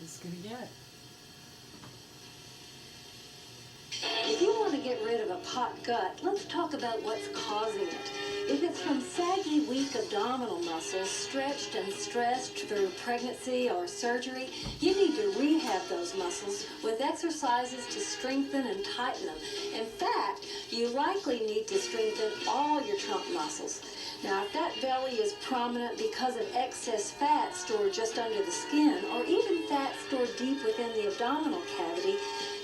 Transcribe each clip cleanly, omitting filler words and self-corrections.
just going to get. If you want to get rid of a pot gut, let's talk about what's causing it. If it's from saggy, weak abdominal muscles, stretched and stressed through pregnancy or surgery, you need to rehab those muscles with exercises to strengthen and tighten them. In fact, you likely need to strengthen all your trunk muscles. Now, if that belly is prominent because of excess fat stored just under the skin, or even fat stored deep within the abdominal cavity,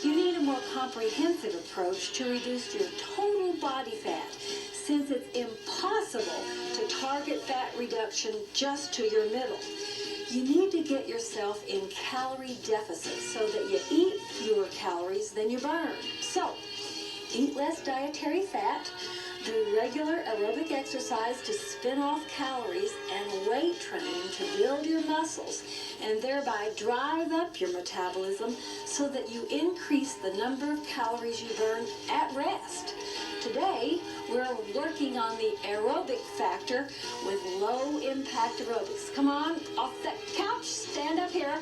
you need a more comprehensive approach to reduce your total body fat, since it's impossible to target fat reduction just to your middle. You need to get yourself in calorie deficit so that you eat fewer calories than you burn. So, eat less dietary fat, do regular aerobic exercise to spin off calories, and weight training to build your muscles, and thereby drive up your metabolism so that you increase the number of calories you burn at rest. Today, we're working on the aerobic factor with low-impact aerobics. Come on, off that couch, stand up here.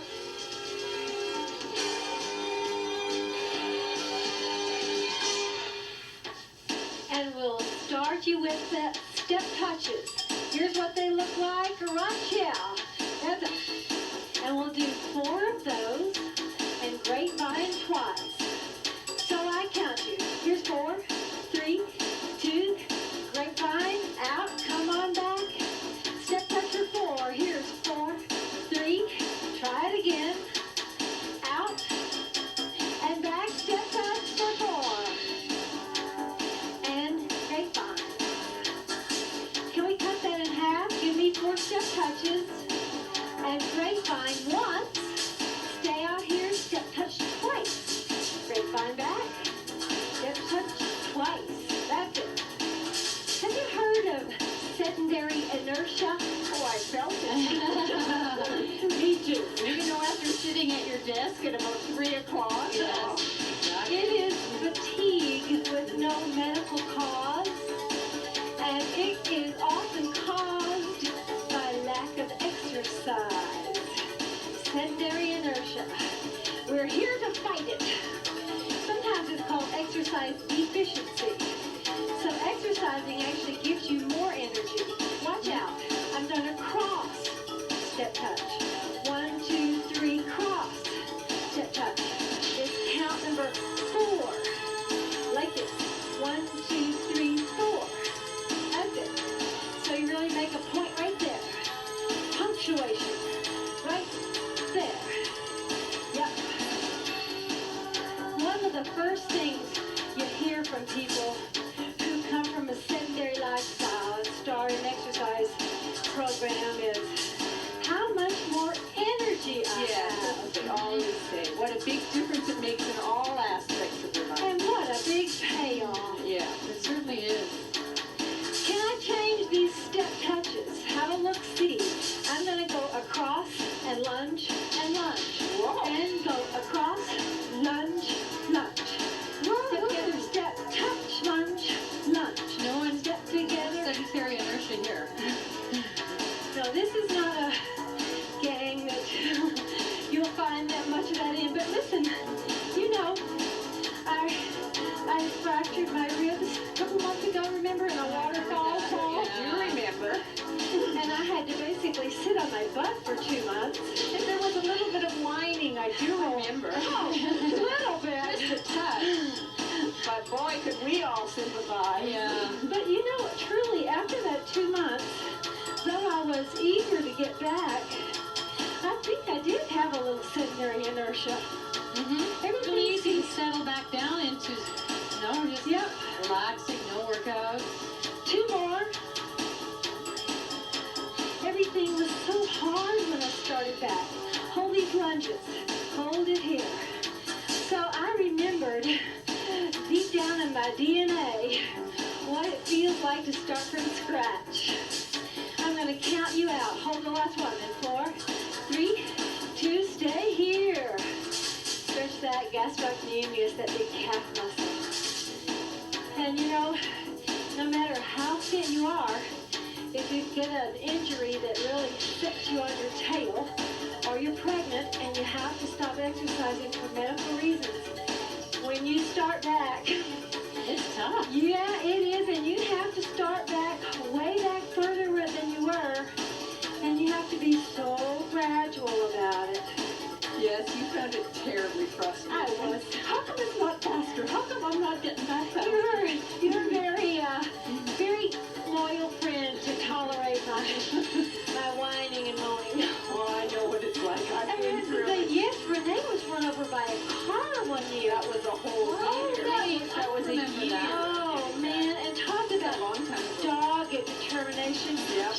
And we'll start you with the step touches. Here's what they look like right here. And we'll do 4 of those and grapevine twice. So I count you. Here's 4, 3, 2, grapevine, out, come on back. Step toucher 4, here's 4, 3, try it again. Out, and back, step touch for 4. And grapevine. Can we cut that in half? Give me 4 step touches. And grapevine once. Stay out here, step touch twice. Grapevine back. Step touch twice. That's it. Have you heard of secondary inertia? Oh, I felt it. Me too. You know, after sitting at your desk at about 3 o'clock. Yes. It is fatigue with no medical cause. And it is often caused by lack of exercise. Sedentary inertia. We're here to fight it. Sometimes it's called exercise deficiency. So exercising actually gives you more energy. Watch out. I'm going to cross. Step touch. 1, 2, 3, cross. Step touch. It's count number 4. Like this. 1, 2, 3, 4. That's it. So you really make a point right there. Punctuation. Right there. Yep. One of the first things you hear from people who come from a sedentary lifestyle and start an exercise program is how much more energy I have. That's what they always say. What a big difference it makes in all aspects of your life. And what a big payoff. Yeah, it certainly is. Can I change these step touches? Have a look-see. I'm going to go across and lunge and lunge. Whoa. And go across, lunge, lunge. Step together, step, touch, lunge, lunge. No one Step together. sedentary inertia here. No, this is not a gang that you'll find that much of that in. But listen, you know, I fractured my ribs a couple months ago, remember, in a waterfall fall? Yeah. You remember. And I had to basically sit on my butt for 2 months. And there was a little bit of whining, I do remember. Oh, a little bit. Just a touch. But boy, could we all sympathize. Yeah. But you know, truly, after that 2 months, though I was eager to get back, I think I did have a little sedentary inertia. Mm-hmm. Everything You can seems... settle back down into, just Yep. relaxing, no workout. 2 more. Everything was so hard when I started back. Hold these lunges. Hold it here. So I remembered deep down in my DNA what it feels like to start from scratch. I'm going to count you out. Hold the last one. And 4, 3, 2, stay here. Stretch that gastrocnemius, that big calf muscle. And you know, no matter how thin you are, if you get an injury that really sets you on your tail, or you're pregnant and you have to stop exercising for medical reasons. When you start back, It's tough. yeah, it is, and you have to start back, way back further than you were, and you have to be so gradual about it. Yes, you found it terribly frustrating. I was. How come it's not faster? How come I'm not getting back faster? You're very loyal friend to tolerate my whining and moaning. Oh, I know what it's like. I've been through it. Yes, Renee was run over by a car one year. That was a whole year. That was a year. Oh, man, and talk about A long time ago. dogged determination. Yep.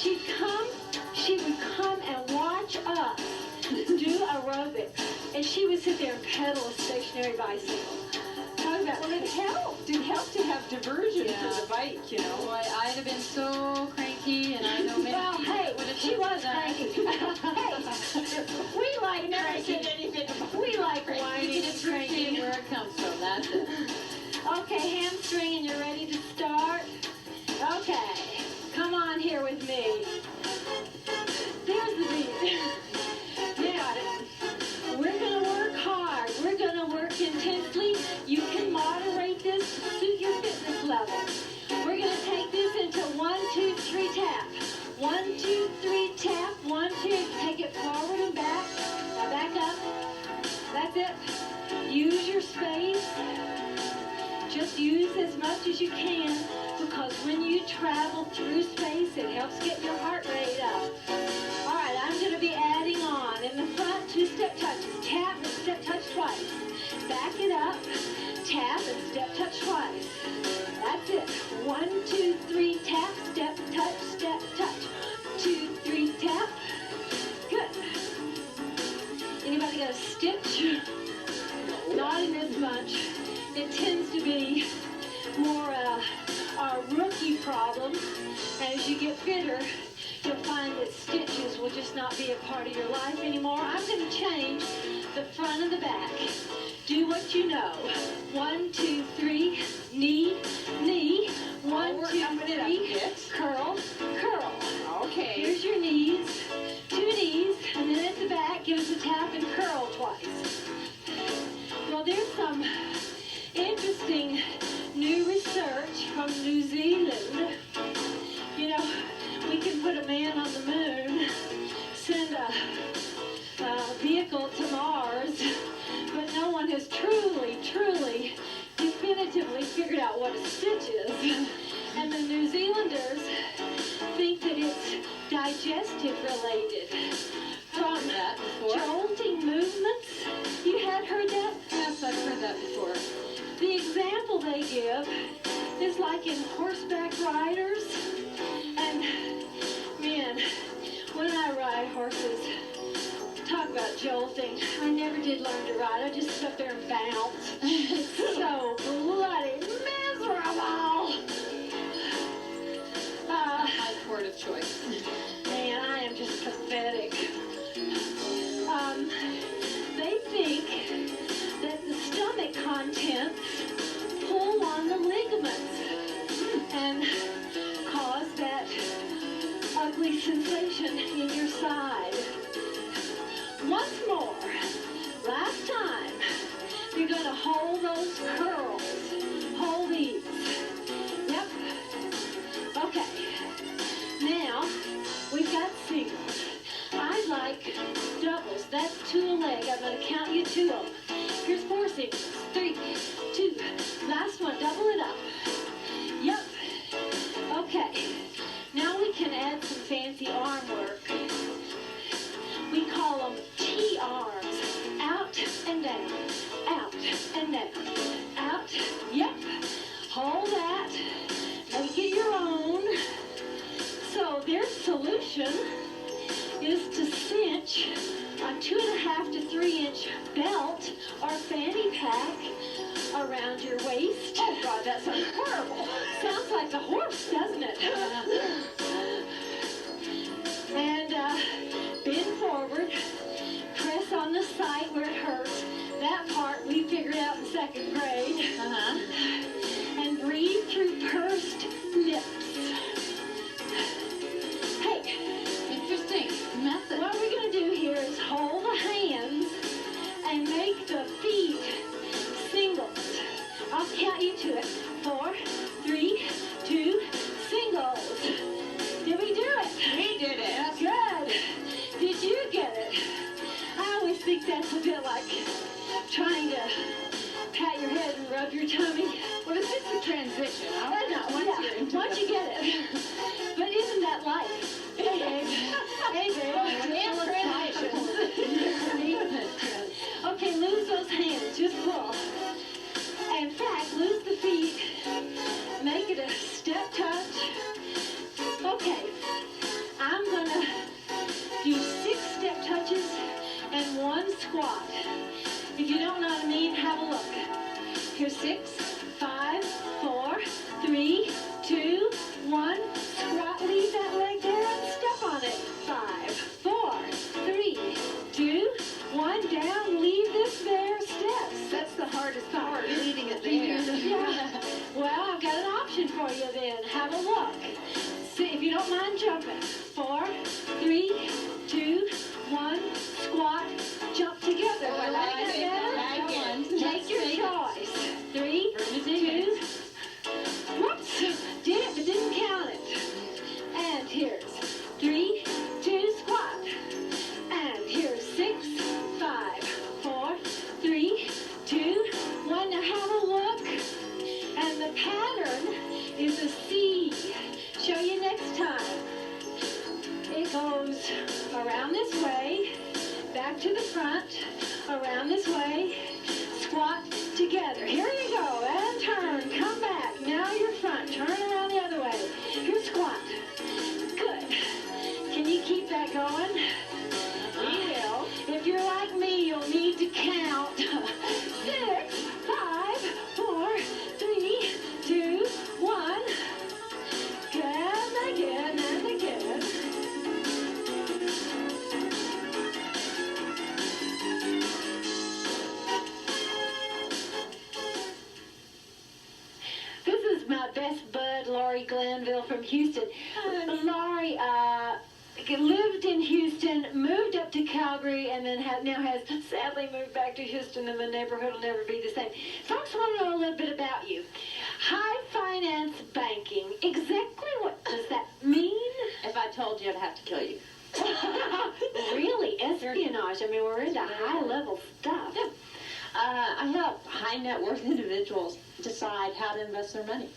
She would come and watch us do aerobics, and she would sit there and pedal a stationary bicycle. Talk about, well, it helped. It helped to have diversion Yeah. for the bike, you know. Boy, I'd have been so cranky, and I know many Well, people hey, would have she taken was that. cranky. Hey, we like Never cranky. said anything about We like You whining can and appreciate cranky. where it comes from, that's it. Okay, hamstring, and you're ready to start? Okay, come on here with me. There's the beat. Now, we're going to work hard. We're going to work intensely. You can moderate this to suit your fitness level. We're going to take this into 1, 2, 3 tap. 1, 2, 3 tap. 1, 2. Take it forward and back. Now back up. That's it. Use your space. Just use as much as you can, because when you travel through space, it helps get your heart rate up. All right, I'm going to be adding on. In the front, 2 step touches. Tap and step touch twice. Back it up. Tap and step touch twice. That's it. 1, 2, 3, tap, step, touch, step, touch. 2, 3, tap. Good. Anybody got a stitch? Not in this bunch. It tends to be more a rookie problem. As you get fitter, you'll find that stitches will just not be a part of your life anymore. I'm going to change the front and the back. Do what you know. 1, 2, 3, knee, knee. 1, we're 2, upping it up a 3, bit. curl, curl. Okay. Here's your knees, 2 knees, and then at the back, give us a tap and curl twice. Well, there's some interesting new research from New Zealand. You know, we can put a man on the moon, send a vehicle to Mars, but no one has truly, definitively figured out what a stitch is. And the New Zealanders think that it's digestive related. From that before. jolting movements. You had heard that? Yes, I've heard that before. The example they give is like in horseback riders. And man, when I ride horses, talk about jolting. I never did learn to ride. I just sit up there and bounce. It's so bloody miserable. My sport of choice. Man, I am just pathetic. They think that the stomach contents pull on the ligaments and cause that ugly sensation in your side. Once more, last time, you're going to hold those curls. Hold these. Yep. Okay. Now, we've got singles. I like doubles. That's 2 a leg. I'm going to count you 2 of them. Here's 4 singles. 3, 2. Last one. Double it up. Yep. Okay. Now we can add some fancy arm work. We call them T-arms. Out and down. Out and down. Out. Yep. Hold that. Make it your own. So their solution is to cinch a 2.5 to 3 inch belt or fanny pack around your waist. Oh God, that sounds horrible. Sounds like a horse, doesn't it? And bend forward, press on the site where it hurts. That part we figured out in 2nd grade. And breathe through pursed lips. Hey, Interesting method. what we're going to do here is hold the hands think that's a bit like trying to pat your head and rub your tummy. Well, it's just a transition. I know, once you get it. But isn't that life? Hey, babe. Hey, babe. Okay, lose those hands. Just pull. In fact, lose the feet. Make it a step touch. Okay. I'm going to do 6 step touches and 1 squat. If you don't know what I mean, have a look. Here's 6, 5, 4, 3, 2, 1. Squat, leave that leg there and step on it. 5, 4, 3, 2, 1. Down, leave this there, steps. That's the hardest part, leaving it there. Yeah. Well, I've got an option for you then. Have a look. See, if you don't mind jumping. 4, 3, 2, 1. Squat, jump together. Oh, I like it. Take your choice. 3, 2. Whoops. Did it, but didn't count it. And here's 3, 2, squat. And here's 6, 5, 4, 3, 2, 1. Now have a look. And the pattern is a C. Show you next time. It goes around this way, back to the front, around this way, squat together. Here you go, and turn, come back. Now you're front, turn around the other way. Here's squat. Good. Can you keep that going? You will. If you're like me, you'll need to count. 6, 5, 4, 3, 2, 1. Good, and again, and again. This is my best bud, Laurie Glanville from Houston. Laurie lived in Houston, moved up to Calgary, and then now has sadly moved back to Houston, and the neighborhood will never be the same. Folks want to know a little bit about you. High finance banking, exactly what does that mean? If I told you, I'd have to kill you. Really? Espionage. I mean, we're into high-level stuff. Yeah. I help high net worth individuals decide how to invest their money.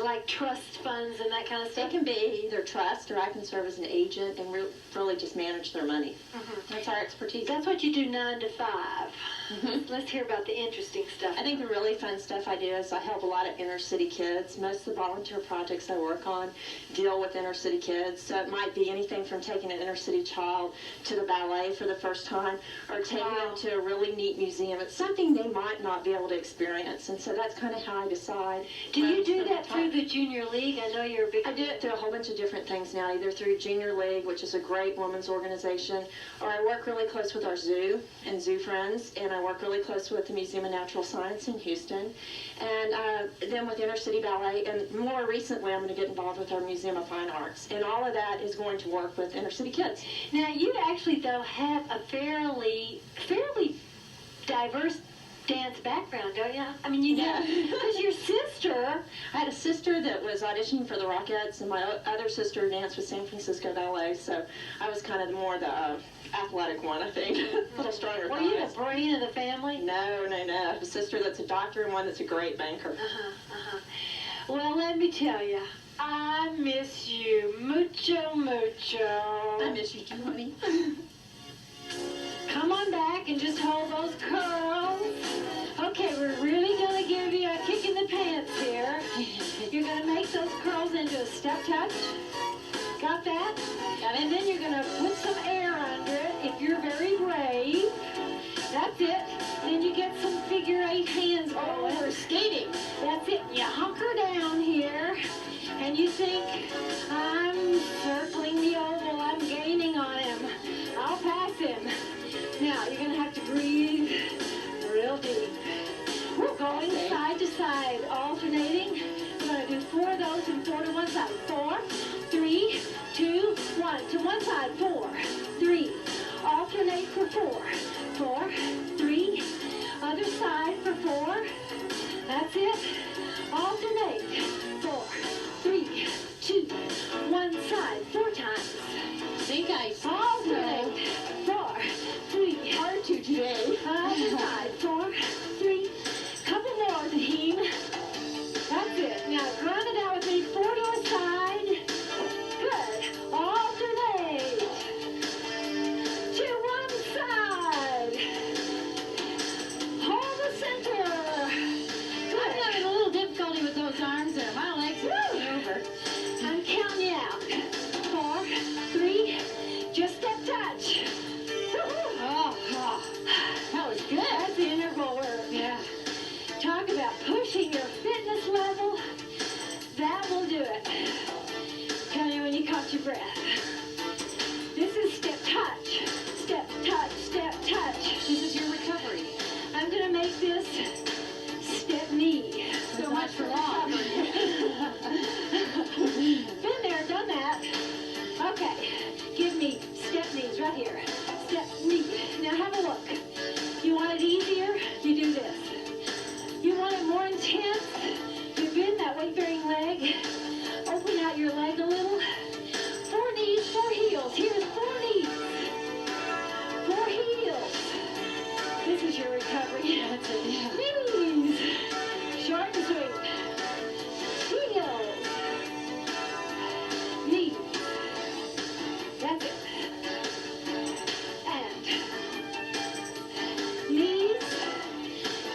Like trust funds and that kind of It stuff? can be either trust, or I can serve as an agent and really just manage their money. That's our expertise. That's what you do 9 to 5. Let's hear about the interesting stuff. I think the really fun stuff I do is I help a lot of inner city kids. Most of the volunteer projects I work on deal with inner city kids. So it might be anything from taking an inner city child to the ballet for the first time, or taking them to a really neat museum. It's something they might not be able to experience. And so that's kind of how I decide. Do you do that through the Junior League? I know you're a big... I do it through a whole bunch of different things now, either through Junior League, which is a great women's organization, or I work really close with our zoo and Zoo Friends, and I work really close with the Museum of Natural Science in Houston, and then with Inner City Ballet, and more recently I'm going to get involved with our Museum of Fine Arts, and all of that is going to work with inner city kids. Now, you actually, though, have a fairly diverse dance background, don't you? I mean, you do. Because your sister... I had a sister that was auditioning for the Rockettes, and my other sister danced with San Francisco Ballet, so I was kind of more the athletic one, I think. A little stronger. Were you the brain of the family? No. I have a sister that's a doctor and one that's a great banker. Well, let me tell you, I miss you mucho, mucho. I miss you too, honey. Come on back and just hold those curls. Okay, we're really going to give you a kick in the pants here. You're going to make those curls into a step touch. Got that? And then you're going to put some air under it if you're very brave. That's it. Then you get some figure 8 hands going. Oh, we're skating. That's it. You hunker down here, and you think, I'm circling the oval. I'm gaining on him. I'll pass him. Now, you're going to have to breathe real deep. We're going side to side, alternating. We're going to do 4 of those and 4 to one side. 4, 3, 2, 1. To one side, 4, 3. Alternate for 4. 4, 3. Other side for 4. That's it. Alternate. 4, 3, 2. One side, 4 times. See, guys. Alternate. 4, 3. R2 today. 5, 4, 3. Couple more, Tahim. That's it. Now run it out with me. 4 to a side. Good. Alternate. To one side. Hold the center. I'm having a little difficulty with those arms there. My legs are getting over. I'm counting you out. 4, 3. Just step touch. Oh, that was good. That's the interval work. Yeah. Talk about pushing your fitness level. That will do it. Tell you when you caught your breath. This is step touch. Step touch, step touch. This is your recovery. I'm going to make this step knee. So much for long. Been there, done that. Okay, give me step knees right here. Step knee. Now have a look. You want it easier? You do this. You want it more intense? You bend that weight-bearing leg. Open out your leg a little. 4 knees, 4 heels. Here's 4 knees. 4 heels. This is your recovery. That's it, yeah. Knees. Short and sweet. Heels. Knees. That's it. And knees.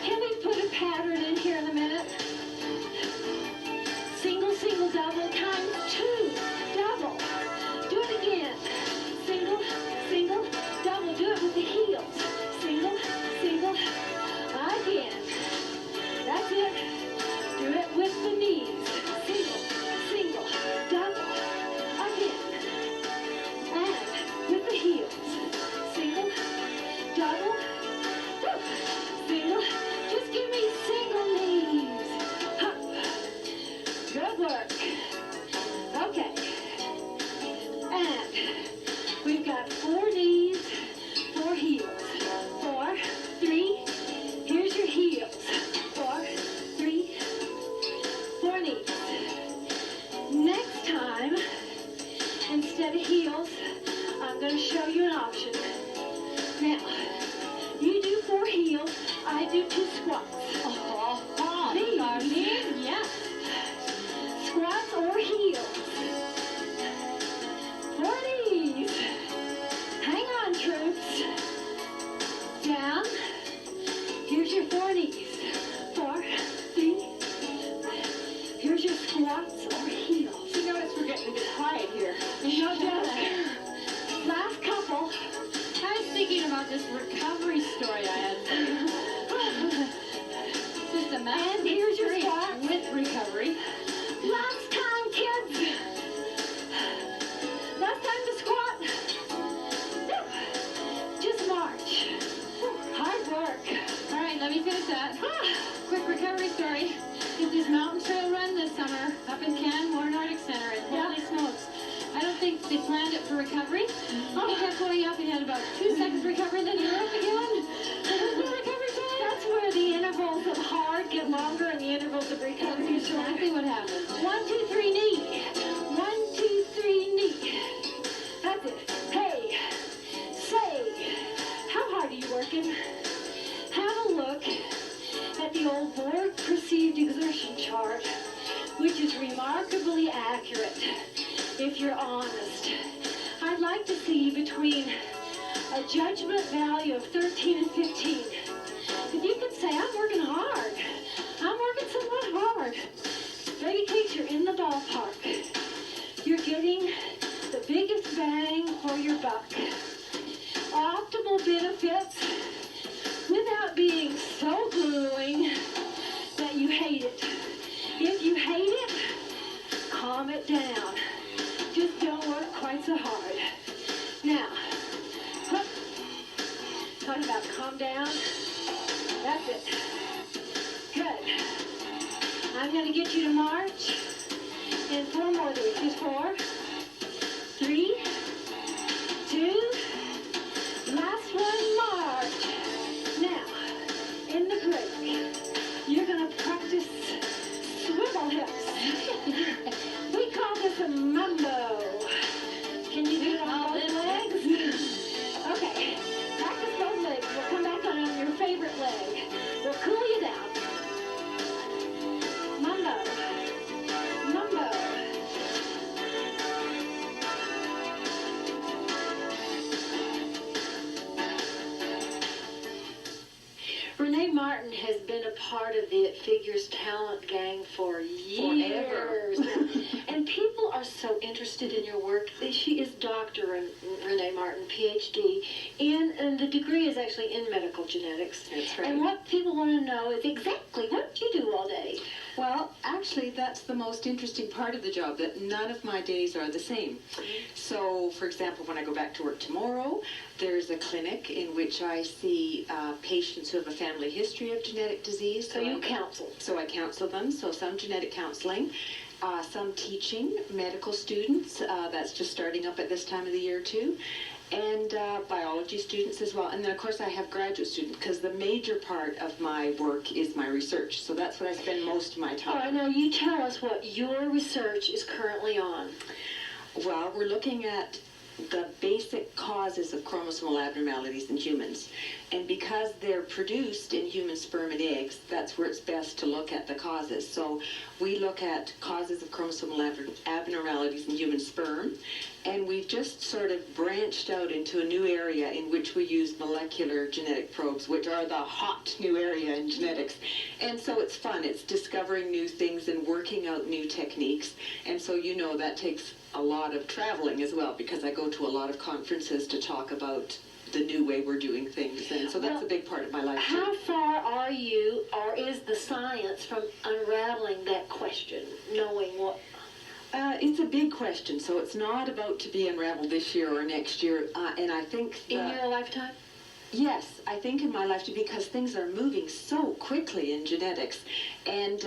Can we put a pattern in here in a minute? Single, single, double times 2. Double. Do it again. Single, single, double. Do it with the heels. Single, single, again. That's it. Do it with the knees. Single, single, double, again. And with the heels. Single, double, woo. Single. Just give me single knees. Huh. Good work. Okay. And we've got 4 knees, 4 heels. 4, 3. Here's your heels. 4, 3, 4 knees. Next time, instead of heels, I'm going to show you an option. Now, you do 4 heels, I do 2 squats. Knees. Charlene, yeah. Squats or heels. 4 knees. Hang on, troops. Down. Here's your 4 knees. 4, 3. Here's your squats or heels. You notice we're getting a bit quiet here. No doubt. Last couple. I was thinking about this recovery story I had for you. Just a massive And here's your experience squat. with recovery. Last time, kids. Last time to squat. Woo. Just march. Hard work. All right, let me finish that. Quick recovery story. Did this mountain trail run this summer up in Canmore Nordic Center, and holy smokes, I don't think they planned it for recovery. He kept going up, he had about 2 seconds recovery, then he were up again. Recovery time. That's where the intervals of hard get longer and the intervals of recovery That's is shorter. exactly what happened. 1, 2, 3, knee. 1, 2, 3, knee. That's it. Hey, say, how hard are you working? Have a look at the old Borg perceived exertion chart, which is remarkably accurate if you're honest. I'd like to see between a judgment value of 13 and 15. If you can say, I'm working hard, I'm working somewhat hard, that indicates you're in the ballpark. You're getting the biggest bang for your buck. Optimal benefits without being so grueling that you hate it. If you hate it, calm it down. Just don't work quite so hard. Now, hup. Talk about calm down. That's it. Good. I'm going to get you to march in 4 more of these. Just 4, 3, 2, last one, march. Now, in the break, you're going to practice swivel hips. We call this a mambo. Can you do it on both legs? Okay, practice both legs. We'll come back. Martin has been a part of the It Figures talent gang for years. And people are so interested in your work. She is Dr. Renee Martin, PhD, and the degree is actually in medical genetics. That's right. And what people want to know is exactly what you do all day. Well, actually, that's the most interesting part of the job, that none of my days are the same. So, for example, when I go back to work tomorrow, there's a clinic in which I see patients who have a family history of genetic disease. So you counsel. So I counsel them, so some genetic counseling, some teaching medical students, that's just starting up at this time of the year too, and biology students as well. And then of course I have graduate students, because the major part of my work is my research, so that's what I spend most of my time. All right, now you tell us what your research is currently on. Well, we're looking at the basic causes of chromosomal abnormalities in humans. And because they're produced in human sperm and eggs, that's where it's best to look at the causes. So we look at causes of chromosomal abnormalities in human sperm, and we've just sort of branched out into a new area in which we use molecular genetic probes, which are the hot new area in genetics. And so it's fun. It's discovering new things and working out new techniques. And so, you know, that takes a lot of traveling as well, because I go to a lot of conferences to talk about the new way we're doing things, and so that's a big part of my life too. How far are you, or is the science, from unraveling that question, knowing what? It's a big question, so it's not about to be unraveled this year or next year, and I think In your lifetime? Yes, I think in my lifetime, because things are moving so quickly in genetics, and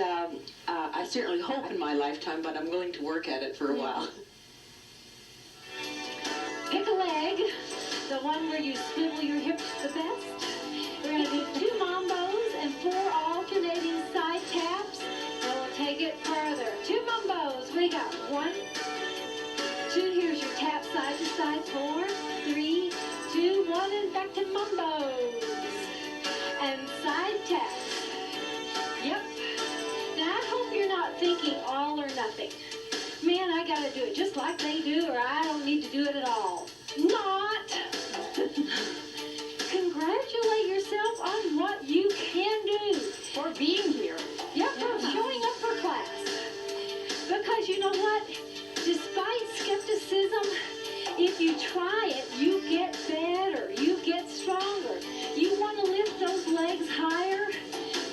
I certainly hope in my lifetime, but I'm willing to work at it for a while. Pick a leg, the one where you swivel your hips the best. We're going to do 2 mambos and 4 alternating side taps, and we'll take it further. 2 mambos, we got 1, 2, here's your tap side to side, 4, 3, 2, 1, and back to mambos. And side taps. Yep. Now I hope you're not thinking all or nothing. Man, I gotta do it just like they do, or I don't need to do it at all. Not! Congratulate yourself on what you can do. For being here. Yep, for showing up for class. Because you know what? Despite skepticism, if you try it, you get better, you get stronger. You want to lift those legs higher?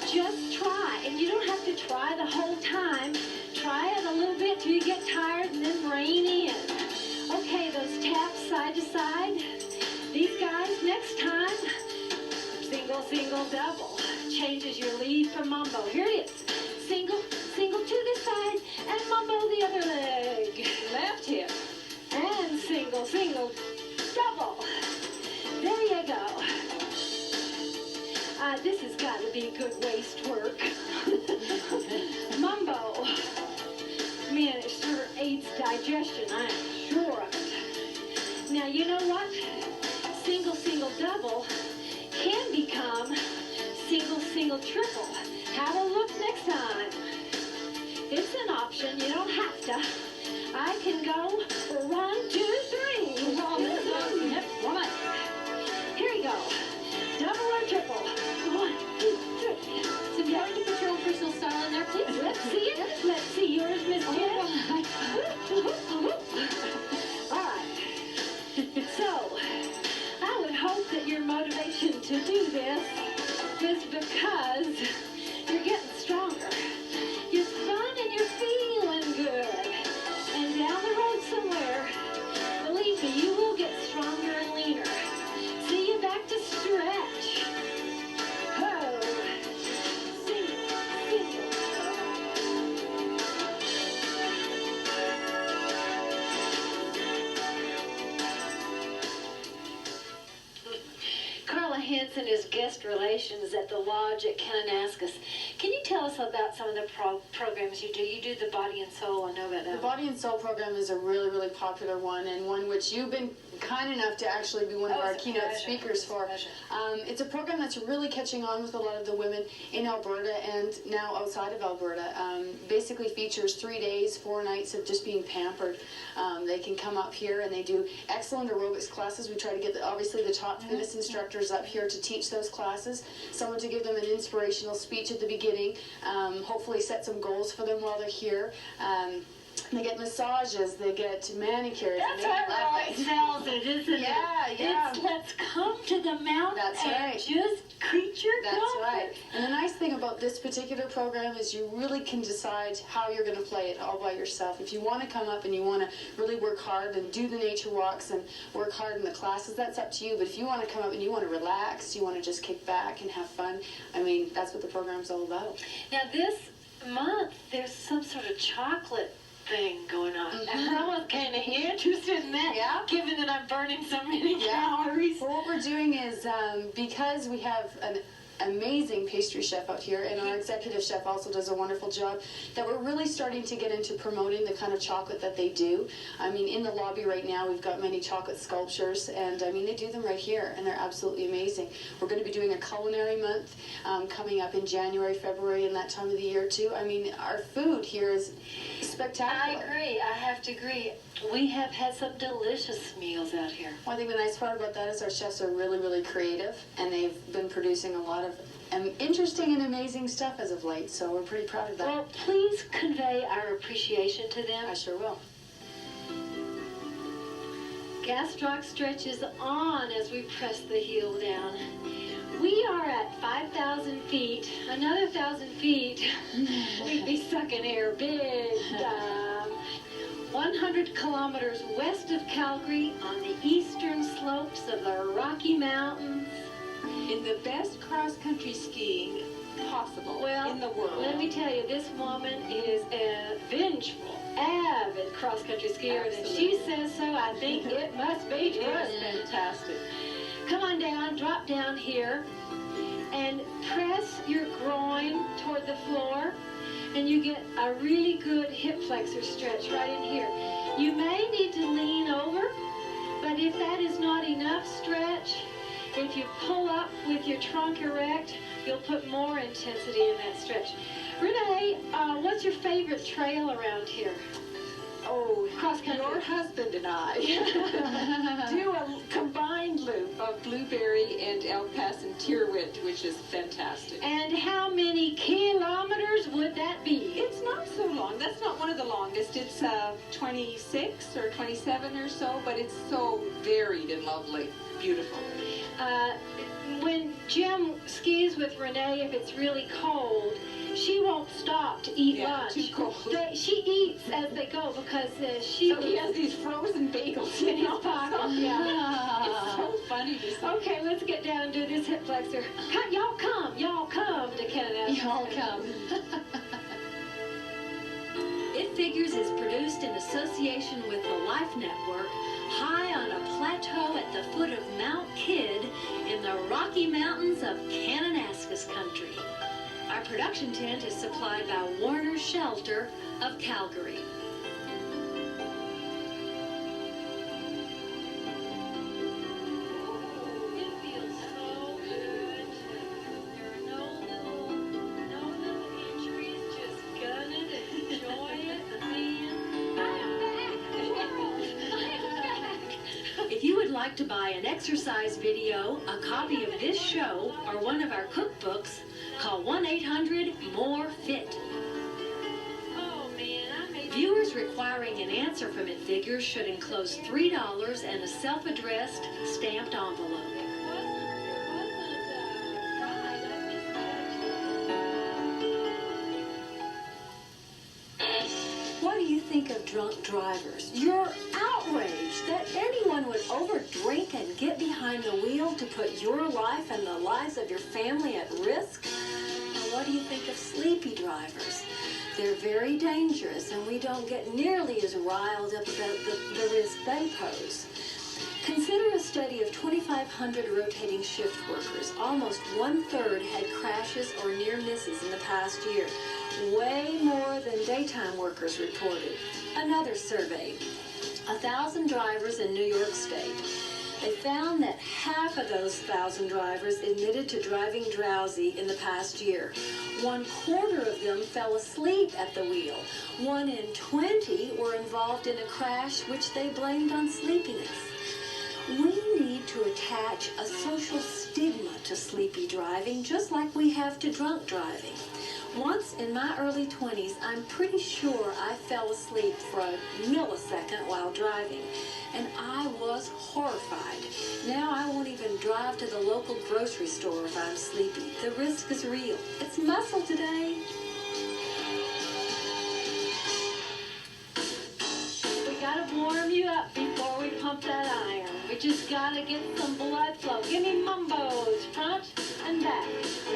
Just try. And you don't have to try the whole time. Try it a little bit till you get tired, and then rein in. Okay, those taps side to side. These guys, next time, single, single, double. Changes your lead from mambo. Here it is. Single, single to this side, and mambo the other leg. Left hip. And single, single, double. There you go. This has got to be good waist work. Mambo. Man, it sure aids digestion, I'm sure of it. Now, you know what? Single, single, double can become single, single, triple. Have a look next time. It's an option. You don't have to. I can go 1, 2, 3. Yep, 1. Here you go. Double or triple. 1, 2, 3. So you want to put your own personal style in there, please? Let's see it. Let's see yours, Miss Jen. All right. So, I would hope that your motivation to do this is because you're getting stronger. You're fun and you're feeling good. And down the road somewhere, believe me, you will get stronger and leaner. See you back to stretch. Ho. Single, single. Carla Hansen is guest relations at the Lodge at Kananaskis. Can you tell us about some of the programs you do? You do the Body and Soul, I know about that. The Body and Soul program is a really, really popular one, and one which you've been kind enough to actually be one of our keynote speakers for. It's a program that's really catching on with a lot of the women in Alberta and now outside of Alberta. Basically features 3 days, 4 nights of just being pampered. They can come up here and they do excellent aerobics classes. We try to get, obviously, the top fitness instructors up here to teach those classes. classes, someone to give them an inspirational speech at the beginning, hopefully set some goals for them while they're here. They get massages, they get manicures. That's what really sells it, isn't it? Yeah. It's let's come to the mountain That's and right. just creature That's comfort. right. And the nice thing about this particular program is you really can decide how you're going to play it all by yourself. If you want to come up and you want to really work hard and do the nature walks and work hard in the classes, that's up to you. But if you want to come up and you want to relax, you want to just kick back and have fun, I mean, that's what the program's all about. Now this month, there's some sort of chocolate thing going on. And I was kind of interested in that, Yeah. given that I'm burning so many calories. Well, what we're doing is, because we have an amazing pastry chef out here, and our executive chef also does a wonderful job, that we're really starting to get into promoting the kind of chocolate that they do. I mean, in the lobby right now, we've got many chocolate sculptures, and I mean, they do them right here, and they're absolutely amazing. We're going to be doing a culinary month coming up in January, February, and that time of the year too. I mean, our food here is spectacular. I agree. I have to agree. We have had some delicious meals out here. Well, I think the nice part about that is our chefs are really, really creative, and they've been producing a lot of interesting and amazing stuff as of late, so we're pretty proud of that. Well, please convey our appreciation to them. I sure will. Gastroc stretches on as we press the heel down. We are at 5,000 feet. Another 1,000 feet, we'd be sucking air big time. 100 kilometers west of Calgary on the eastern slopes of the Rocky Mountains. In the best cross-country skiing possible in the world. Let me tell you, this woman is a vengeful, avid cross-country skier, and if she says so, I think it must be true. It's fantastic. Come on down, drop down here, and press your groin toward the floor, and you get a really good hip flexor stretch right in here. You may need to lean over, but if that is not enough stretch, if you pull up with your trunk erect, you'll put more intensity in that stretch. Renee, what's your favorite trail around here? Oh, Cross-country. your husband and I do a combined loop of Blueberry and El Paso and Tierwit, which is fantastic. And how many kilometers would that be? It's not so long. That's not one of the longest. It's 26 or 27 or so, but it's so varied and lovely. Beautiful. When Jim skis with Renee, if it's really cold, she won't stop to eat lunch. Too cold. She eats as they go because she So he has these frozen bagels in his pocket. Yeah. It's so funny to see. Okay, let's get down and do this hip flexor. Y'all come to Canada. Y'all come. It Figures is produced in association with the Life Network, high on a plateau at the foot of Mount Kidd in the Rocky Mountains of Kananaskis country. Our production tent is supplied by Warner Shelter of Calgary. It feels so good. There are no little injuries, just gun it and enjoy it. And I'm back. If you would like to buy an exercise video, a copy of this show, or one of our cookbooks, call 1-800-MORE-FIT. Viewers requiring an answer from It Figures should enclose $3 and a self-addressed stamped envelope. What do you think of drunk drivers? You're outraged that anyone would overdrink and get behind the wheel to put your life and the lives of your family at risk? And what do you think of sleepy drivers? They're very dangerous, and we don't get nearly as riled up about the risk they pose. Consider a study of 2,500 rotating shift workers. Almost one-third had crashes or near misses in the past year, way more than daytime workers reported. Another survey, 1,000 drivers in New York State. They found that half of those 1,000 drivers admitted to driving drowsy in the past year. 1/4 of them fell asleep at the wheel. 1 in 20 were involved in a crash which they blamed on sleepiness. We need to attach a social stigma to sleepy driving, just like we have to drunk driving. Once in my early 20s, I'm pretty sure I fell asleep for a millisecond while driving, and I was horrified. Now I won't even drive to the local grocery store if I'm sleepy. The risk is real. It's muscle today. We gotta warm you up before we pump that iron. We just gotta get some blood flow. Give me mumbos, front and back.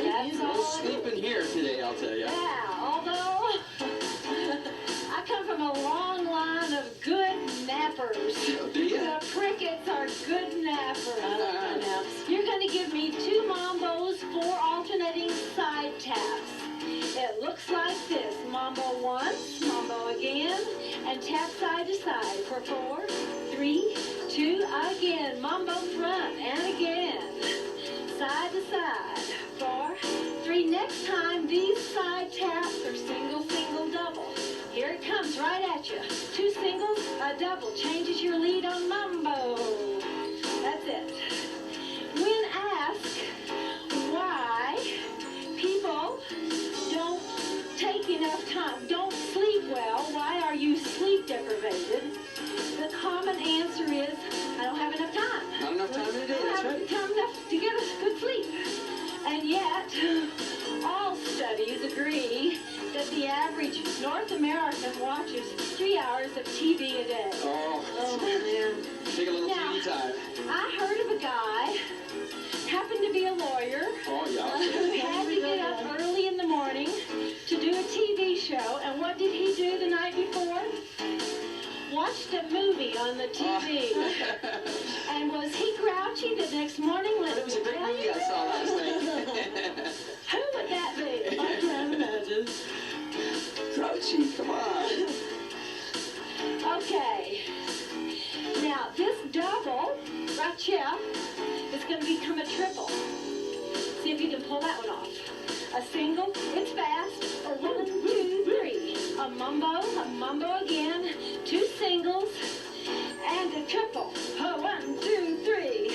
That's all. We're sleeping here today, I'll tell you. Yeah, although I come from a long line of good nappers. Oh, do you? The Pricketts are good nappers. You're going to give me 2 mambos, 4 alternating side taps. It looks like this. Mambo once, mambo again, and tap side to side for 4, 3, 2, again. Mambo front and again. Side to side. 4, 3. Next time, these side taps are single, single, double. Here it comes right at you. 2 singles, a double. Changes your lead on mambo. That's it. When asked why people don't take enough time, don't sleep well, why are you sleep deprivated? The common answer is, I don't have enough time. Not enough time in the day, I don't that's have right. time enough to get us good sleep. And yet, all studies agree that the average North American watches 3 hours of TV a day. Oh, man. take a little Now, TV time. I heard of a guy, happened to be a lawyer, Oh, yeah. who had to get up early in the morning to do a TV show. And what did he do the night before? Watched a movie on the TV. And was he grouchy the next morning? It was a great movie I saw last night. Who would that be? I can't imagine. Grouchy, come on. Okay. Now, this double, right here, is going to become a triple. See if you can pull that one off. A single, it's fast. A 1, 2, 3. A mambo again. 2 singles, and a triple. A 1, 2, 3.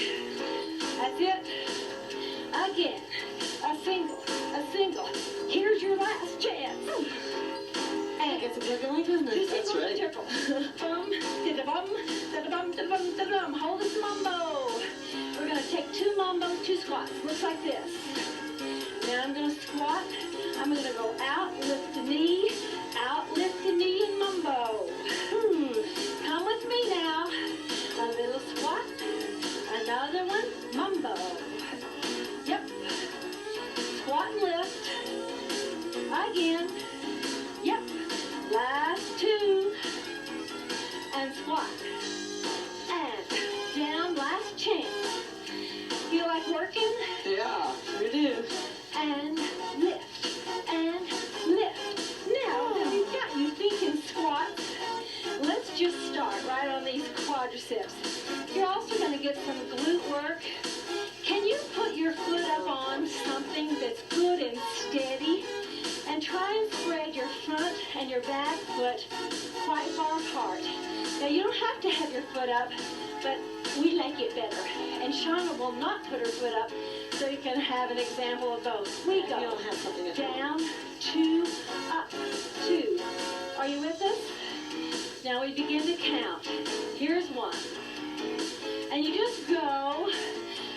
That's it. Again. A single. Here's your last chance. And It's a good length, isn't two it? singles right. and a triple. Bum, da-da-bum, da-da-bum, da-da-bum, da-da-bum. Hold this mambo. We're going to take 2 mambo, 2 squats. Looks like this. Now I'm going to squat. I'm going to go out, lift the knee, and mambo. Come with me now. A little squat. Another one, mambo. Yep. Squat and lift. Again. Yep. Last 2. And squat. And down, last chance. Feel like working? Yeah. We do. And lift. And lift. Now that we've got you thinking squats, let's just start right on these quadriceps. You're also going to get some glute work. Can you put your foot up on something that's good and steady? And try and spread your front and your back foot quite far apart. Now you don't have to have your foot up, but we like it better. And Shauna will not put her foot up, so you can have an example of both. We go. You don't have something at home. Down, 2, up, 2. Are you with us? Now we begin to count. Here's 1. And you just go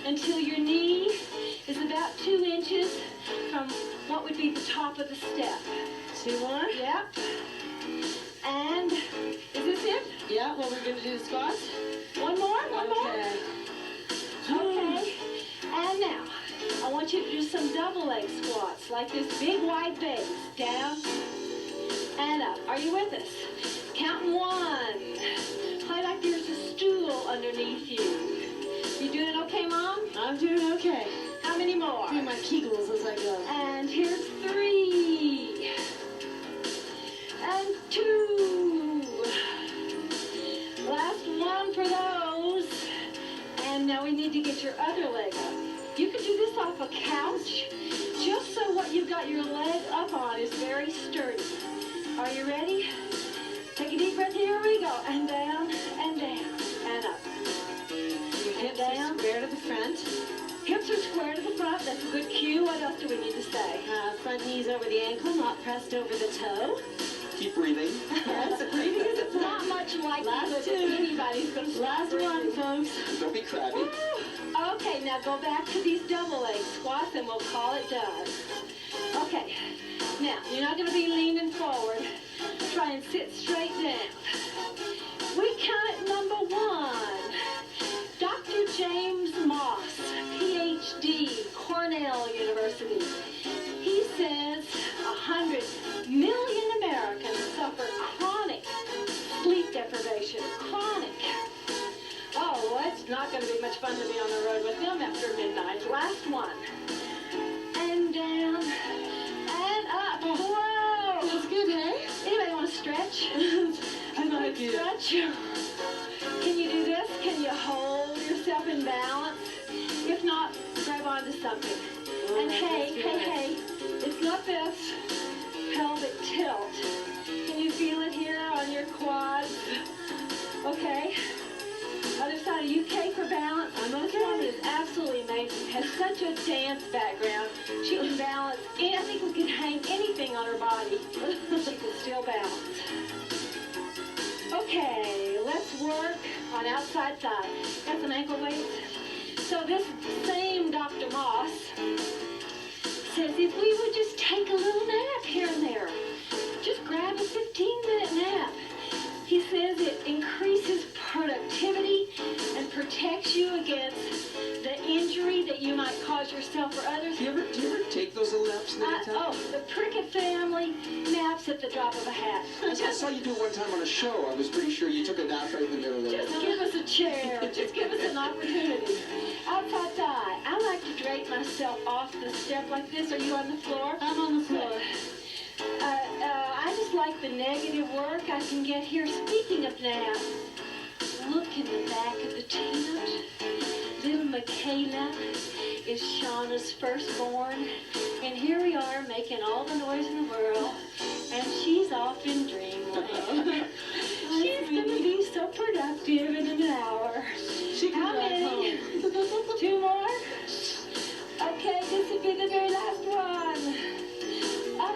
until your knee is about 2 inches from what would be the top of the step. 2 more? Yep. And is this it? Yeah, well, we're going to do the squats. One more? One more? Okay. Okay. And now, I want you to do some double leg squats, like this big wide base. Down and up. Are you with us? Counting 1. Play like there's a stool underneath you. You doing okay, Mom? I'm doing okay. How many more? Doing my Kegels as I go. And here's 3. And 2. Last 1 for those. And now we need to get your other leg up. You can do this off a couch, just so what you've got your leg up on is very sturdy. Are you ready? Take a deep breath. Here we go. And down, and up. front. That's a good cue. What else do we need to say? Front knees over the ankle, not pressed over the toe. Keep breathing. Yes, breathing is not much like Last two. anybody's going to Last one, folks. Don't be crabby. Okay, now go back to these double leg squats and we'll call it done. Okay, now you're not going to be leaning forward. Try and sit straight down. We count at number 1. Dr. James Moss, PhD, Cornell University. He says 100 million Americans suffer chronic sleep deprivation. Chronic. Oh, well, it's not going to be much fun to be on the road with them after midnight. Last one. And down. And up. Whoa! That's good, hey? Anybody want to stretch? I know I do. Stretch. Can you do this? Can you hold yourself in balance? If not, grab onto something. And hey, it's not this. Pelvic tilt. Can you feel it here on your quads? Okay. Other side, are you okay for balance? This woman is absolutely amazing. Has such a dance background. She can balance. I think we could hang anything on her body. She can still balance. Okay, let's work on outside thigh. Got some ankle weights? So this same Dr. Moss says if we would just take a little nap here and there, just grab a 15-minute nap. He says it increases productivity and protects you against the injury that you might cause yourself or others. Do you ever take those little naps in the daytime? The Prickett family naps at the drop of a hat. I saw you do it one time on a show. I was pretty sure you took a nap right in the middle of it. Just give us a chair. Just give us an opportunity. Outside thigh. I like to drape myself off the step like this. Are you on the floor? I'm on the floor. I just like the negative work I can get here. Speaking of nap, look in the back of the tent. Little Michaela is Shauna's firstborn. And here we are making all the noise in the world. And she's off in dreamland. She's going to be so productive in an hour. How many? 2 more? Okay, this will be the very last one. Up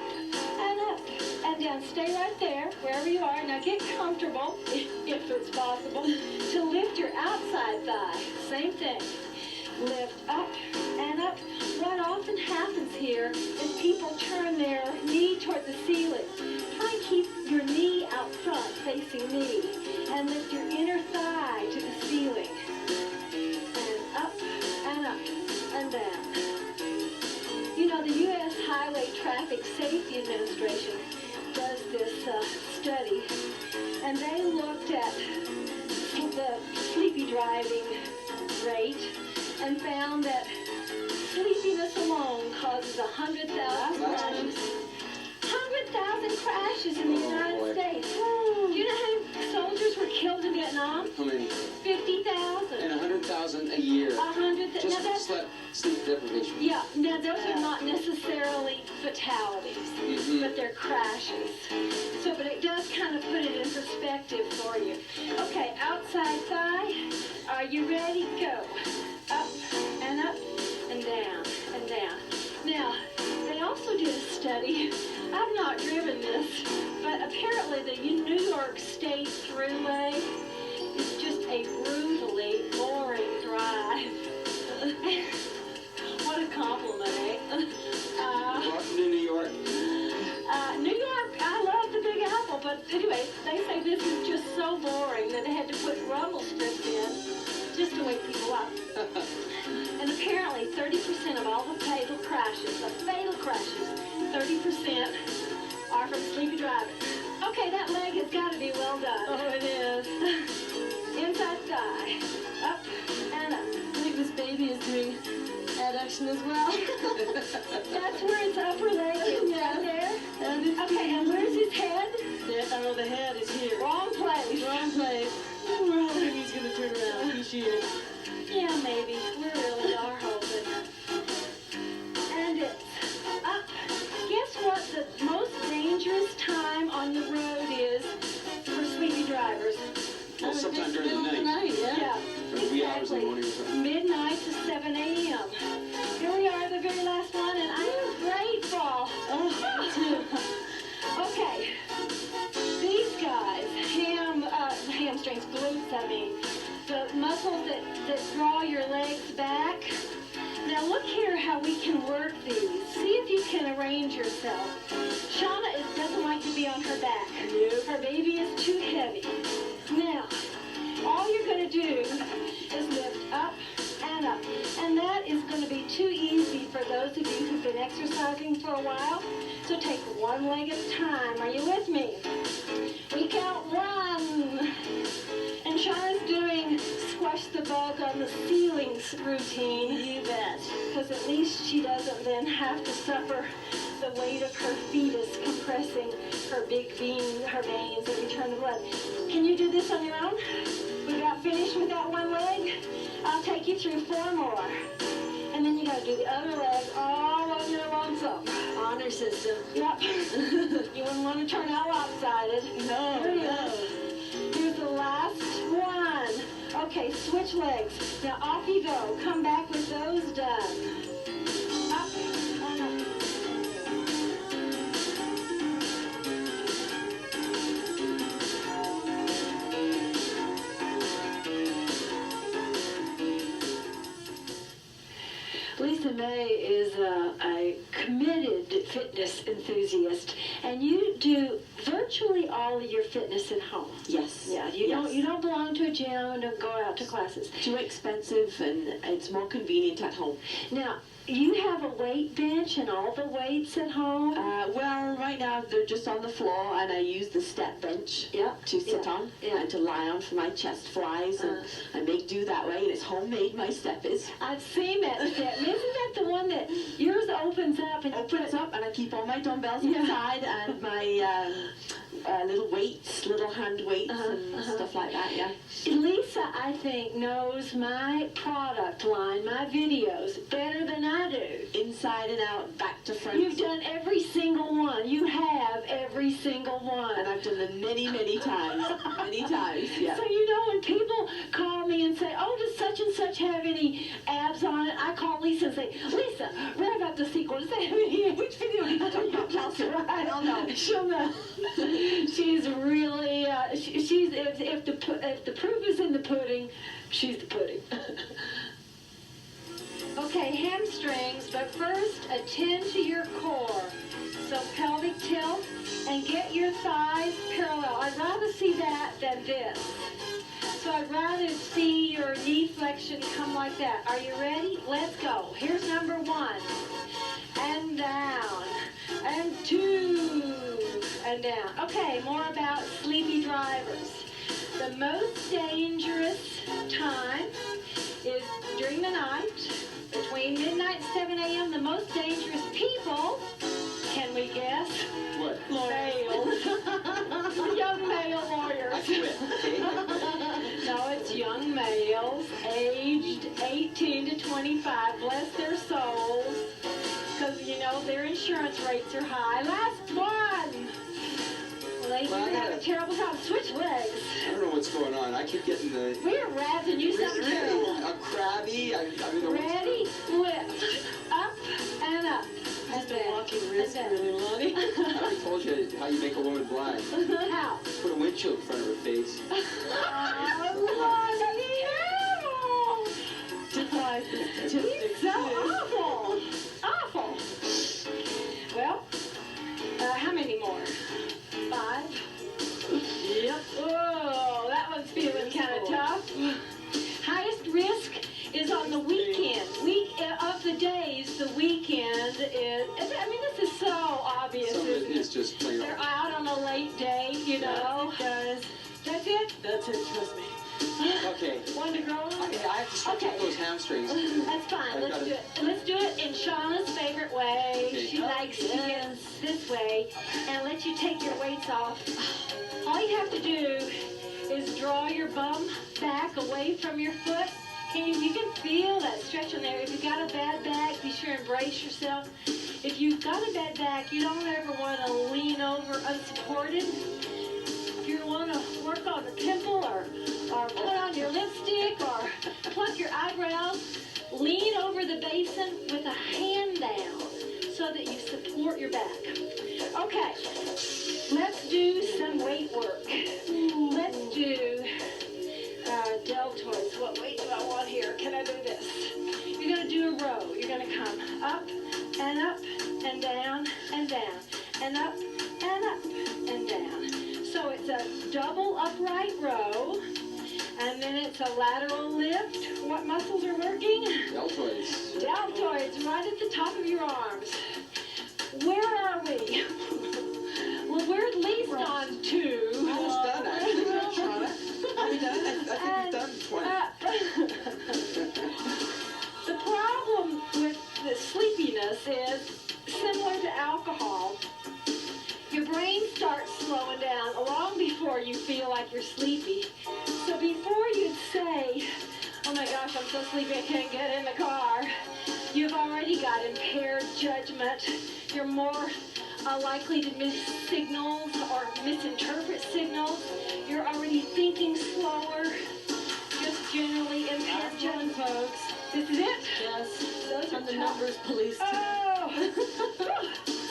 and up and down. Stay right there, wherever you are. Now get comfortable, if it's possible, to lift your outside thigh. Same thing. Lift up and up. What often happens here is people turn their knee toward the ceiling. Try and keep your knee out front, facing me, and lift your inner thigh to the ceiling. And up and up and down. You know, the U.S. Highway Traffic Safety Administration does this study, and they looked at the sleepy driving rate and found that sleepiness alone causes 100,000 crashes. 100,000 crashes in the United States. Do you know how many soldiers were killed in Vietnam? How many? 50,000. And 100,000 a year. 100,000. Just Now that's sleep deprivation. yeah. Now those are not necessarily fatalities, but they're crashes. So, but it does kind of put it in perspective for you. Okay, outside thigh. Are you ready? Go. Up and up and down and down. Now, they also did a study. I've not driven this, but apparently the New York State Thruway is just a brutally boring drive. What a compliment, eh? Welcome to New York. New York, I love the Big Apple, but anyway, they say this is just so boring that they had to put rumble strips in just to wake people up. And apparently 30% of all the fatal crashes, 30% are from sleepy driving. Okay, that leg has got to be well done. Oh, it is. Inside thigh, up and up. I think this baby is doing adduction as well. That's where its upper leg is, down there. Okay, and where's his head? Oh, the head is here. Wrong place. Wrong place. We're hoping he's going to turn around. He should. Yeah, maybe. We really are hoping. And it's up. Guess what the most dangerous time on the road is for sleepy drivers? Well, sometime during the night. Yeah, Or wee hours in the exactly. morning or something. Midnight to 7 a.m. Here we are yourself. Shauna doesn't like to be on her back. Her baby is too heavy. Now, all you're going to do is lift up and up. And that is going to be too easy for those of you who've been exercising for a while. So take one leg at a time. Are you with me? We count 1. And Shauna's doing squash the bug on the ceilings routine. You bet. Because at least she doesn't then have to suffer the weight of her fetus compressing her big veins and return the blood. Can you do this on your own? We got finished with that one leg? I'll take you through 4 more. And then you got to do the other leg all on your lonesome. Honor system. Yep. You wouldn't want to turn out lopsided. No, Here it no. is. Here's the last one. Okay, switch legs. Now off you go. Come back with those done. Up and up. Lisa May is a committed fitness enthusiast, and you do virtually all of your fitness at home. Yes. Yeah, you don't belong to a gym and don't go out to classes. Too expensive, and it's more convenient at home. Now, you have a weight bench and all the weights at home? Well, right now they're just on the floor, and I use the step bench to sit on and to lie on for my chest flies, and I make do that way, and it's homemade, my step is. I've seen that step. Isn't that the one that yours opens up and Opens up, and I keep all my dumbbells inside, and my little weights, little hand weights and stuff like that, yeah. Lisa, I think, knows my product line, my videos, better than I do. Inside and out, back to front. You've done every single one. You have every single one. And I've done them many, many times. Many times, yeah. So, you know, when people call me and say, oh, does such and such have any abs on it? I call Lisa and say, Lisa, rev up the sequel. Does that have any abs? Which video did you talk about? Tell her. I don't know. She'll know. She's really, she's, if the proof is in the pudding, she's the pudding. Okay, hamstrings, but first attend to your core. So pelvic tilt and get your thighs parallel. I'd rather see that than this. So I'd rather see your knee flexion come like that. Are you ready? Let's go. Here's number 1. And down. And 2. And down. Okay, more about sleepy drivers. The most dangerous time is during the night, between midnight and 7 a.m. The most dangerous people, can we guess? What? Males. Young male warriors. I quit, okay? No, it's young males, aged 18 to 25. Bless their souls. Because, you know, their insurance rates are high. Last one. Well, they Well, I have a gotta- terrible time. Switch legs. I don't know what's going on. I keep getting the... We're razzing you something terrible. I'm crabby. I mean, Ready? Lift. Up and up. I've been walking really long. I already told you how you make a woman blind. How? Put a windshield in front of her face. Oh, He's so awful. Awful. Well, how many more? 5? Yep. Oh, that one's feeling kind of tough. Highest risk is on the weekend. Of the days, the weekend is, I mean, this is so obvious, Some of it isn't is just plain They're old. out on a late day, you know. Guys, that's it? That's it, trust me. Okay. One to grow on? I have to stretch out those hamstrings. That's fine. I've Let's got do it. it. Let's do it in Shauna's favorite way. Okay. She likes to get this way and let you take your weights off. All you have to do is draw your bum back away from your foot. You can feel that stretch on there. If you've got a bad back, be sure and brace yourself. If you've got a bad back, you don't ever want to lean over unsupported. If you want to work on a pimple or put on your lipstick or pluck your eyebrows, lean over the basin with a hand down so that you support your back. Okay, let's do some weight work. Let's do deltoids. What weight do I want here? Can I do this? You're going to do a row. You're going to come up and down and down. down, and up, and up, and down. So it's a double upright row, and then it's a lateral lift. What muscles are working? Deltoids. Deltoids, right at the top of your arms. Where are we? Well, we're at least on 2. Almost done, actually, Shauna. Are we done? I think we've done 20. The problem with the sleepiness is similar to alcohol. Your brain starts slowing down long before you feel like you're sleepy. So before you say, oh my gosh, I'm so sleepy I can't get in the car, you've already got impaired judgment. You're more likely to miss signals or misinterpret signals. You're already thinking slower. Just generally impaired judgment, folks. This is it? Yes. Those are I'm the tough. numbers police. Oh!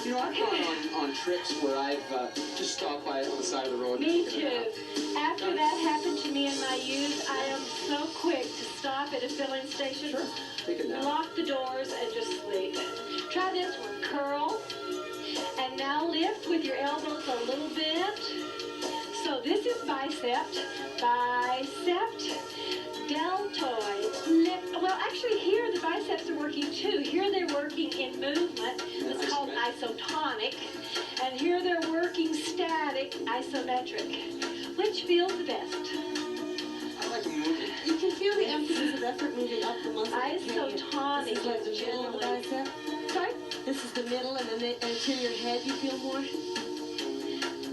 You know, I've gone on trips where I've just stopped by on the side of the road. Me and taken a too. nap. After that happened to me in my youth, I am so quick to stop at a filling station, Sure. Take a nap. lock the doors, and just sleep. Try this one. Curl. And now lift with your elbows a little bit. So this is bicep, deltoid, lift. Well, actually here the biceps are working too. Here they're working in movement. It's called isotonic. And here they're working static, isometric. Which feels the best? I like to move it. You can feel the emphasis of effort moving up the muscle. Isotonic This is like the is middle of the generally. bicep. Sorry? This is the middle, and then the anterior head you feel more.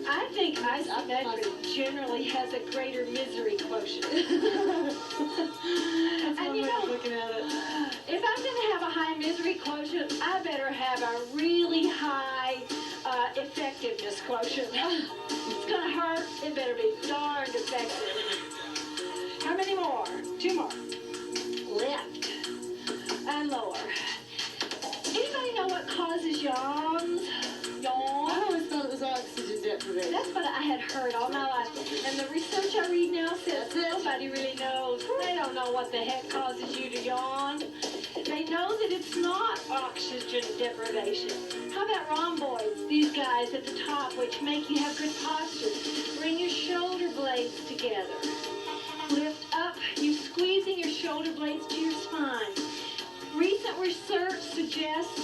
I think isometric generally has a greater misery quotient. That's And one you way know, of looking at it. if I'm going to have a high misery quotient, I better have a really high effectiveness quotient. It's going to hurt. It better be darned effective. How many more? 2 more. Lift and lower. Anybody know what causes yawns? I Yawn? always thought it was oxygen deprivation. That's what I had heard all my life. And the research I read now says That's it. nobody really knows. They don't know what the heck causes you to yawn. They know that it's not oxygen deprivation. How about rhomboids, these guys at the top, which make you have good posture? Bring your shoulder blades together. Lift up. You squeezing your shoulder blades to your spine. Recent research suggests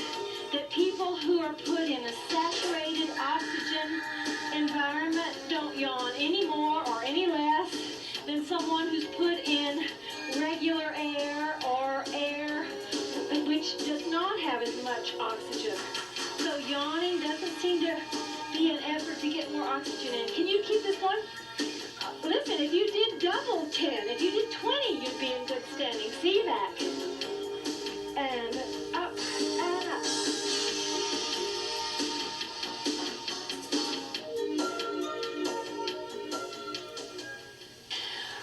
that people who are put in a saturated oxygen environment don't yawn any more or any less than someone who's put in regular air or air which does not have as much oxygen. So yawning doesn't seem to be an effort to get more oxygen in. Can you keep this going? Listen, if you did double 10, if you did 20, you'd be in good standing. See that? And up and up.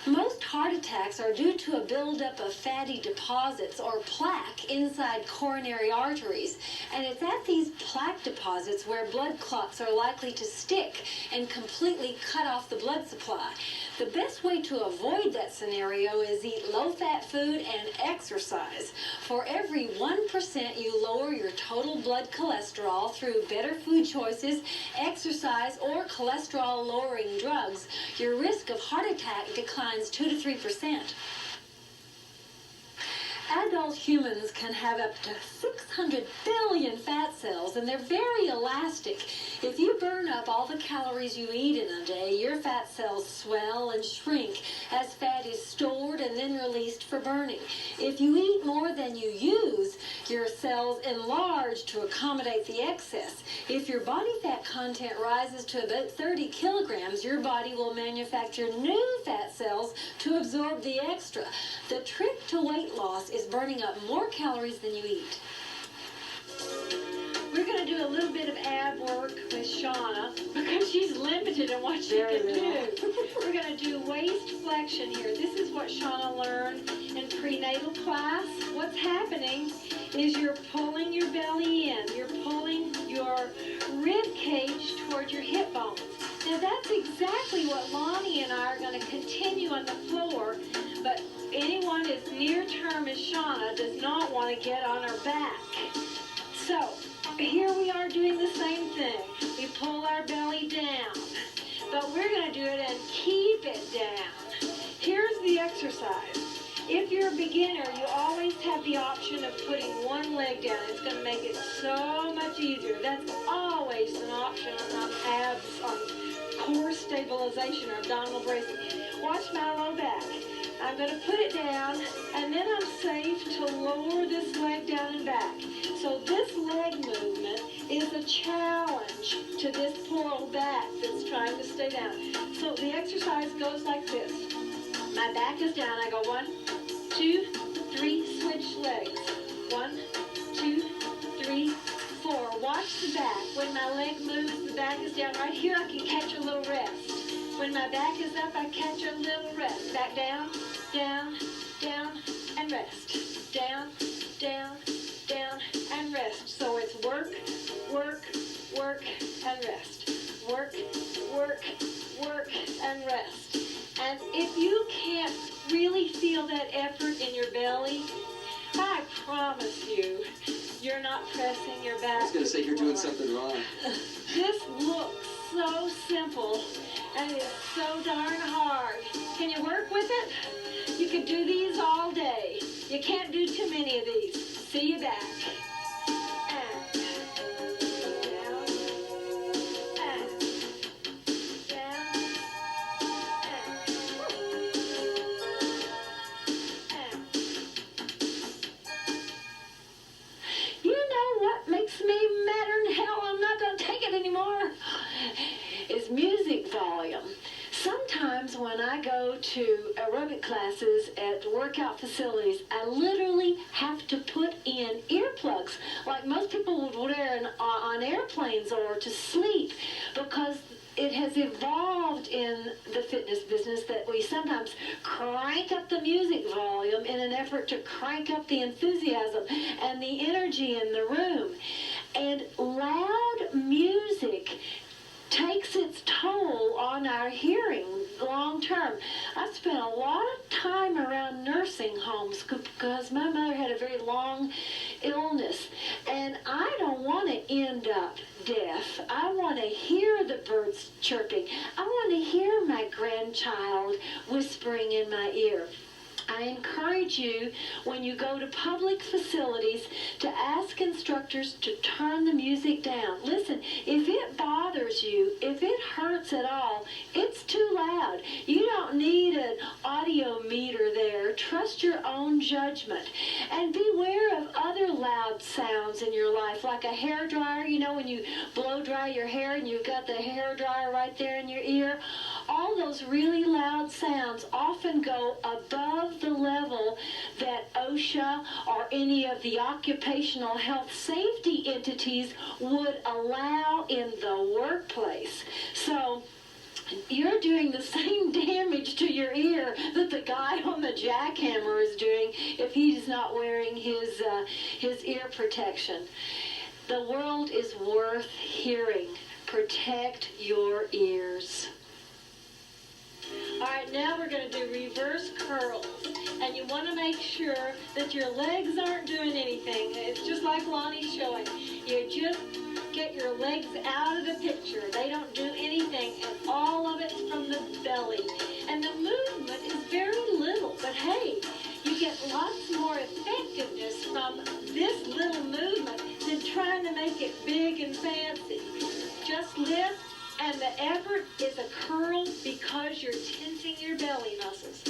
Most heart attacks are due to a buildup of fatty deposits or plaque inside coronary arteries. And it's at these plaque deposits where blood clots are likely to stick and completely cut off the blood supply. The best way to avoid that scenario is eat low-fat food and exercise. For every 1% you lower your total blood cholesterol through better food choices, exercise, or cholesterol-lowering drugs, your risk of heart attack declines 2 to 3%. Adult humans can have up to 600 billion fat cells, and they're very elastic. If you burn up all the calories you eat in a day, your fat cells swell and shrink as fat is stored and then released for burning. If you eat more than you use, your cells enlarge to accommodate the excess. If your body fat content rises to about 30 kilograms, your body will manufacture new fat cells to absorb the extra. The trick to weight loss is burning up more calories than you eat. We're going to do a little bit of ab work with Shauna because she's limited in what she can do. We're going to do waist flexion here. This is what Shauna learned in prenatal class. What's happening is you're pulling your belly in. You're pulling your rib cage toward your hip bones. Now that's exactly what Lonnie and I are going to continue on the floor, but anyone as near term as Shauna does not want to get on her back. So, here we we are doing the same thing. We pull our belly down, but we're going to do it and keep it down. Here's the exercise. If you're a beginner, you always have the option of putting one leg down. It's going to make it so much easier. That's always an option on abs, on core stabilization or abdominal bracing. Watch my low back. I'm going to put it down, and then I'm safe to lower this leg down and back. So this leg movement is a challenge to this poor old back that's trying to stay down. So the exercise goes like this. My back is down. I go 1, 2, 3, switch legs. 1, 2, 3, 4. Watch the back. When my leg moves, the back is down. Right here, I can catch a little rest. When my back is up, I catch a little rest. Back down, down, down, and rest. Down, down, down, and rest. So it's work, work, work, and rest. Work, work, work, and rest. And if you can't really feel that effort in your belly, I promise you, you're not pressing your back. I was going to say you're doing something wrong. This looks so simple, and it's so darn hard. Can you work with it? You could do these all day. You can't do too many of these. See you back. And down, and down, and. You know what makes me madder than hell? I'm not going to take it anymore. Is music volume. Sometimes when I go to aerobic classes at workout facilities, I literally have to put in earplugs like most people would wear on airplanes or to sleep, because it has evolved in the fitness business that we sometimes crank up the music volume in an effort to crank up the enthusiasm and the energy in the room. And loud music takes its toll on our hearing long term. I spent a lot of time around nursing homes because my mother had a very long illness, and I don't want to end up deaf. I want to hear the birds chirping. I want to hear my grandchild whispering in my ear. I encourage you, when you go to public facilities, to ask instructors to turn the music down. Listen, if it bothers you, if it hurts at all, it's too loud. You don't need an audio meter there. Trust your own judgment. And beware of other loud sounds in your life, like a hair dryer. You know, when you blow dry your hair and you've got the hair dryer right there in your ear. All those really loud sounds often go above the level that OSHA or any of the occupational health safety entities would allow in the workplace. So you're doing the same damage to your ear that the guy on the jackhammer is doing if he's not wearing his ear protection. The world is worth hearing. Protect your ears. All right, now we're going to do reverse curls. And you want to make sure that your legs aren't doing anything. It's just like Lonnie's showing. You just get your legs out of the picture. They don't do anything, and all of it's from the belly. And the movement is very little, but hey, you get lots more effectiveness from this little movement than trying to make it big and fancy. Just lift. And the effort is a curl because you're tensing your belly muscles.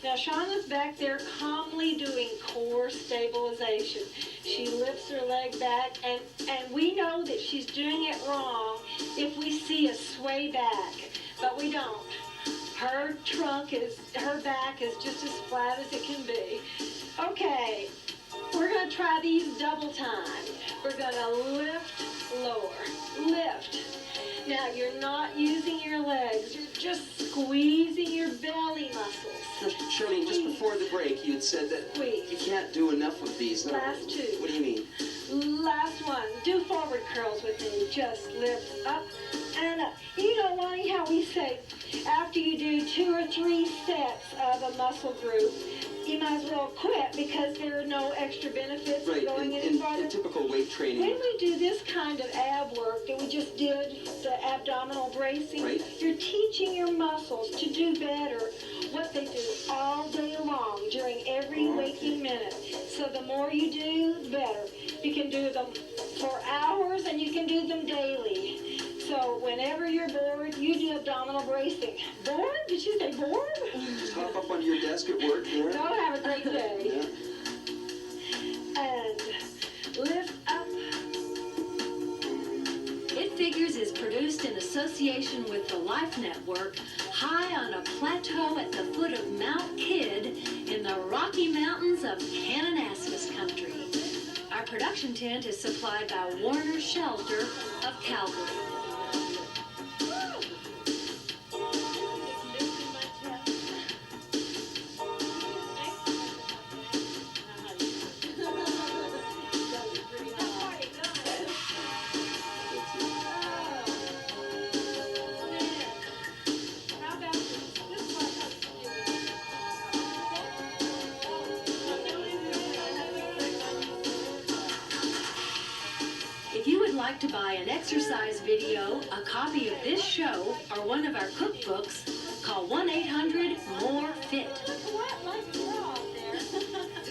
Now, Shauna's back there calmly doing core stabilization. She lifts her leg back, and we know that she's doing it wrong if we see a sway back, but we don't. Her back is just as flat as it can be. Okay, we're going to try these double time. We're going to lift, lower, lift. Now, you're not using your legs. You're just squeezing your belly muscles. Charlene, just before the break, you had said that you can't do enough of these. Last two. What do you mean? Last one. Do forward curls with me. Just lift up and up. You know, Lonnie, how we say after you do 2 or 3 sets of a muscle group, you might as well quit because there are no extra benefits Right, going in any farther. typical weight training. When we do this kind of ab work that we just did, the abdominal bracing, Right. you're teaching your muscles to do better what they do all day long during every waking minute. So the more you do, the better. You can do them for hours and you can do them daily. So whenever you're bored, you do abdominal bracing. Bored? Did you say bored? Just hop up on your desk at work there. Go have a great day. Yeah. And lift up. It Figures is produced in association with the Life Network, high on a plateau at the foot of Mount Kidd in the Rocky Mountains of Kananaskis country. Our production tent is supplied by Warner Shelter of Calgary. If you would like to buy an exercise video, a copy of this show, or one of our cookbooks, call 1-800-MORE-FIT.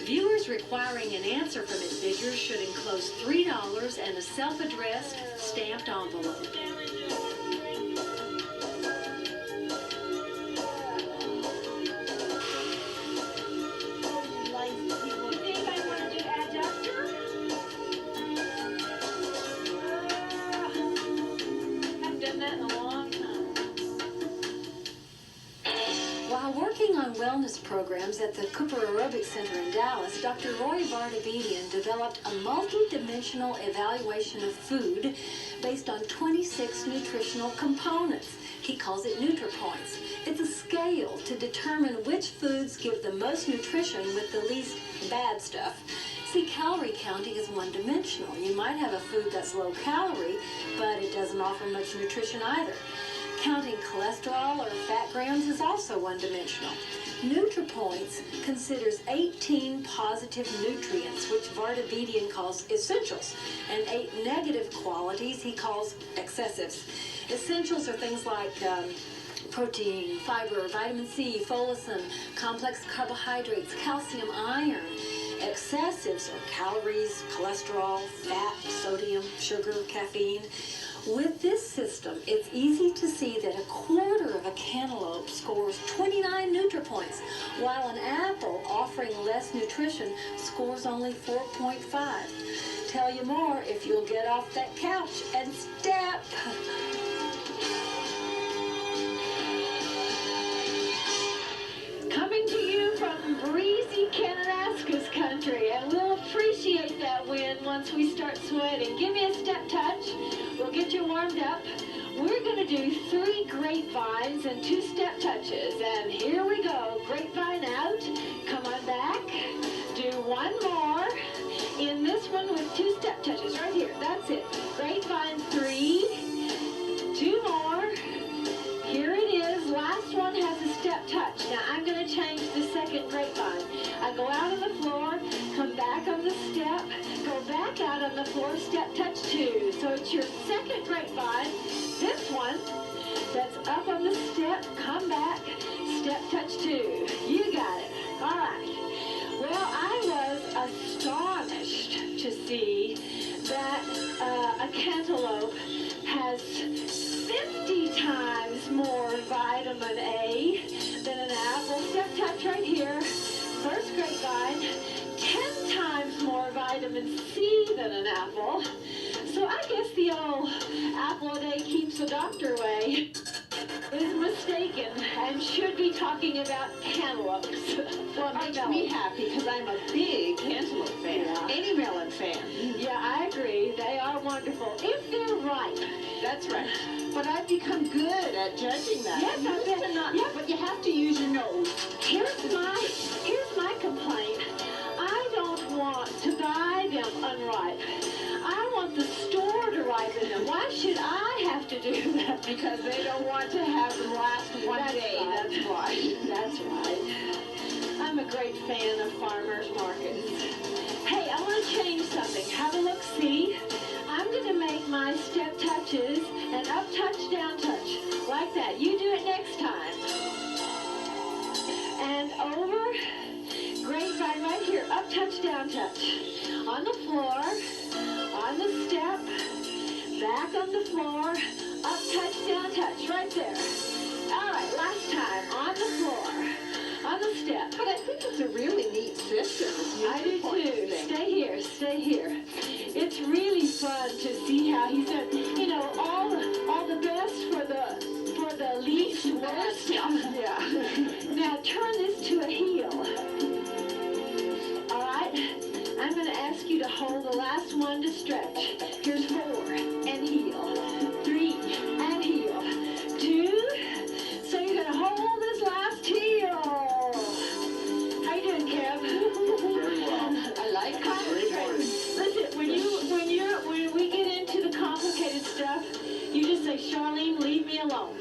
Viewers requiring an answer from Advisors should enclose $3 and a self-addressed stamped envelope. While working on wellness programs at the Cooper Aerobic Center in Dallas, Dr. Roy Vardabedian developed a multi-dimensional evaluation of food based on 26 nutritional components. He calls it NutriPoints. It's a scale to determine which foods give the most nutrition with the least bad stuff. See, calorie counting is one-dimensional. You might have a food that's low calorie, but it doesn't offer much nutrition either. Counting cholesterol or fat grams is also one-dimensional. NutriPoints considers 18 positive nutrients, which Vardabedian calls essentials, and 8 negative qualities he calls excessives. Essentials are things like protein, fiber, vitamin C, folacin, complex carbohydrates, calcium, iron. Excessives are calories, cholesterol, fat, sodium, sugar, caffeine. With this system, it's easy to see that a quarter of a cantaloupe scores 29 NutriPoints, while an apple, offering less nutrition, scores only 4.5. Tell you more if you'll get off that couch and step. Coming to you from breezy Kananaskis country, and we'll appreciate that wind once we start sweating. Give me a step touch. We'll get you warmed up. We're going to do 3 grapevines and 2 step touches. And here we go. Grapevine out. Come on back. Do 1 more. In this one with 2 step touches. Right here. That's it. Grapevine 3. 2 more. Here it is. Last one has a step touch. Now I'm going to change the second grapevine. I go out on the floor, come back on the step, go back out on the floor, step touch 2. So it's your second grapevine. This one that's up on the step, come back, step touch 2. You got it. All right. Well, I was astonished to see that a cantaloupe has 50 times more vitamin A than an apple. Step touch right here. First grapevine, 10 times more vitamin C than an apple. So I guess the old apple a day keeps the doctor away is mistaken and should be talking about cantaloupes. Well, it makes me happy because I'm a big cantaloupe fan. Yeah. Any melon fan. Yeah, I agree. They are wonderful. If they're ripe. That's right. But I've become good at judging that. Yes, I bet. to not. Yeah. But you have to use your nose. Here's my complaint. I don't want to buy them unripe. I want the store to ripen them. Why should I have to do that? Because they don't want to have them last one That's day. right. That's why. That's right. I'm a great fan of farmers markets. Hey, I want to change something. Have a look, see? I'm going to make my step touches an up touch, down touch. Like that. You do it next time. And over. Grapevine right here. Up touch, down touch. On the floor. On the step. Back on the floor. Up touch, down touch. Right there. All right, last time. On the floor. On the step. But I think it's a really neat system. I do too. Stay here, stay here. It's really fun to see how he said, you know, all the best for the least worst. Yeah. Now turn this to a heel. All right. I'm going to ask you to hold the last one to stretch. Here's 4 and heel, 3 and heel, 2. So you're going to hold this last heel. How you doing, Kev? Very well. I like Concentrate. Listen, when we get into the complicated stuff, you just say, Charlene, leave me alone.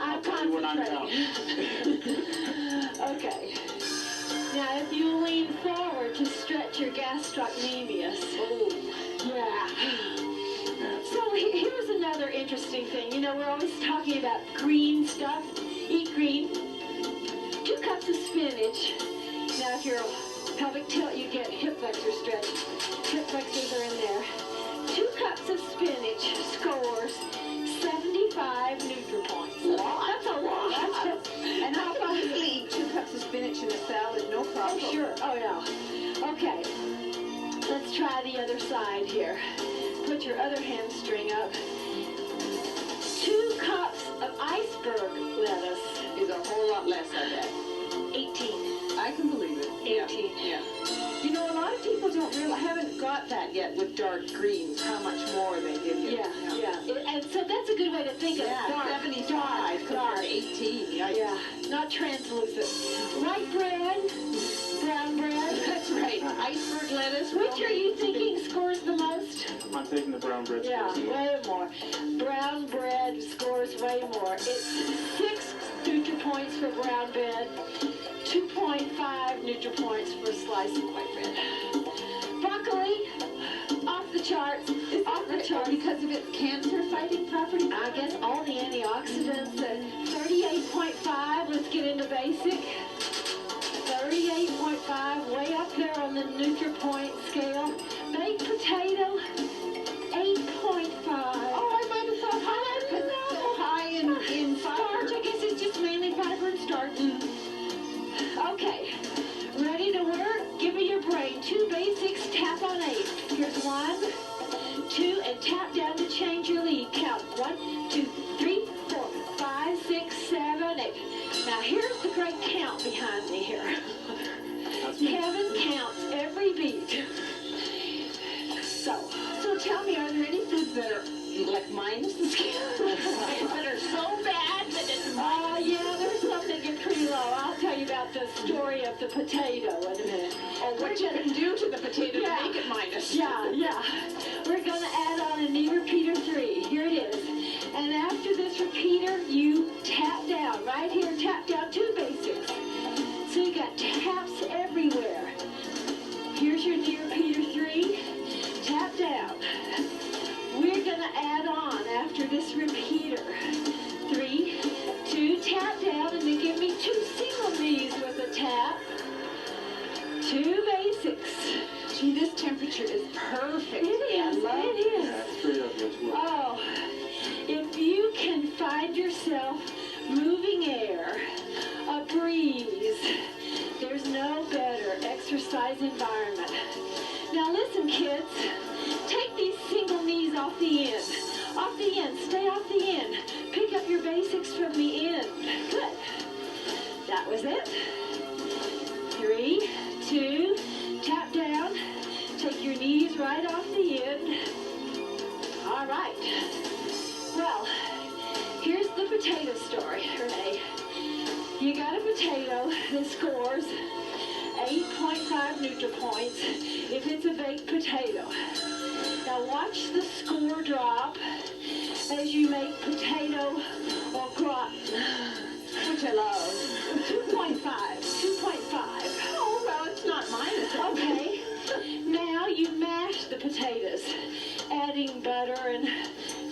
I'm concentrating. Okay. Now, if you lean forward to stretch your gastrocnemius. Oh, yeah. So here's another interesting thing. You know, we're always talking about green stuff. Eat green. 2 cups of spinach. Now, if you're a pelvic tilt, you get hip flexor stretch. Hip flexors are in there. 2 cups of spinach scores 75 NutriPoints. That's a lot. And I can easily eat 2 cups of spinach in a salad, no problem. Oh, sure. Oh, no. Okay. Let's try the other side here. Put your other hamstring up. 2 cups of iceberg lettuce. Is a whole lot less, I bet. 18. I can believe it. 18. Yeah. You know, a lot of people don't realize, haven't got that yet with dark greens, how much more they give you. Yeah. And so that's a good way to think of it. Yeah, Dark, 75 compared dark. to 18. Yeah, not translucent. White bread, brown bread. That's right. Iceberg lettuce. Which are you thinking scores the most? I'm taking the brown bread. Yeah, way more. Brown bread scores way more. It's 6 NutriPoints for brown bread, 2.5 NutriPoints for a slice of white bread. Broccoli, off the charts. Off the charts. Because of its cancer-fighting property? I guess all the antioxidants at 38.5. Let's get into basic. 38.5, way up there on the NutriPoint scale. Baked potato, 8.5. Oh, I might have thought higher because it's so high in Starch, fiber. I guess it's just mainly fiber and starch. Okay, ready to work? Give me your brain. 2 basics, tap on 8. Here's 1, 2, and tap down to change your lead. Count 1, 2, 3, 4, 5, 6, 7, 8. Now here's the great count behind me here. Kevin counts every beat. So tell me, are there any foods that are like minus the scale? That are so bad that it's minus? Yeah, there's some that get pretty low. I'll tell you about the story of the potato in a minute. Oh, what you can do to the potato Yeah. to make it minus. Yeah. We're going to add on a knee repeater 3. Here it is. And after this repeater, you tap down. Right here, tap down 2 basics. So you got taps everywhere. Here's your knee repeater 3. Tap down. We're going to add on after this repeater. 3, 2, tap down, and then give me 2 single knees with a tap. 2 basics. Gee, this temperature is perfect. It is. It is. Yeah, 3 of you as well. Oh, if you can find yourself moving air, a breeze, there's no better exercise environment. Now listen, kids, take these single knees off the end. Off the end, stay off the end. Pick up your basics from the end. Good. That was it. 3, 2, tap down. Take your knees right off the end. All right. Well, here's the potato story, Renee. You got a potato that scores 8.5 NutriPoints if it's a baked potato. Now watch the score drop as you make potato au gratin, which I love. 2.5. 2.5. Oh, mash the potatoes, adding butter and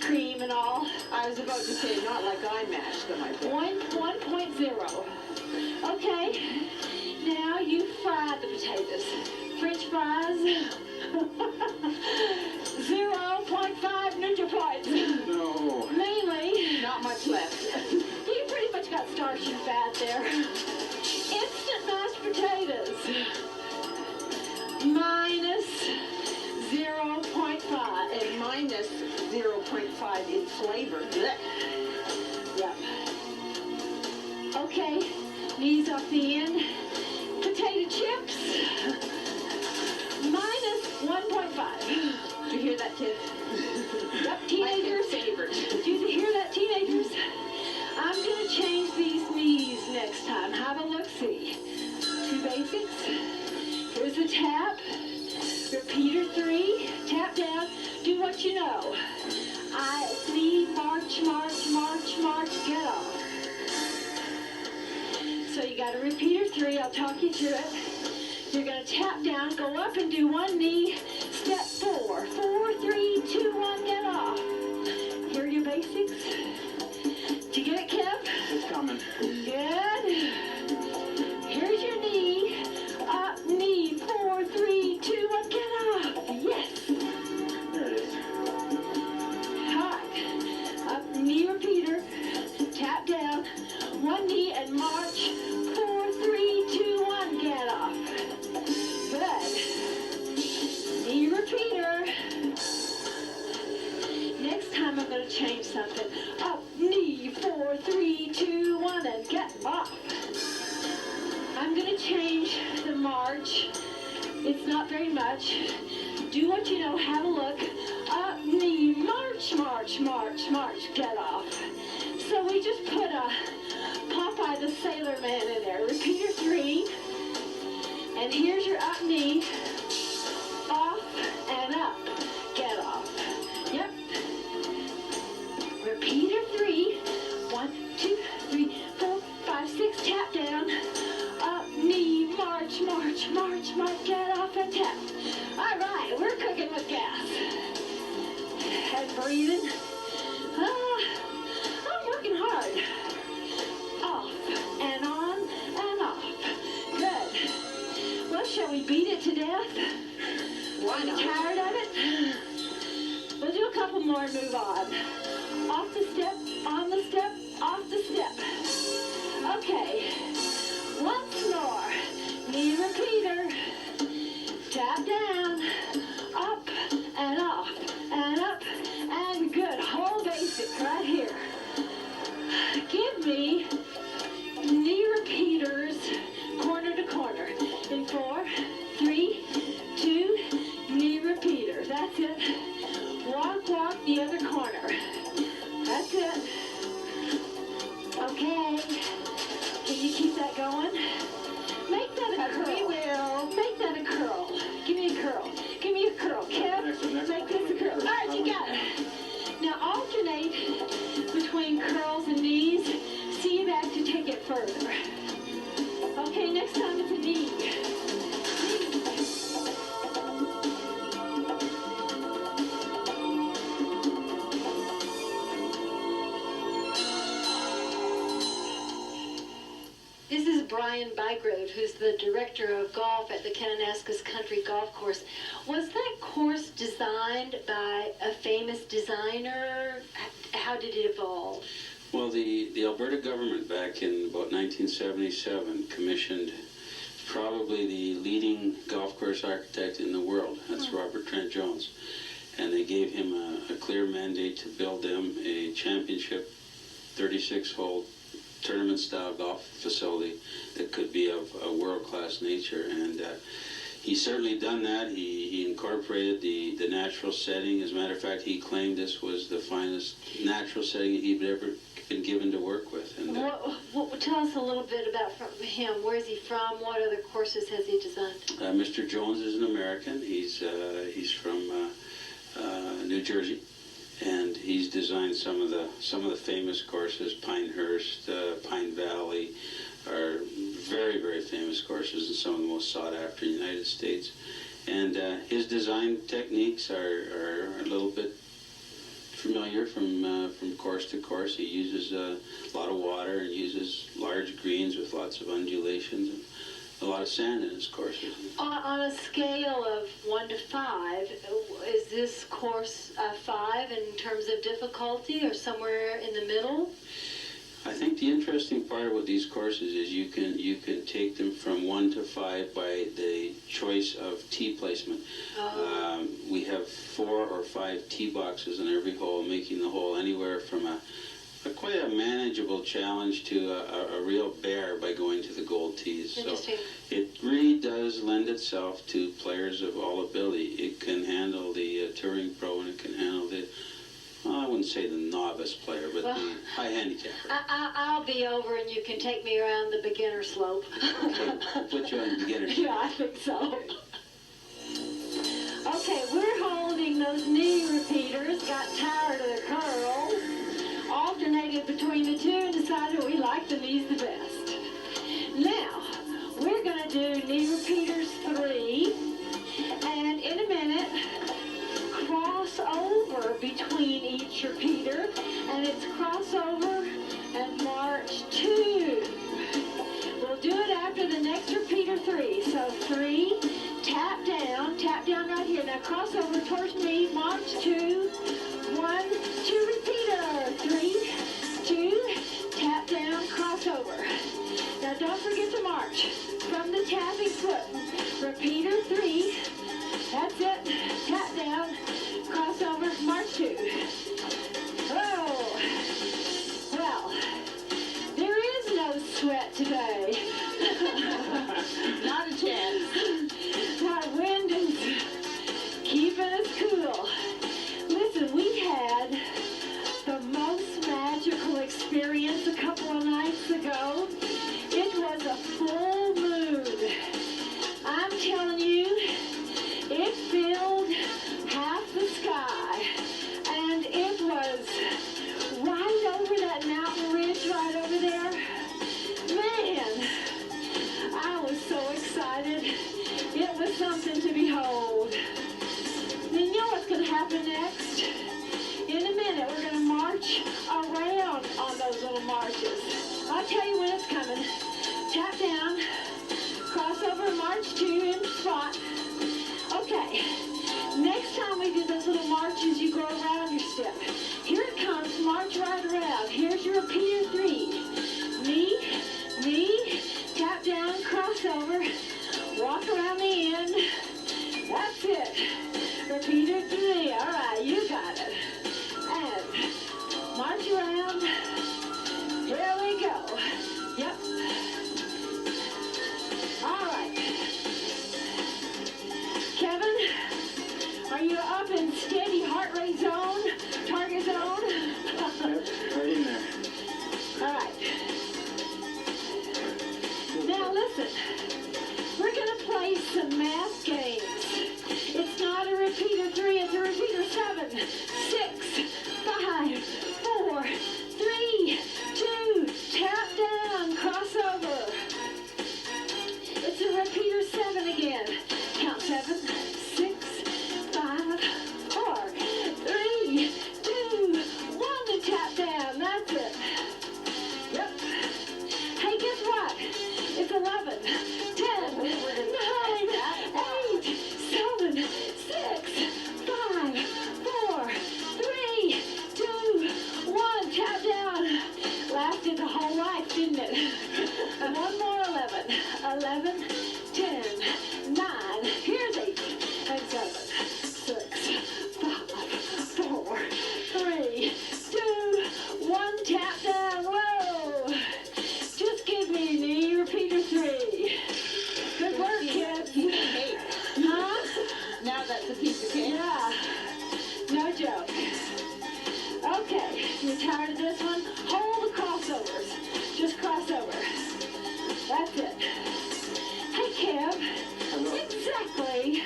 cream and all. I was about to say, not like I mashed them, I bet. 1.0. Okay, now you fry the potatoes. French fries, 0.5 NutriPoints. No. Mainly, Not much left. you pretty much got starch and fat there. Instant mashed potatoes, minus 0.5. And minus 0.5 in flavor. Blech. Yep. Okay, knees off the end. Potato chips, minus 1.5. Did you hear that, kids? Yep, teenagers. Favorite. Did you hear that, teenagers? I'm going to change these knees next time. Have a look-see. 2 basics. Here's a tap. Repeater 3. Tap down. Do what you know. knee, march, march, march, march, get off. So you got a repeater 3, I'll talk you through it. You're going to tap down, go up and do one knee, step 4. 4, 3, 2, 1, get off. Here are your basics. Did you get it, Kev? It's coming. Good. Here's your knee, up, knee, 4, 3, 2, 1, get off. Yes. There it is. Hot. Up, knee repeater, tap down, one knee and march, 4, 3, 2, 1, get off. Good. Knee repeater. Next time I'm going to change something. Up, knee, 4, 3, 2, 1, and get off. I'm going to change the march. It's not very much. Do what you know, have a look. Up, knee, march, march, march, march, get off. So we just put a Popeye the Sailor Man in there. Repeater 3. And here's your up knee. Off and up. Get off. Yep. Repeater 3. 1, 2, 3, 4, 5, 6. Tap down. Up, knee, march, march, march, march. Get off and tap. All right, we're cooking with gas. And breathing. I'm working hard. Off and on and off. Good. Well, shall we beat it to death? Why not? Tired of it? We'll do a couple more and move on. Off the step, on the step, off the step. Okay. Once more. Knee repeater. Tap down. Up and off and up and good. Whole basic right here. Give me knee repeaters corner to corner. In 4, 3, 2, knee repeater. That's it. Walk, walk the other corner. That's it. Okay. Can you keep that going? Make that a curl. We will. Make that a curl. Give me a curl. Give me a curl. Kev, make this a curl. All right, you got it. Now alternate between curls and knees. See you back to take it further. Okay, next time it's a knee. This is Brian Bygrove, who's the director of golf at the Kananaskis Country Golf Course. Was that course designed by a famous designer? How did it evolve? Well, the Alberta government back in about 1977 commissioned probably the leading golf course architect in the world. That's Robert Trent Jones. And they gave him a clear mandate to build them a championship 36-hole tournament-style golf facility that could be of a world-class nature. And he's certainly done that. He incorporated the natural setting. As a matter of fact, he claimed this was the finest natural setting he'd ever been given to work with. And Tell us a little bit about him. Where is he from? What other courses has he designed? Mr. Jones is an American. He's from New Jersey, and he's designed some of the famous courses. Pinehurst, Pine Valley are very, very famous courses and some of the most sought after in the United States. And his design techniques are a little bit familiar from course to course. He uses a lot of water and uses large greens with lots of undulations and a lot of sand in his courses. On a scale of 1 to 5, is this course a 5 in terms of difficulty or somewhere in the middle? I think the interesting part about these courses is you can take them from 1 to 5 by the choice of tee placement. We have 4 or 5 tee boxes in every hole, making the hole anywhere from quite a manageable challenge to a real bear by going to the gold tees. So it really does lend itself to players of all ability. It can handle the touring pro, and it can handle the, well, I wouldn't say the novice player, but the high handicapper. I'll be over and you can take me around the beginner slope. Okay, I'll put you on the beginner slope. Yeah, I think so. Okay, we're holding those knee repeaters, got tired of the curls, alternated between the two and decided we like the knees the best. Now, we're going to do knee repeaters 3, and in a minute, cross over between each repeater, and it's crossover and march 2. We'll do it after the next repeater 3. So 3, tap down right here. Now cross over towards me, march 2, 1, 2 repeater, 3, 2, tap down, cross over. Now don't forget to march from the tapping foot. Repeater 3, that's it, tap down, cross over, march 2. Oh, well, there is no sweat today. Not a chance. That wind is keeping us cool. Listen, we had the most magical experience a couple of nights ago. It was a full moon. I'm telling you, it filled half the sky, and it was right over that mountain ridge right over there. Man, I was so excited. It was something to behold. And you know what's going to happen next? In a minute, we're going to march around on those little marches. I'll tell you when it's coming. Tap down, cross over, march 2, and spot. Okay, next time we do those little marches, you go around your step. Here it comes, march right around. Here's your repeater 3. Knee, tap down, cross over, walk around the end. That's it. Repeater 3. All right, you got it. And march around. Here we go. Yep. All right. Kevin, are you up in steady heart rate zone, target zone? Yep, right in there. All right. Now listen, we're going to play some math games. It's not a repeater 3, it's a repeater 7, 6, 5, 4, 3, 2, tap down, cross over. It's a repeater 7 again. Count 7, 6, 5, 4, 3, 2, 1, and tap down. That's it. Yep. Hey, guess what? It's 11, 10, 9, 8, 7, 6, 5, 4, 3, 2, 1. Tap down. Lasted the whole life, didn't it? One more 11. 11, 10, 9. Here's 8 and 7, 6, 5, 4, 3, 2, 1. Tap down. Whoa. Just give me knee repeater 3. Good work, kids. Huh? Now that's a piece of cake. Yeah. No joke. Okay, you tired of this one? Hold the crossovers. Just cross over. That's it. Hey, Kev. Hello. Exactly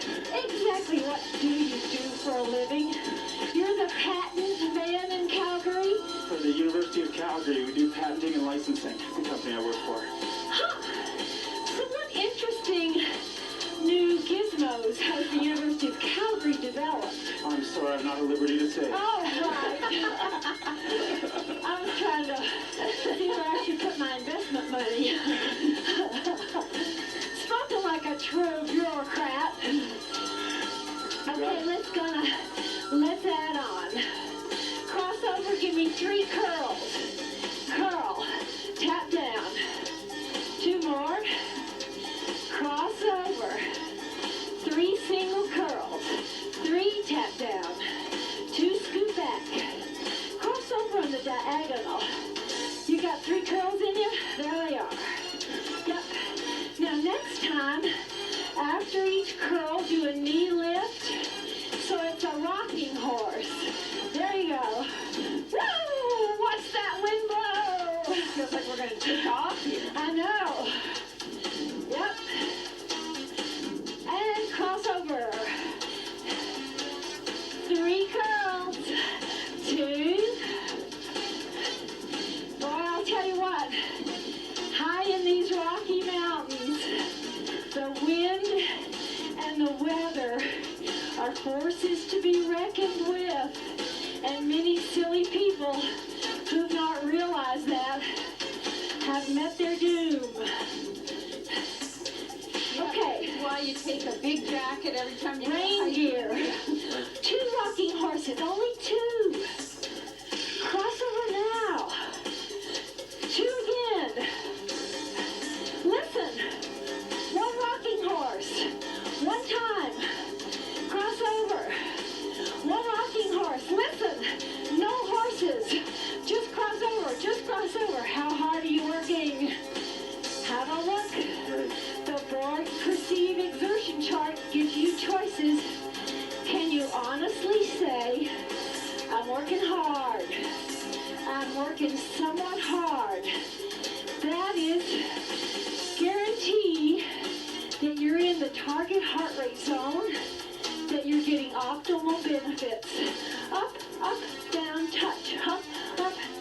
what do you do for a living? You're the patent man in Calgary? For the University of Calgary, we do patenting and licensing, the company I work for. Huh. So what interesting new gizmos knows has the University of Calgary developed? I'm sorry, I'm not at liberty to say. Oh, right. I was trying to see where I should put my investment money. Spoken like a true bureaucrat. Okay, let's add on. Crossover, give me 3 curls. Curl, tap down. 2 more. Crossover. 3 single curls. 3 tap down. 2 scoop back. Crossover on the diagonal. You got 3 curls in you? There they are. Yep. Now next time, after each curl, do a knee lift. So it's a rocking horse. There you go. Woo! Watch that wind blow! Feels like we're going to take off here. I know. Yep. And crossover. 3 curls. 2. Boy, I'll tell you what. High in these Rocky Mountains, the wind and the weather are forces to be reckoned with. And many silly people who've not realized that have met their doom. Okay. This is why you take a big jacket every time you Reindeer. 2 rocking horses, only 2. Crossover now. 2 again. Listen. 1 rocking horse. 1 time. Crossover. 1 rocking horse. Listen. No horses. Just crossover. Just crossover. How hard are you working? Have a look. The Borg Perceive Exertion Chart gives you choices. Can you honestly say, I'm working hard. I'm working somewhat hard. That is guarantee that you're in the target heart rate zone, that you're getting optimal benefits. Up, up, down, touch. Up,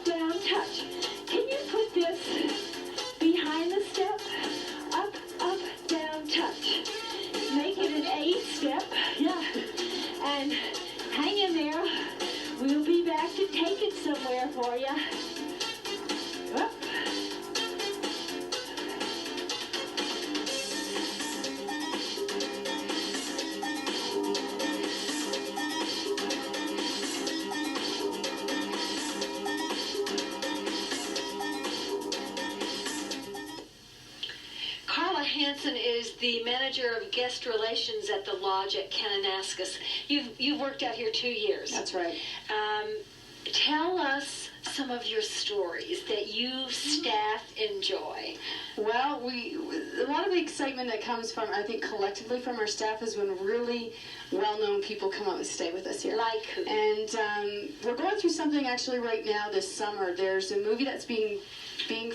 down, touch. Can you put this behind the step? Up, down, touch. Make it an 8-step. Yeah. And hang in there. We'll be back to take it somewhere for you. Up. Hansen is the manager of guest relations at the lodge at Kananaskis. You've worked out here 2 years. That's right. Tell us some of your stories that you staff enjoy. Well, a lot of the excitement that comes from, I think, collectively from our staff is when really well-known people come out and stay with us here. Like who? And we're going through something actually right now this summer. There's a movie that's being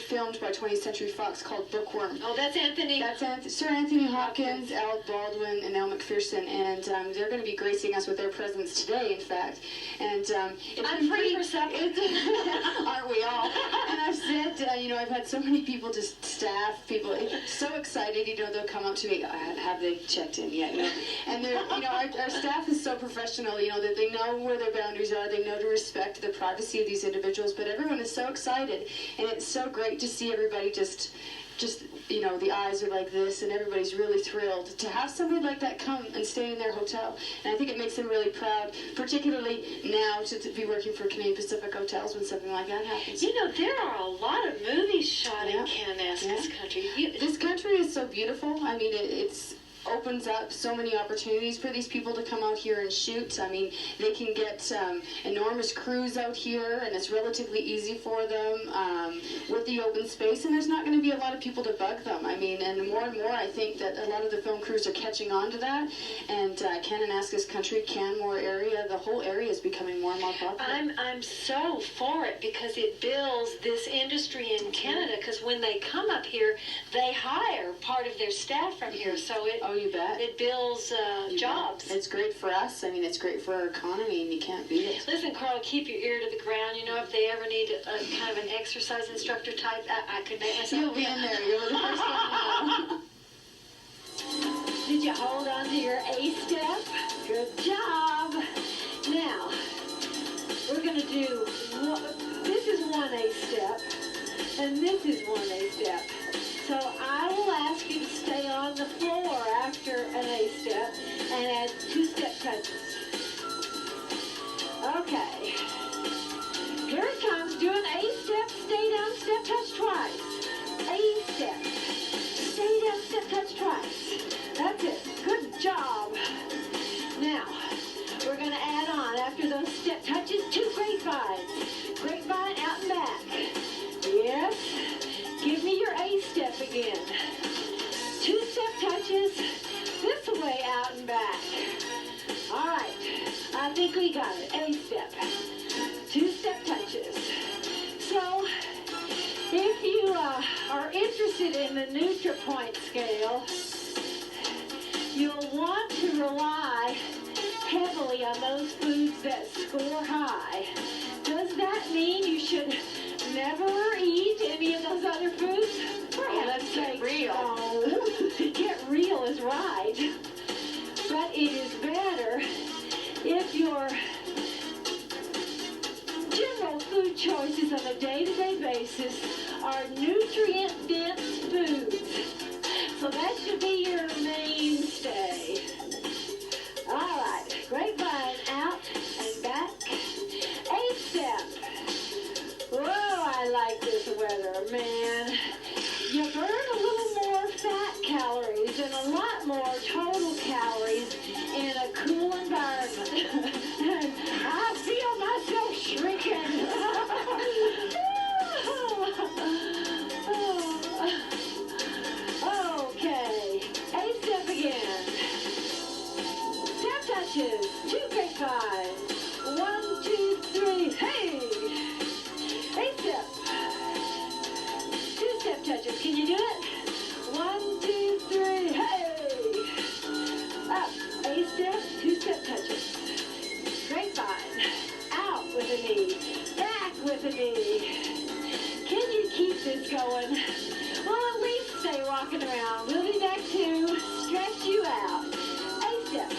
filmed by 20th Century Fox called Bookworm. Oh, that's Anthony. That's Sir Anthony Hopkins, Alec Baldwin, and Elle Macpherson, and they're going to be gracing us with their presence today, in fact. And I'm free for supper. Aren't we all? And I've said, I've had so many people, just staff people, so excited. They'll come up to me. Have they checked in yet? And they're, our staff is so professional. That they know where their boundaries are. They know to respect the privacy of these individuals. But everyone is so excited, and it's so great to see everybody just the eyes are like this, and everybody's really thrilled to have somebody like that come and stay in their hotel. And I think it makes them really proud, particularly now to be working for Canadian Pacific Hotels when something like that happens. There are a lot of movies shot in Kananaskis country. This country is so beautiful. I mean, it's opens up so many opportunities for these people to come out here and shoot. I mean, they can get enormous crews out here, and it's relatively easy for them with the open space, and there's not going to be a lot of people to bug them. I mean, and more, I think that a lot of the film crews are catching on to that, and Kananaskis country, Canmore area, the whole area is becoming more and more popular. I'm so for it because it builds this industry in Canada, because when they come up here, they hire part of their staff from here, so it you bet. It builds jobs. It's great for us. I mean, it's great for our economy, and you can't beat it. Listen, Carl, keep your ear to the ground. If they ever need a kind of an exercise instructor type, I could make myself. You'll be in there. You'll be the first one to know. Did Did you hold on to your A step? Good job. Now, we're going to do, this is one A step, and this is one A step. So I will ask you to stay on the floor after an A step and add 2 step touches. Okay. Here it comes. Do an A step, stay down, step touch twice. A step, stay down, step touch twice. That's it. Good job. Now, we're going to add on, after those step touches, 2 grapevines. Grapevine out and back. Yes. Give me your A step again. 2 step touches, this way out and back. All right, I think we got it. A step, 2 step touches. So, if you are interested in the NutriPoint scale, you'll want to rely heavily on those foods that score high. Does that mean you should never eat any of those other foods? Let's get real. Oh, get real is right. But it is better if your general food choices on a day-to-day basis are nutrient-dense foods. So that should be your mainstay. All right, grapevine out and back. A step. Whoa, I like this weather, man. You burn a little more fat calories and a lot more total calories in a cool environment. I feel myself shrinking. Okay, A step again. Step touches, 2 grapevines. 1, 2, 3, hey! A step. 2 step touches. Can you do it? 1, 2, 3, hey! Up. A step, 2 step touches. Grapevine. Out with a knee. Back with a knee. Can you keep this going? Well, at least stay rocking around. We'll be back to stretch you out. A step.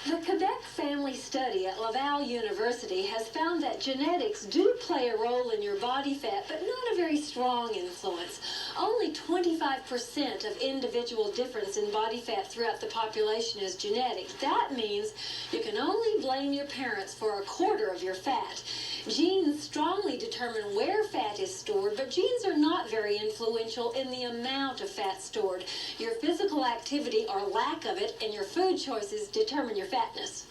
The Quebec family study at Laval University has found that genetics do play a role in your body fat, but not a very strong influence. Only 25% of individual difference in body fat throughout the population is genetic. That means you can only blame your parents for 1/4 of your fat. Genes strongly determine where fat is stored, but genes are not very influential in the amount of fat stored. Your physical activity or lack of it and your food choices determine your fatness.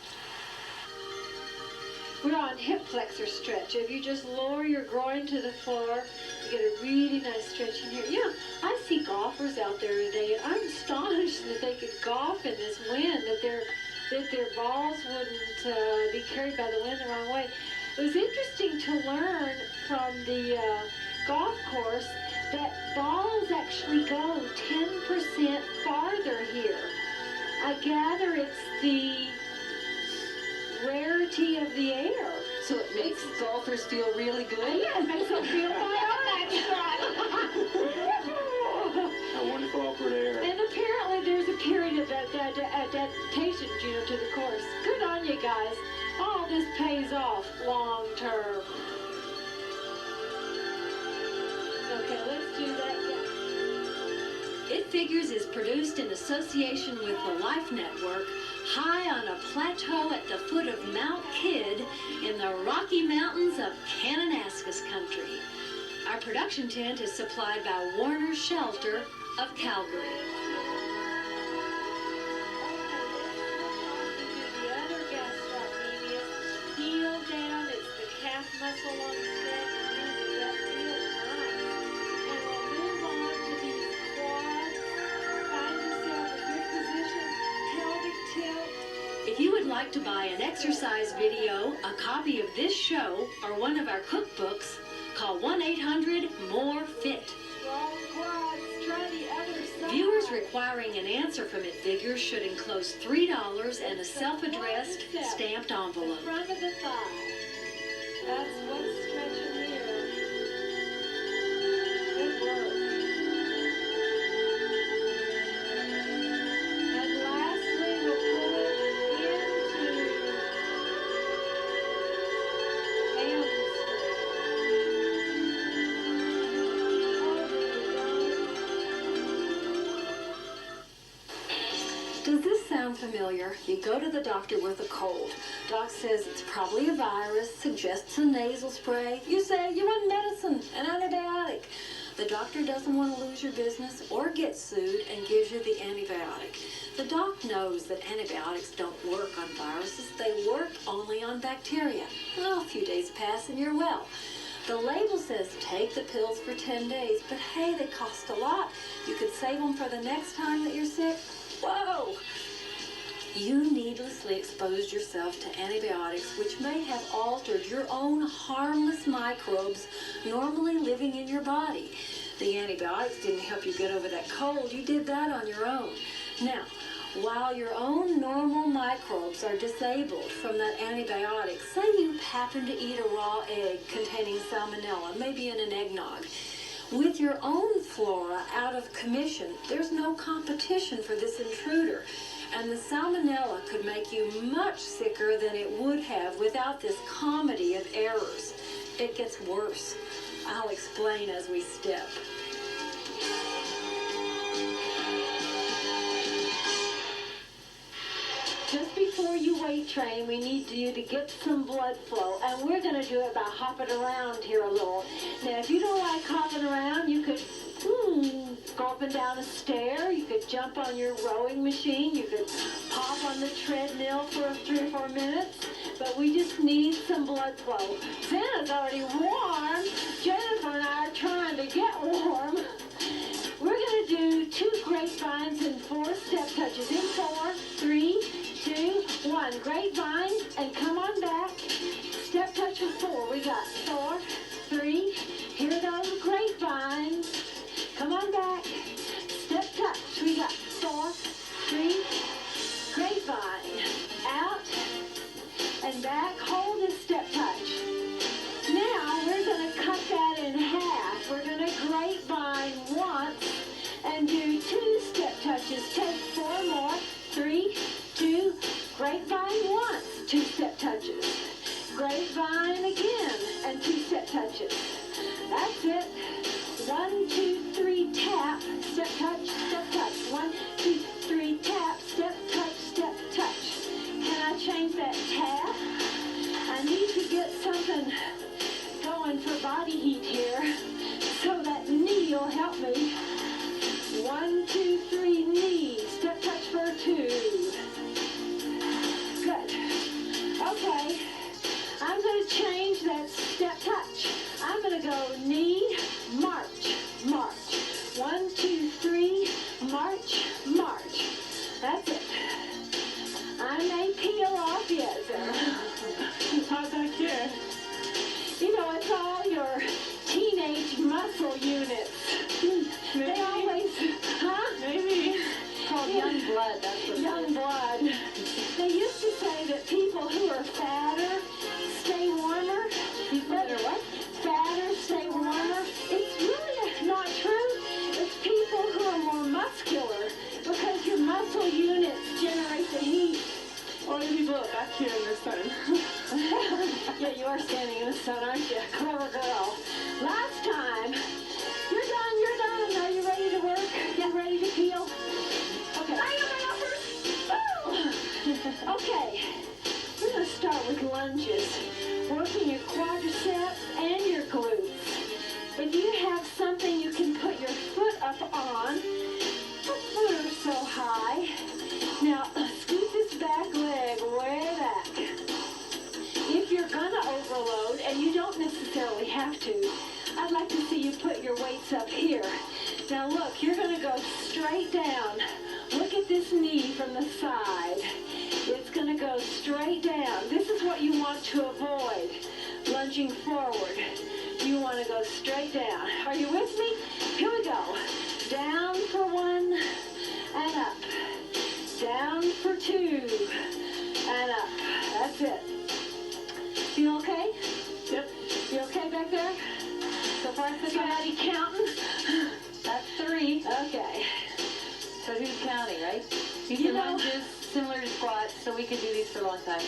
We're on hip flexor stretch. If you just lower your groin to the floor, you get a really nice stretch in here. Yeah, I see golfers out there today, and I'm astonished that they could golf in this wind, that their balls wouldn't be carried by the wind the wrong way. It was interesting to learn from the golf course that balls actually go 10% farther here. I gather it's the rarity of the air. So it makes golfers feel really good? Yeah, it makes them feel my A wonderful upward air. And apparently there's a period of adaptation, to the course. Good on you guys. All this pays off long term. Okay, let's do that. Yeah. It Figures is produced in association with the Life Network, high on a plateau at the foot of Mount Kidd in the Rocky Mountains of Kananaskis country. Our production tent is supplied by Warner Shelter of Calgary. The other gastrocnemius, heel down, it's the calf muscle on the stretch. That feels nice. And we'll move on to these quads. Find yourself a good position, pelvic tilt. If you would like to buy an exercise video, a copy of this show, or one of our cookbooks, call 1-800-MORE-FIT. Strong quads, try the other side. Viewers Letters requiring an answer from it figures should enclose $3 and a self-addressed stamped envelope. Front of the thigh. That's what's stretching here. Good work. And lastly, we'll pull it into Does this sound familiar? You go to the doctor with a cold. Doc says it's probably a virus, suggests a nasal spray. You say you want medicine, an antibiotic. The doctor doesn't want to lose your business or get sued and gives you the antibiotic. The doc knows that antibiotics don't work on viruses. They work only on bacteria. Well, a few days pass and you're well. The label says take the pills for 10 days, but hey, they cost a lot. You could save them for the next time that you're sick. Whoa! You needlessly exposed yourself to antibiotics which may have altered your own harmless microbes normally living in your body. The antibiotics didn't help you get over that cold. You did that on your own. Now, while your own normal microbes are disabled from that antibiotic, say you happen to eat a raw egg containing salmonella, maybe in an eggnog. With your own flora out of commission, there's no competition for this intruder. And the salmonella could make you much sicker than it would have without this comedy of errors. It gets worse. I'll explain as we step. just before you weight train, we need you to get some blood flow, and we're going to do it by hopping around here a little. Now, if you don't like hopping around, you could go up and down a stair, you could jump on your rowing machine, you could pop on the treadmill for 3 or 4 minutes, but we just need some blood flow. Santa's already warm. Jennifer and I are trying to get warm. We're going to do 2 grapevines and 4 step touches. In 4, 3, 2, 1. Grapevine, and come on back. Step touch for 4. We got 4, 3. Here goes grapevines. Come on back. Step touch. We got 4, 3. Grapevine. Out and back. Hold a step touch. Now we're going to cut that in half. We're going to grapevine once and do 2 step touches. Take 4 more. 3, 2, grapevine once, 2 step touches. Grapevine again and 2 step touches. That's it. 1, 2, 3, tap, step touch, step touch. 1, 2, 3, tap, step touch. Can I change that tap? I need to get something going for body heat here, so that knee will help me. 1, 2, 3, knee, step touch for 2. Good. Okay, I'm going to change that step touch. I'm going to go knee, march, march. 1, 2, 3, march, march. That's it. I may peel off yet, how's that here? You know, it's all your teenage muscle units. Maybe. They always, huh? Maybe. Called young blood, that's what young blood. They used to say that people who are fatter stay warmer. People that are what? Fatter stay warmer. It's really not true. It's people who are more muscular, because your muscle units generate the heat. Or the people back here in the sun. Yeah, you are standing in the sun, aren't you? Clever girl. Last time. You're done. Are you ready to work? Get ready to peel? Okay. Okay. We're going to start with lunges. Working your quadriceps and your glutes. If you have something you can put your foot up on, the foot are so high. Now, scoot this back leg way back. If you're gonna overload, and you don't necessarily have to, I'd like to see you put your weights up here. Now look, you're gonna go straight down. Look at this knee from the side. It's gonna go straight down. This is what you want to avoid. Lunging forward. You wanna go straight down. Are you with me? Here we go. Down for 1, These You are know- lunges similar to squats, so we could do these for a long time.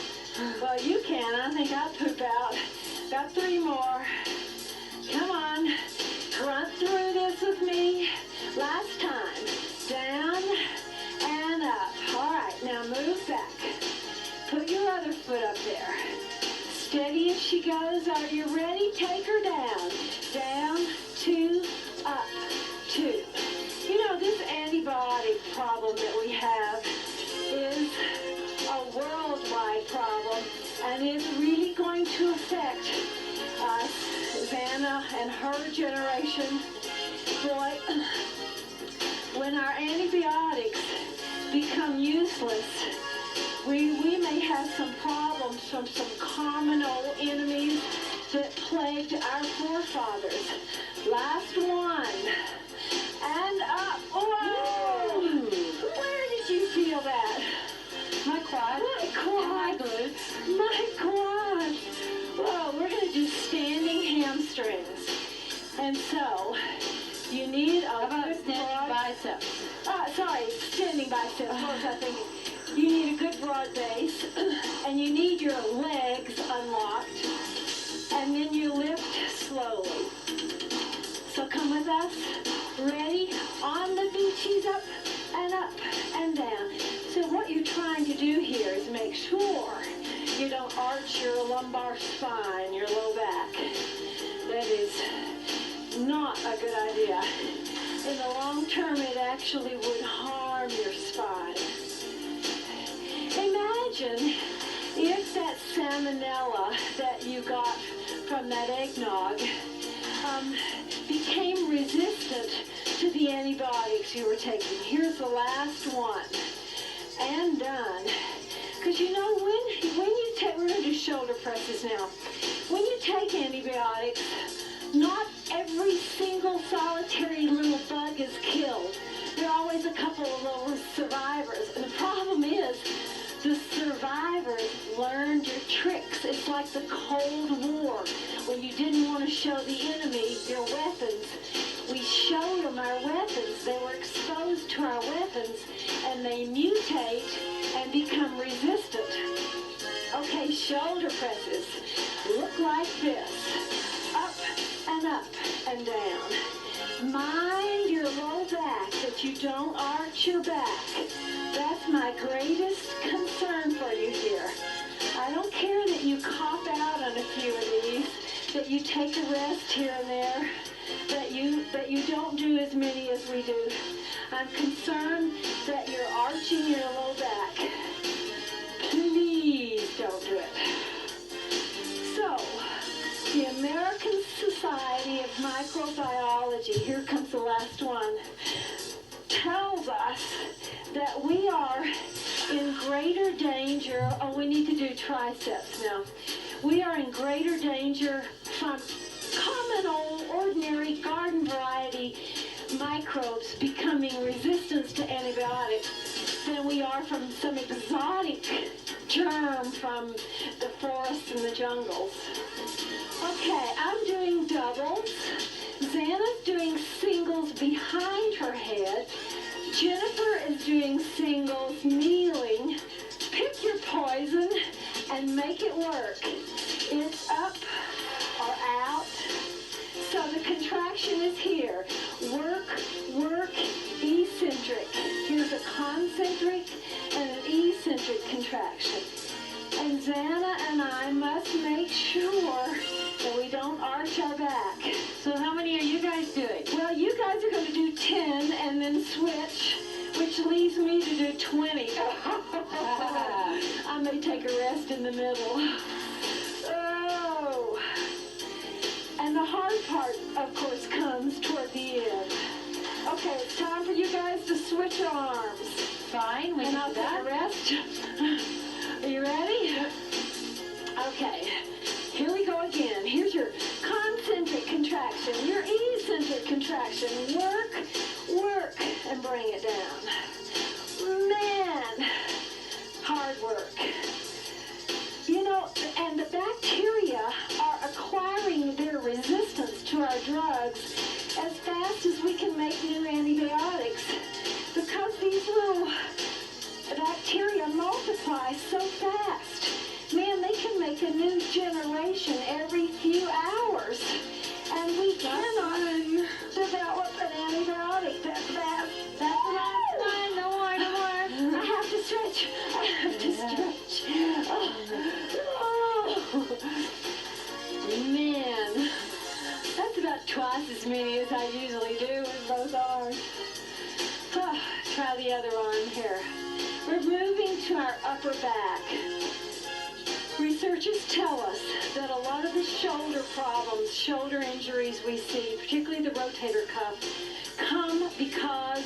Well, you can. I think I'll poop out. Got 3 more. Come on. Grunt through this with me. Last time. Down and up. All right, now move back. Put your other foot up there. Steady as she goes. Are you ready? Take her down. Down, 2, up, 2. You know, this antibiotic problem that we have is a worldwide problem, and it's really going to affect us, Vanna and her generation. Boy, when our antibiotics become useless, we may have some problems from some common old enemies that plagued our forefathers. Last one. And up. Whoa! Where did you feel that? My quad. My quad. My glutes. My quad. Whoa, we're going to do standing hamstrings. And so, you need a How about good standing broad... biceps? Sorry, standing biceps. What was I thinking? You need a good broad base, and you need your legs unlocked, and then you lift slowly. So come with us. Ready? On the beaches, up and down. So what you're trying to do here is make sure you don't arch your lumbar spine, your low back. That is not a good idea. In the long term, it actually would harm your spine. Imagine if that salmonella that you got from that eggnog became resistant to the antibiotics you were taking. Here's the last one. And done. Because you know, when you take, we're going to do shoulder presses now. When you take antibiotics, not every single solitary little bug is killed. There are always a couple of little survivors. And the problem is, the survivors learned your tricks. It's like the Cold War, when you didn't want to show the enemy your weapons. We showed them our weapons. They were exposed to our weapons, and they mutate and become resistant. Okay, shoulder presses look like this. Up and down. Mind your low back, that you don't arch your back. That's my greatest concern for you here. I don't care that you cop out on a few of these, that you take a rest here and there, that you don't do as many as we do. I'm concerned that you're arching your low back. Please don't do it. So, the American Society of Microbiology, here comes the last one, tells us that we are in greater danger. Oh, we need to do triceps now. We are in greater danger from common old ordinary garden variety microbes becoming resistant to antibiotics than we are from some exotic germ from the forests and the jungles. Okay, I'm doing doubles. Xana's doing singles behind her head. Jennifer is doing singles kneeling. Pick your poison and make it work. It's up or out. So the contraction is here. Work, work, eccentric. Here's a concentric and an eccentric contraction. And Xana and I must make sure that we don't arch our back. So how many are you guys doing? Well, you guys are going to do 10 and then switch, which leaves me to do 20. I may take a rest in the middle. Oh. And the hard part, of course, comes toward the end. Okay, it's time for you guys to switch arms. Fine, we And can I'll do take that. a rest. Are you ready? Okay. Here we go again. Here's your concentric contraction, your eccentric contraction. Work, work, and bring it down. Man, hard work. You know, and the bacteria are acquiring their resistance to our drugs as fast as we can make new antibiotics. Because these little try the other arm here. We're moving to our upper back. Researchers tell us that a lot of the shoulder problems, shoulder injuries we see, particularly the rotator cuff, come because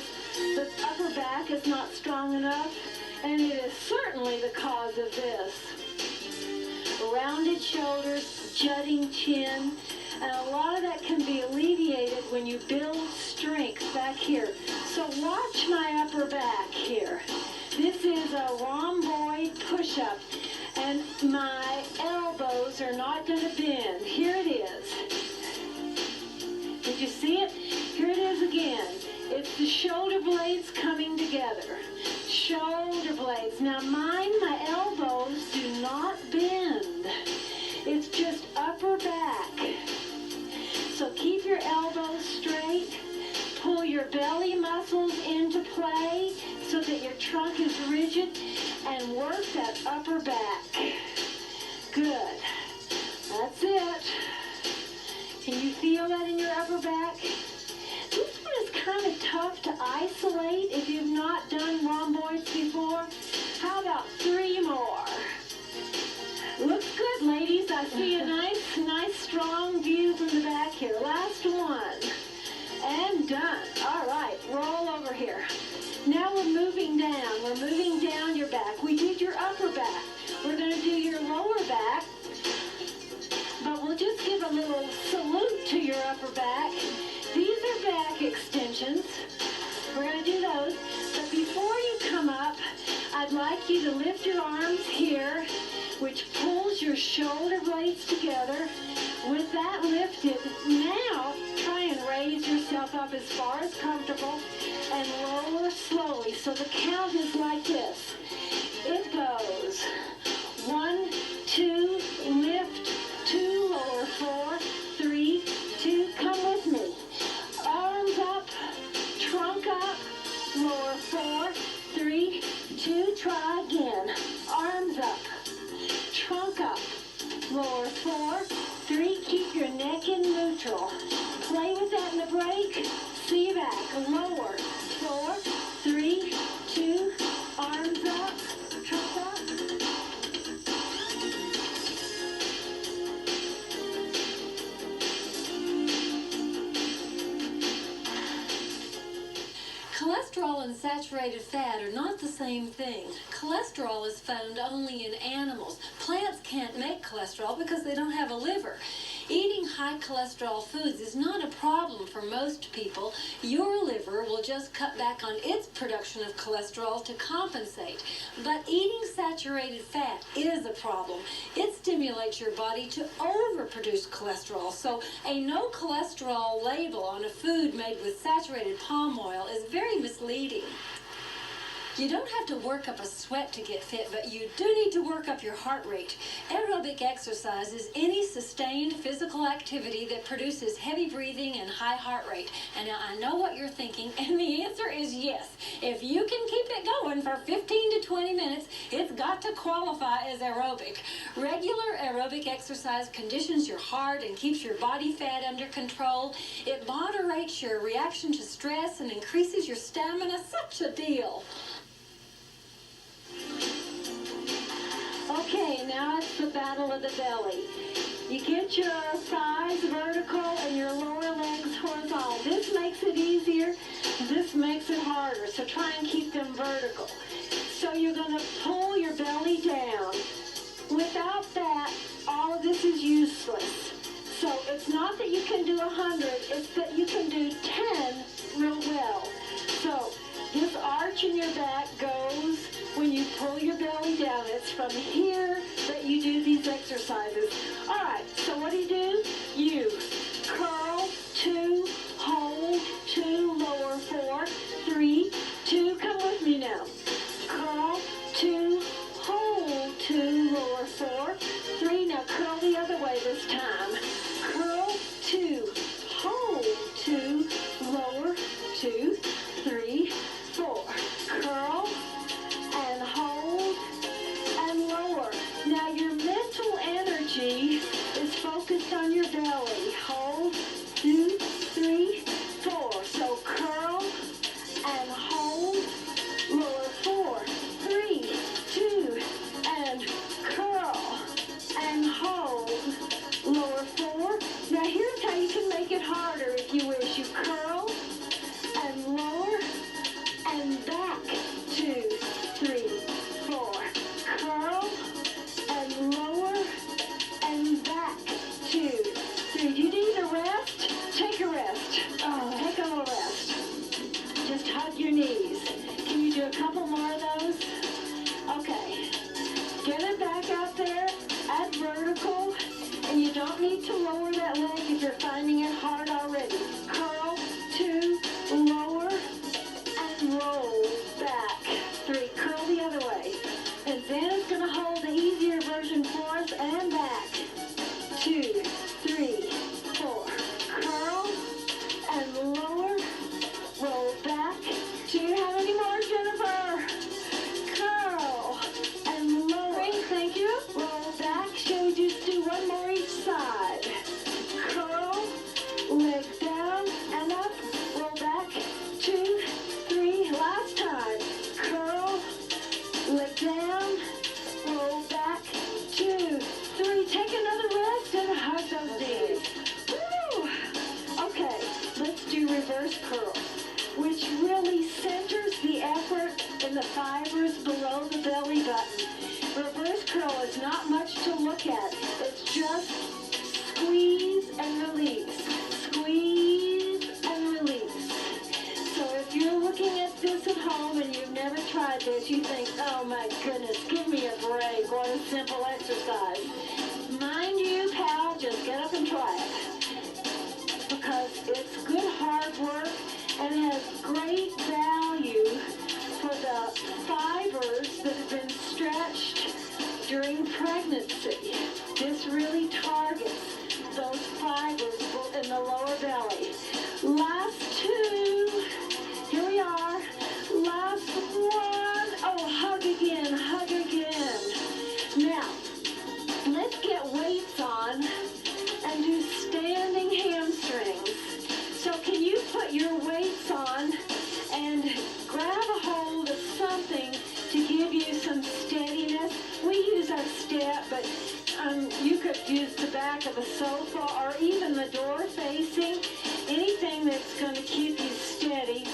the upper back is not strong enough, and it is certainly the cause of this. Rounded shoulders, jutting chin, and a lot of that can be alleviated when you build strength back here. So watch my upper back here. This is a rhomboid push-up, and my elbows are not going to bend. Here it is. Did you see it? Here it is again. It's the shoulder blades coming together. Shoulder blades. Now mind, my elbows do not bend. It's just upper back. So keep your elbows straight. Pull your belly muscles into play so that your trunk is rigid, and work that upper back. Good. That's it. Can you feel that in your upper back? This one is kind of tough to isolate if you've not done rhomboids before. How about 3 more? Looks good, ladies. I see a nice strong view from the back here. Last one. And done. All right, roll over here. Now we're moving down. We're moving down your back. We did your upper back. We're going to do your lower back, but we'll just give a little salute to your upper back. These are back extensions. We're going to do those. But before you come up, I'd like you to lift your arms here, which pulls your shoulder blades together. With that lifted, now try and raise yourself up as far as comfortable and lower slowly. So the count is like this. It goes 1, 2, lift, 2, lower, 4, 3, 2, come with me. Arms up, trunk up, lower, 4, 3, 2, try again. Arms up, trunk up, lower, 4, 3, keep your neck in neutral. Play with that in the break. See back, lower, 4, 3, 2, arms up, trunk up. Cholesterol and saturated fat are not the same thing. Cholesterol is found only in animals. Plants can't make cholesterol because they don't have a liver. Eating high cholesterol foods is not a problem for most people. Your liver will just cut back on its production of cholesterol to compensate. But eating saturated fat is a problem. It stimulates your body to overproduce cholesterol. So a no cholesterol label on a food made with saturated palm oil is very misleading. You don't have to work up a sweat to get fit, but you do need to work up your heart rate. Aerobic exercise is any sustained physical activity that produces heavy breathing and high heart rate. And now I know what you're thinking, and the answer is yes. If you can keep it going for 15 to 20 minutes, it's got to qualify as aerobic. Regular aerobic exercise conditions your heart and keeps your body fat under control. It moderates your reaction to stress and increases your stamina. Such a deal. Okay, now it's the battle of the belly. You get your thighs vertical and your lower legs horizontal. This makes it easier, this makes it harder, so try and keep them vertical. So you're going to pull your belly down. Without that, all of this is useless. So it's not that you can do 100, it's that you can do 10 real well. So this arch in your back goes when you pull your belly down. It's from here that you do these exercises. All right, so what do? You curl, 2, hold, 2, lower, 4, 3, 2. Come with me now. Curl, 2, hold, 2, lower, 4, 3. Now curl the other way this time. Curl, 2, hold, 2, lower, 2, 3, 4. Curl and hold and lower. Now your mental energy is focused on hug your knees. Can you do a couple more of those? Okay. Get it back out there at vertical, and you don't need to lower that leg if you're finding it hard already. Curl, 2, lower, and roll back. 3, curl the other way. And Xana's going to hold the easier version for us, and back. 2, 3, 4. Curl and lower, roll back. Do you have any more, Jennifer? Curl and lower. Thank you. Roll back. Shall we just do one more each side? Curl, leg down and up. Roll back. 2, 3. Last time. Curl, leg down, roll back. 2, 3. Take another rest and hug those knees. Woo! Okay, let's do reverse curl, which really centers the effort in the fibers below the belly button. Reverse curl is not much to look at. It's just squeeze and release. Squeeze and release. So if you're looking at this at home and you've never tried this, you think, oh my goodness, give me a break. What a simple exercise. Mind you, pal, just get up and try it. Because it's good hard work and has great value for the fibers that have been stretched during pregnancy. This really targets those fibers in the lower belly. Last 2. Here we are. Last 1. Oh, hug again, hug again. Now, let's get weights on and do standing hamstrings. So can you put your weights on and grab a hold of something to give you some steadiness? We use our step, but you could use the back of the sofa or even the door facing, anything that's going to keep you steady.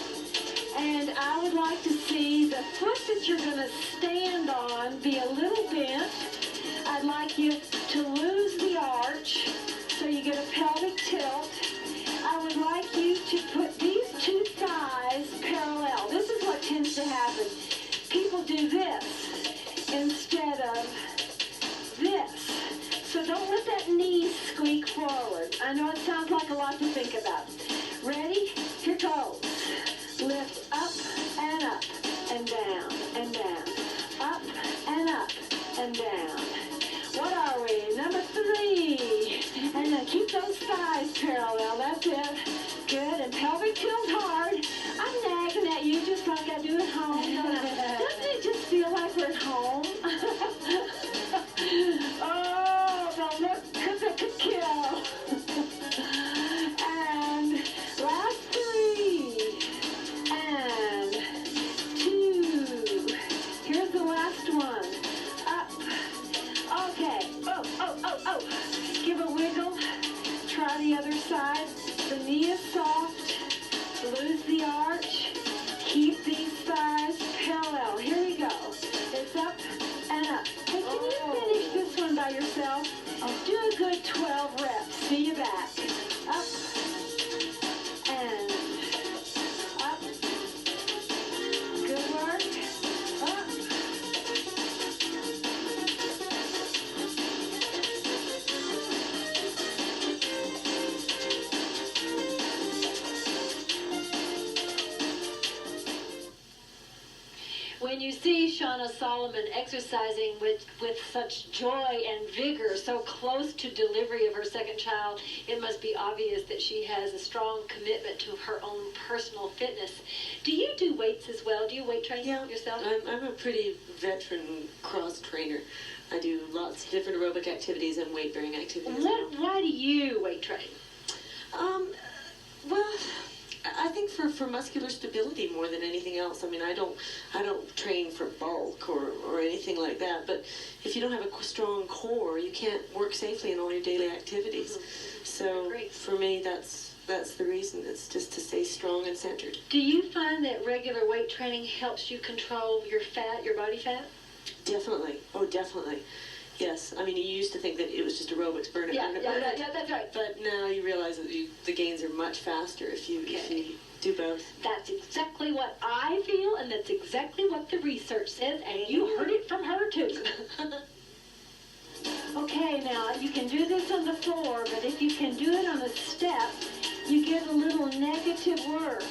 And I would like to see the foot that you're going to stand on be a little bent. I'd like you to lose the arch so you get a pelvic tilt. I would like you to put these 2 thighs parallel. This is what tends to happen. People do this instead of this. So don't let that knee squeak forward. I know it sounds like a lot to think about. Ready? Here goes. Lift up and up and down and down. Up and up and down. What are we? Number 3. And then keep those thighs parallel. That's it. Good. And pelvic tilt hard. I'm nagging at you just like I do at home. Doesn't it just feel like we're at home? Oh, the look that could kill. And last 3. And 2. Here's the last one. Up. Okay. Oh. Give a wiggle. Try the other side. The knee is soft. Lose the arch. Keep these thighs parallel. Here we go. It's up and up. Hey, can you finish this one by yourself? Do a good 12 reps. See you back. Up and up. Good work. Up. When you see Shauna Solomon exercising with such joy and vigor so close to delivery of her second child, it must be obvious that she has a strong commitment to her own personal fitness. Do you do weights as well? Do you weight train yourself? I'm a pretty veteran cross trainer. I do lots of different aerobic activities and weight-bearing activities. Why do you weight train? Well, I think for muscular stability more than anything else. I mean, I don't train for bulk or anything like that. But if you don't have a strong core, you can't work safely in all your daily activities. Mm-hmm. So for me, that's the reason. It's just to stay strong and centered. Do you find that regular weight training helps you control your fat, your body fat? Definitely. Oh, definitely. Yes. I mean, you used to think that it was just aerobics, burn it. Yeah, that's right. But now you realize that the gains are much faster if you Do both. That's exactly what I feel, and that's exactly what the research says, and you heard it from her too. Okay, now you can do this on the floor, but if you can do it on a step, you get a little negative work.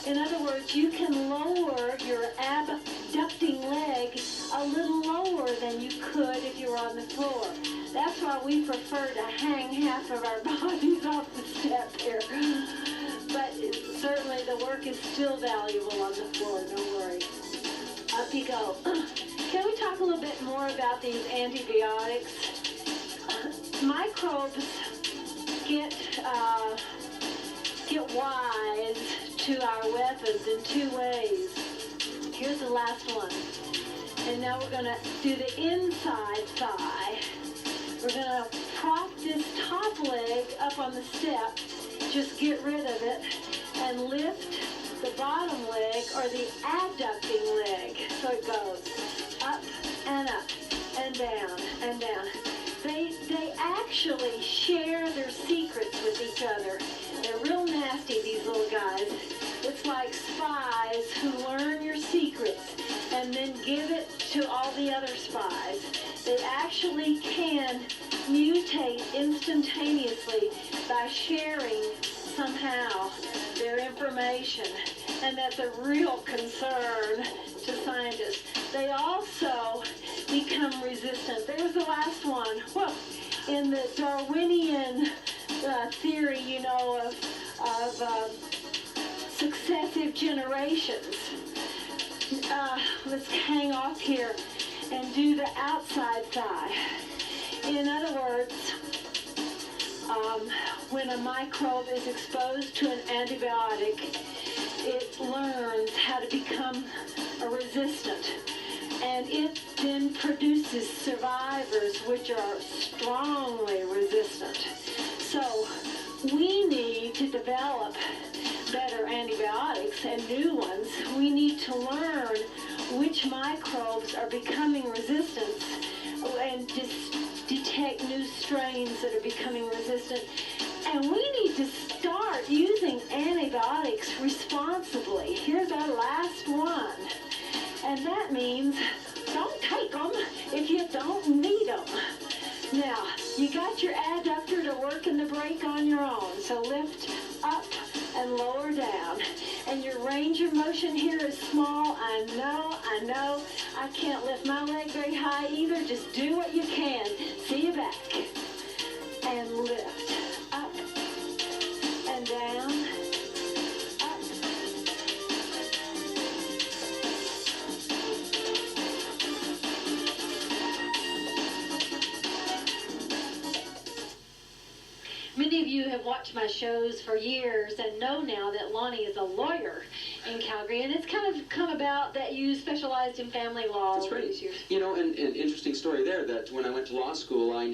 In other words, you can lower your abducting leg a little lower than you could if you were on the floor. That's why we prefer to hang half of our bodies off the step here. But certainly the work is still valuable on the floor, don't worry. Up you go. Can we talk a little bit more about these antibiotics? Microbes get wise to our weapons in two ways. Here's the last one. And now we're going to do the inside thigh. We're going to prop this top leg up on the step, just get rid of it, and lift the bottom leg or the adducting leg. So it goes up and down and down. They actually share their secrets with each other. They're real nasty, these little guys. It's like spies who learn your secrets and then give it to all the other spies. They actually can mutate instantaneously by sharing somehow their information. And that's a real concern to scientists. They also become resistant. There's the last one. Well, in the Darwinian theory, you know, of successive generations. Let's hang off here and do the outside thigh. In other words, when a microbe is exposed to an antibiotic, it learns how to become a resistant. And it then produces survivors which are strongly resistant. So we need to develop better antibiotics and new ones. We need to learn which microbes are becoming resistant and detect new strains that are becoming resistant. And we need to start using antibiotics responsibly. Here's our last one. And that means don't take them if you don't need them. Now, you got your adductor to work in the brake on your own. So lift up and lower down. And your range of motion here is small. I know. I can't lift my leg very high either. Just do what you can. See you back. And lift. Up and down. Up. Many of you have watched my shows for years and know now that Lonnie is a lawyer in Calgary, and it's kind of come about that you specialized in family law. That's right. These years. You know, and interesting story there, that when I went to law school, I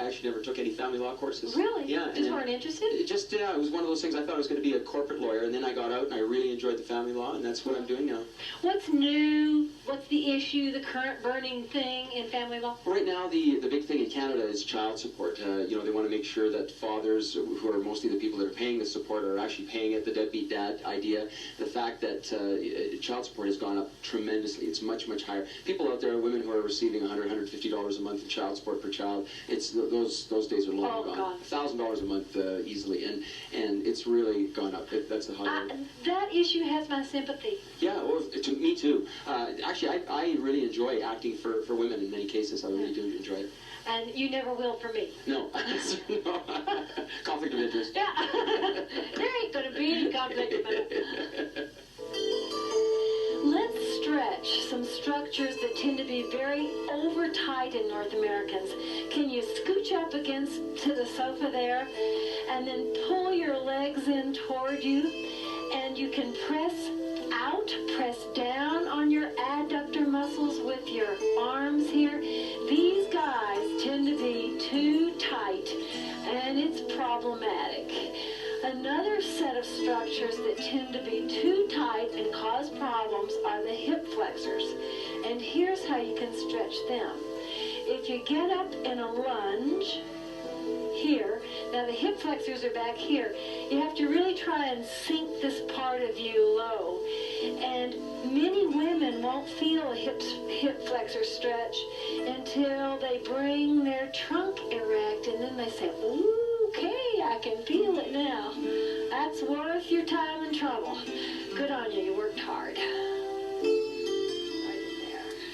actually never took any family law courses. Really? Yeah. Just weren't interested? It was one of those things. I thought I was going to be a corporate lawyer, and then I got out and I really enjoyed the family law, and that's what I'm doing now. What's new? What's the issue, the current burning thing in family law? Right now, the big thing in Canada is child support. You know, they want to make sure that fathers, who are mostly the people that are paying the support, are actually paying it, the deadbeat dad idea. The fact that child support has gone up tremendously. It's much, much higher. People out there, women who are receiving $100, $150 a month in child support per child, it's those days are long gone. $1,000 a month easily, and it's really gone up. That's the high rate. That issue has my sympathy. Yeah, well, me too. Actually, I really enjoy acting for women in many cases. I really do enjoy it. And you never will for me. No. No. Conflict of interest. Yeah. There ain't going to be any conflict of interest. Let's stretch some structures that tend to be very over tight in North Americans. Can you scooch up against to the sofa there and then pull your legs in toward you, and you can press out, press down on your adductor muscles with your arms here. These guys tend to be too tight, and it's problematic. Another set of structures that tend to be too tight and cause problems are the hip flexors. And here's how you can stretch them. If you get up in a lunge, here. Now the hip flexors are back here. You have to really try and sink this part of you low. And many women won't feel a hip flexor stretch until they bring their trunk erect, and then they say, "Ooh, okay, I can feel it now." That's worth your time and trouble. Good on you, you worked hard.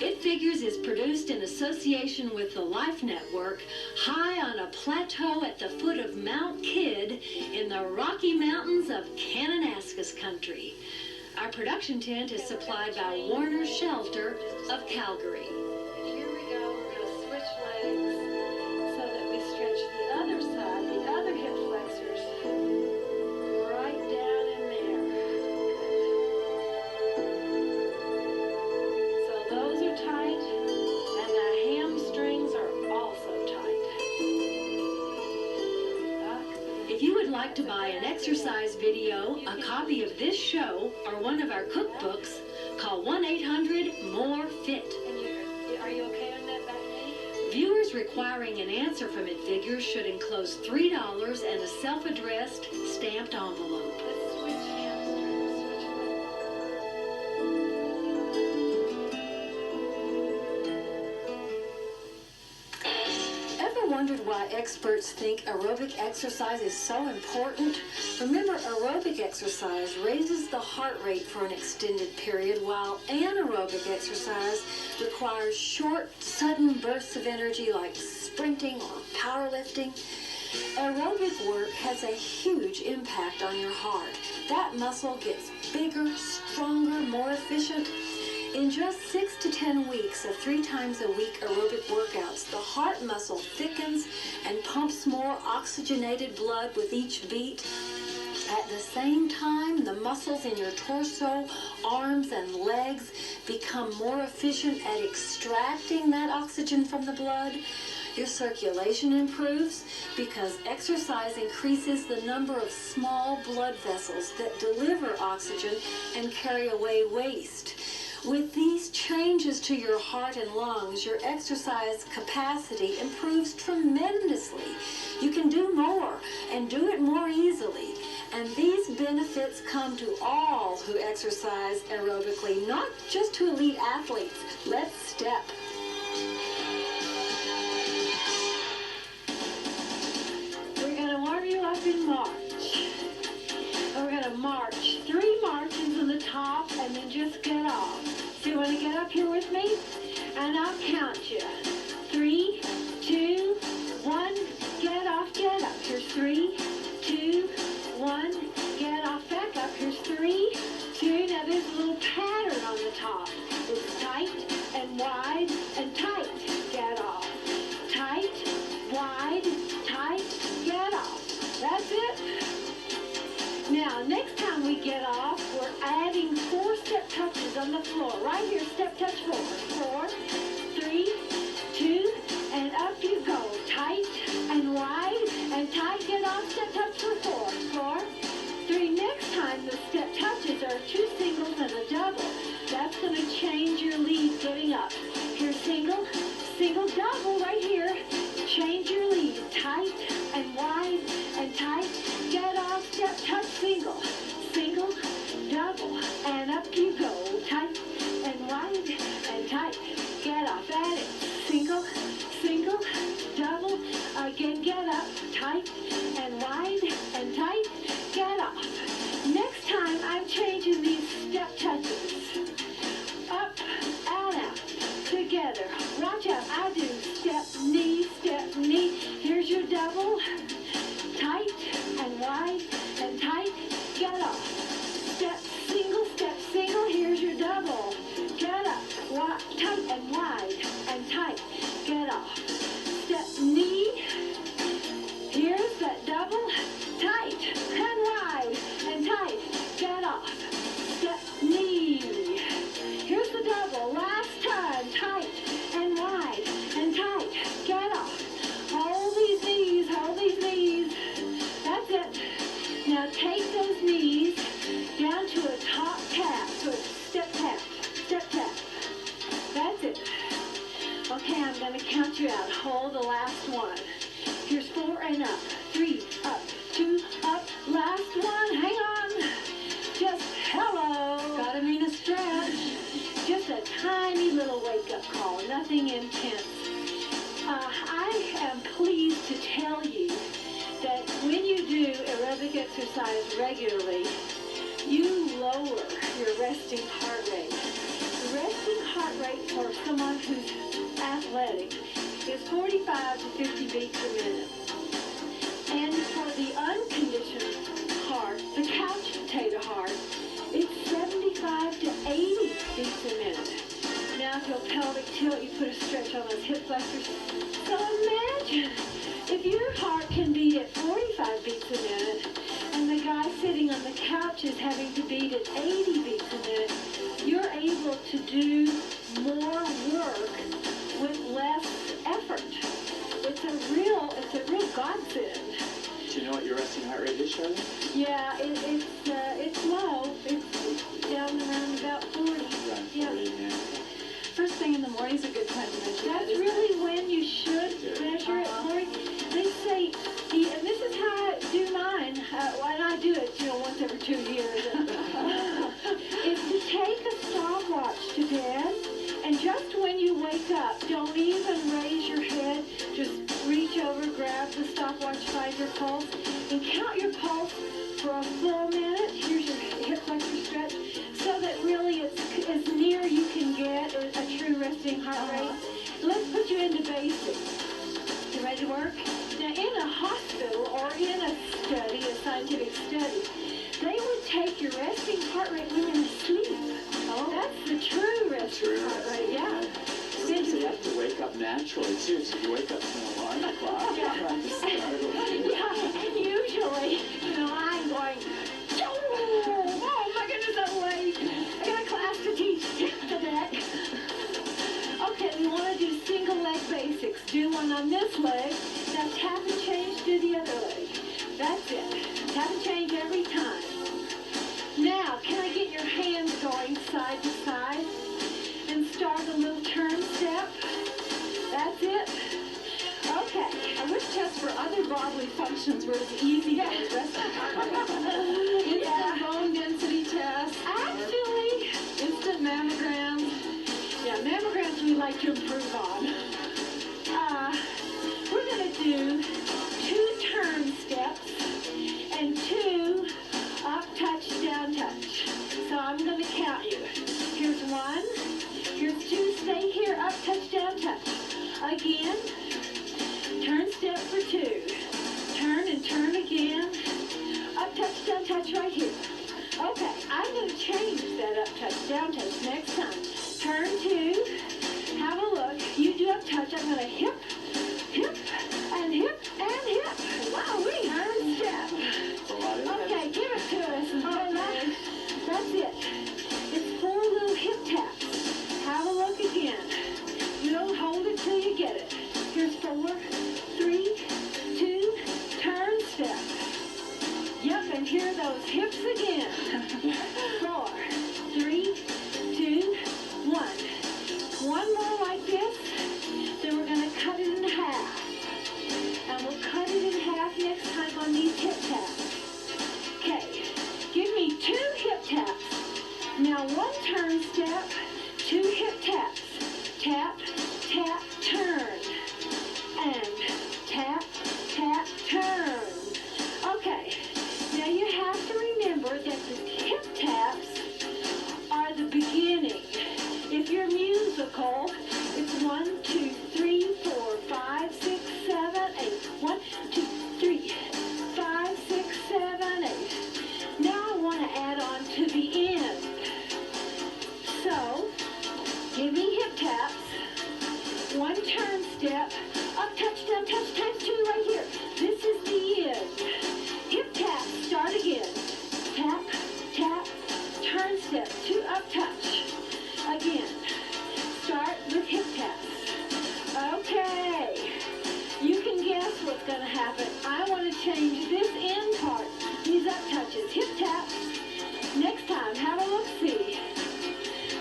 It Figures is produced in association with the Life Network, high on a plateau at the foot of Mount Kidd in the Rocky Mountains of Kananaskis country. Our production tent is supplied by Warner Shelter of Calgary. Here we go, we're going to switch legs so that we stretch the other side, the other hip flexors, right down in there. So those are tight, and the hamstrings are also tight. If you would like to buy an exercise video, a copy of this show, or one of our cookbooks, call 1-800-MORE-FIT. Are you okay on that back knee? Viewers requiring an answer from It Figures should enclose $3 and a self-addressed stamped envelope. Let's switch hamstrings, switch legs. Ever wondered why experts think aerobic exercise is so important? Remember, aerobic exercise raises the heart rate for an extended period, while anaerobic exercise requires short, sudden bursts of energy like sprinting or powerlifting. Aerobic work has a huge impact on your heart. That muscle gets bigger, stronger, more efficient. In just 6 to 10 weeks of 3 times a week aerobic workouts, the heart muscle thickens and pumps more oxygenated blood with each beat. At the same time, the muscles in your torso, arms, and legs become more efficient at extracting that oxygen from the blood. Your circulation improves because exercise increases the number of small blood vessels that deliver oxygen and carry away waste. With these changes to your heart and lungs, your exercise capacity improves tremendously. You can do more and do it more easily. And these benefits come to all who exercise aerobically, not just to elite athletes. Let's step. We're going to warm you up in March. We're going to march 3 marches on the top and then just get off. So you want to get up here with me? And I'll count you. 3, 2, 1, get off, get up. Here's 3, 2, 1, get off, back up. Here's 3, 2. Now there's a little pattern on the top. It's tight and wide and tight. Get off. Tight, wide, tight, get off. That's it. Now, next time we get off, we're adding 4 step touches on the floor. Right here, step touch 4. 4, 3, 2, and up you go. Tight and wide and tight. Get off, step touch for 4. 4, 3. Next time, the step touches are 2 singles and a double. That's going to change your lead getting up. Here's single, single, double right here. Change your lead. Tight and wide and tight. Get off, step touch, single, single, double, and up you go. Tight and wide and tight. Get off, add it. Single, single, double, again, get up. Tight and wide and tight. Get off. Next time, I'm changing these step touches. Up and out. Together. Watch out. I do step, knee, step, knee. Here's your double. Tight and wide and tight. Get up. Step, single. Here's your double. Get up. Tight and wide and tight. Get off. Step, knee. Here's that double. Tight and wide and tight. Get off. Step, knee. Here's the double. Last time. Tight and wide and tight. Get off. Hold these knees. Hold these knees. That's it. Now take those knees down to a top tap. So it's step tap. Step tap. That's it. Okay, I'm going to count you out. Hold the last one. Here's 4 and up. 3, up, 2, up. Last one, hang on. Just hello. Gotta mean a stretch. Just a tiny little wake-up call, nothing intense. I am pleased to tell you that when you do aerobic exercise regularly, you lower your resting heart rate. The resting heart rate for someone who's athletic is 45 to 50 beats a minute. And for the unconditioned heart, the couch potato heart, it's 75 to 80 beats a minute. Now if you'll pelvic tilt, you put a stretch on those hip flexors. So imagine if your heart can beat at 45 beats a minute, and the guy sitting on the couch is having to beat at 80 beats a minute, you're able to do more work with less effort. It's a real godsend. Do you know what your resting heart rate is, Charlie? Yeah, it's low. It's down around about 40. Around 40, yeah. First thing in the morning is a good time to measure that. That's really when you should measure it, Lori. They say, and this is how I do mine, and I do it, once every 2 years, is to take a stopwatch to bed, and just when you wake up, don't even raise your head, just reach over, grab the stopwatch by your pulse, and count your pulse for a full minute. Here's your hip flexor stretch, so that really it's as near you can get a true resting heart rate. Let's put you into basics. You ready to work? Now, in a hospital or in a study, a scientific study, they would take your resting heart rate when you're asleep. Oh, that's the true resting heart rate, yeah. Then you have to wake up naturally, too, so you wake up to an alarm clock. Yeah, and usually, I'm going, oh my goodness, I'm late. I got a class to teach. Hit the deck. Okay, we want to do single leg basics. Do one on this leg. Now tap and change to the other leg. That's it. Tap and change every time. Now, can I get your hands going side to side? And start a little turn step. That's it. Okay. I wish tests for other bodily functions were as easy as resting heart rate. Instant bone density test. Actually, Instant mammograms. yeah, mammograms we like to improve on. We're going to do 2 turn steps and 2 up, touch, down, touch. So I'm going to count you. Here's 1. Here's 2. Stay here. Up, touch, down, touch. Again. Turn step for 2. Turn and turn again. Up, touch, down, touch right here. Okay, I'm going to change that up, touch, down, touch next time. Turn 2. Have a look. You do up, touch. I'm going to hip, hip, and hip, and hip. Wow, we turn step. Okay, give it to us. Okay. That's it. It's 4 little hip taps. Have a look again. You don't hold it till you get it. Here's 4, 3, 2, turn step. Yep, and hear those hips again. 4, 3, 2, 1. One more like this. Then we're going to cut it in half. And we'll cut it in half next time on these hip taps. Okay, give me 2 hip taps. Now 1 turn step, 2 hip taps. Tap, tap, turn. And tap, tap, turn. Okay, now you have to remember that the hip taps are the beginning. If you're musical, it's 1, 2, 3, 4, 5, 6, 7, 8. 1, 2, 3, 5, 6, 7, 8. Now I want to add on to the end. So, give me hip taps, 1 turn step, up, touch, down, touch, times 2 right here. This is the end. Hip tap, start again. Tap, tap, turn step, 2 up, touch. Again, start with hip taps. Okay, you can guess what's going to happen. I want to change this end part, these up touches, hip taps. Next time, have a look-see.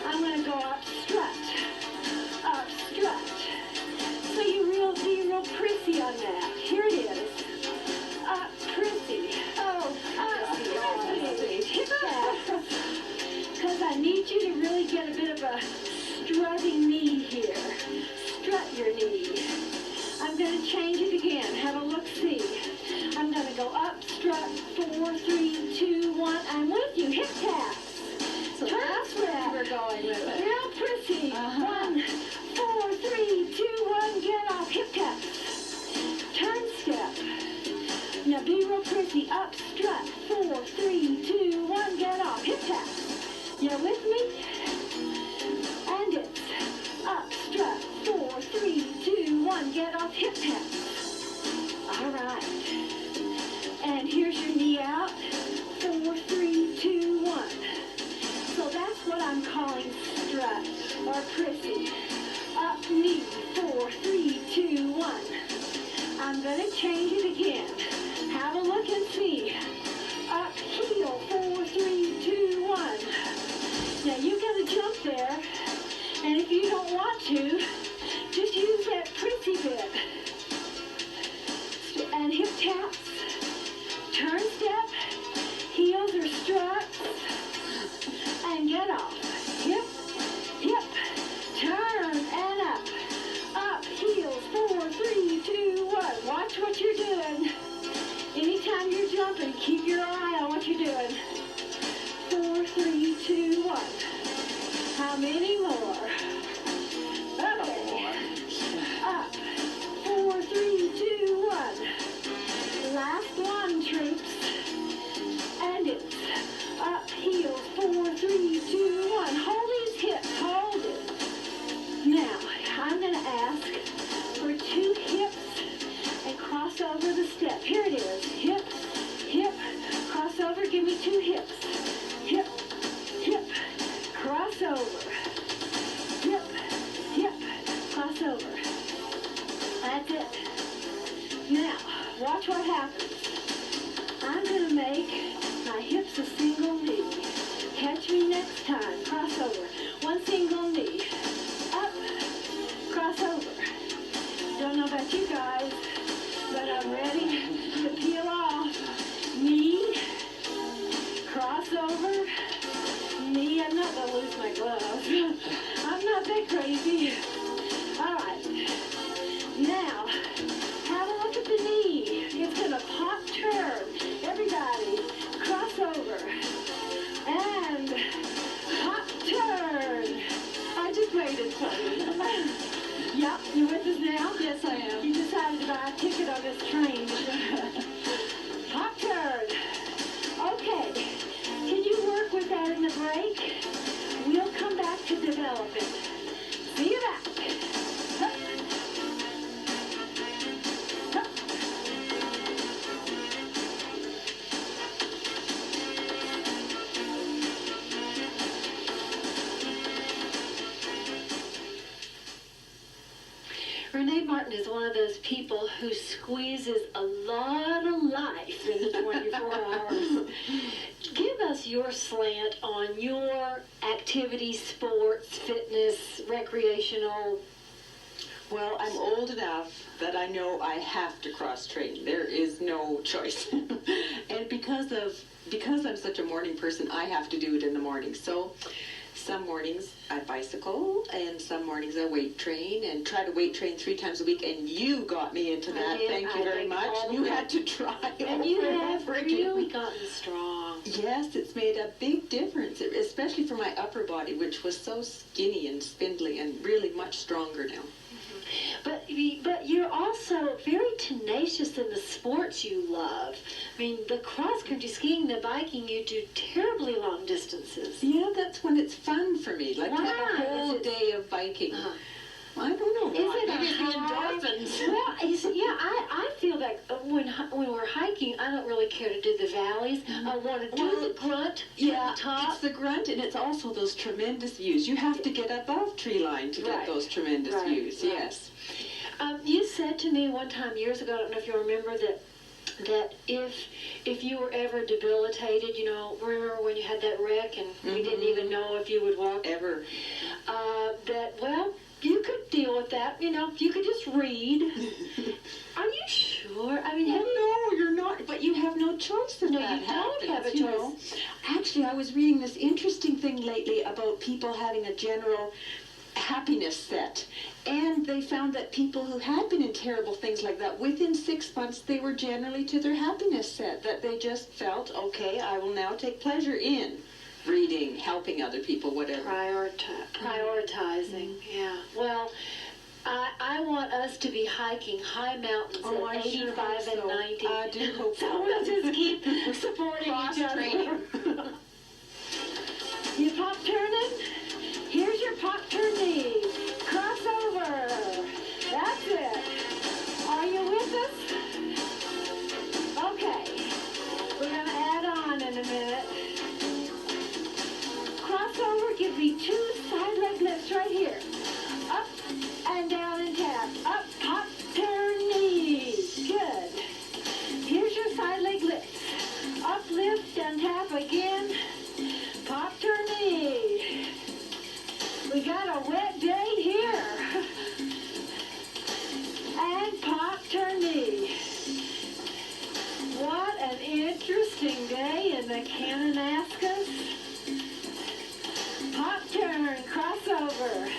I'm going to go up, strut, so you be real prissy on that. 1, 4, 3, 2, 1, get off. Hip tap. Turn step. Now be real pretty. Up, strut. 4, 3, 2, 1, get off. Hip tap. You with me? And it's up, strut. 4, 3, 2, 1, get off. Hip tap. All right. And here's your knee out. 4, 3, 2, 1. So that's what I'm calling strut or prissy. Up knee. 4, 3, 2, 1. I'm going to change it again. Have a look and see. Up heel. 4, 3, 2, 1. Now you got to jump there. And if you don't want to, just use that prissy bit. And hip taps. Turn step. Heels or struts. And get off. Hip, hip, turn, and up. Up, heels, 4, 3, 2, 1. Watch what you're doing. Anytime you're jumping, keep your eye on what you're doing. 4, 3, 2, 1. How many more? Okay. Up, 4, 3, 2, 1. Last one, troops. And it's up, heels, 4, 3, 2, 1. Hold these hips, hold it. Now, I'm going to ask for 2 hips and cross over the step. Here it is. Hip, hip, cross over. Give me 2 hips. Hip, hip, cross over. Hip, hip, cross over. That's it. Now, watch what happens. I'm going to make my hips a single knee. Catch me next time. Cross over. 1 single knee. Up. Cross over. Don't know about you guys, but I'm ready to peel off. Knee. Cross over. Knee. I'm not going to lose my gloves. I'm not that crazy. All right. Now, have a look at the knee. It's going to pop turn. Everybody, cross over. And pop turn. I just made it funny. Yep, you with us now? Yes, I am. You decided to buy a ticket on this train. Pop turn. Okay. Can you work with that in the break? We'll come back to develop it. See you back. Hup. Hup. Renee Martin is one of those people who squeezes a lot of life in the 24 hours. Give us your slant on your activity, sports, fitness, recreational. Well, I'm old enough that I know I have to cross-train. There is no choice. And because I'm such a morning person, I have to do it in the morning. So some mornings I bicycle, and some mornings I weight train, and try to weight train 3 times a week, and you got me into that. Thank you very much. You had to try. And you have really gotten strong. Yes, it's made a big difference, especially for my upper body, which was so skinny and spindly, and really much stronger now. But you're also very tenacious in the sports you love. I mean, the cross-country skiing, the biking, you do terribly long distances. Yeah, that's when it's fun for me. Like to have a whole day of biking. I don't know. Is it maybe a it's the endorphins. Well, yeah, I feel like when we're hiking, I don't really care to do the valleys. I want to do the grunt at the top. It's the grunt, and it's also those tremendous views. You have to get above tree line to get those tremendous views. Right. Yes. You said to me one time years ago, I don't know if you remember, that if you were ever debilitated, you know, remember when you had that wreck and we didn't even know if you would walk ever, you could deal with that, you know, you could just read. Are you sure? I mean, no, you're not, but you have no choice if that happens. No, you don't have a choice. You know? Actually, I was reading this interesting thing lately about people having a general happiness set, and they found that people who had been in terrible things like that, within 6 months they were generally to their happiness set, that they just felt, okay, I will now take pleasure in reading, helping other people, whatever. Prioritize. advertising, yeah. Well, I want us to be hiking high mountains at 85 and 90. I do hope So so. we'll just keep supporting each other. You pop turning? Here's your pop turn knee. Cross over. That's it. Are you with us? Okay. We're going to add on in a minute. Cross over. Give me 2 side leg lifts right here. Up and down and tap. Up, pop, turn, knee. Good. Here's your side leg lift. Up, lift, and tap again. Pop, turn, knee. We got a wet day here. And pop, turn, knee. What an interesting day in the Kananaskis. Pop, turn, crossover,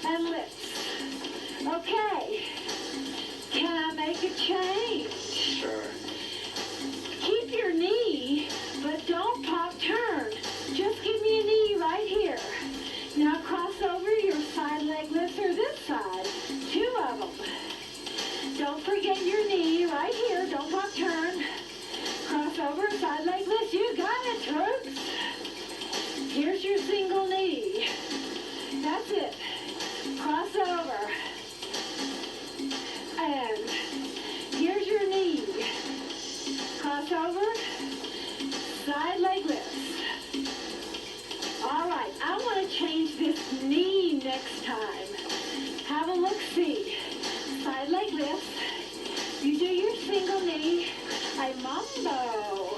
and lifts. Okay. Can I make a change? Sure. Keep your knee, but don't pop turn. Just give me a knee right here. Now cross over your side leg lifts or this side. 2 of them. Don't forget your knee right here. Don't pop turn. Cross over, side leg lifts. You got it, troops. Here's your single knee. That's it. Cross over. And here's your knee. Cross over. Side leg lifts. All right, I want to change this knee next time. Have a look-see. Side leg lifts. You do your single knee. A mambo.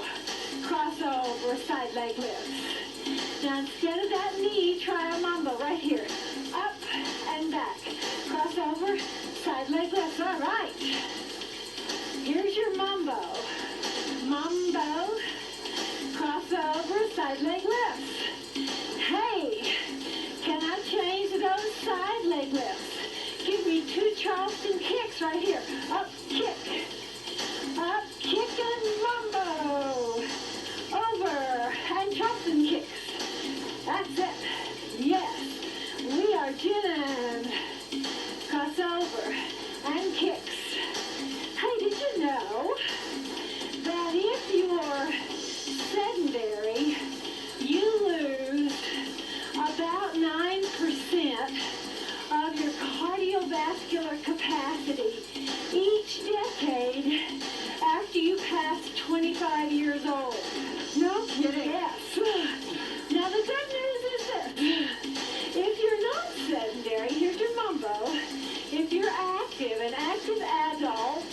Cross over, side leg lifts. Now instead of that knee, try a mambo right here. Up and back. Cross over, side leg lifts. All right. Here's your mambo. Mambo. Cross over, side leg lifts. Hey, can I change those side leg lifts? Give me 2 Charleston kicks right here. Up, kick. Up, kick, and mambo. Over, and Charleston kicks. That's it. Yes, we are gin. Cross over, and kicks. Hey, did you know that if you're sedentary, you lose about 9% of your cardiovascular capacity each decade after you pass 25 years old. No kidding. Yes. Now the good news is this. If you're not sedentary, here's your mambo. If you're active, an active adult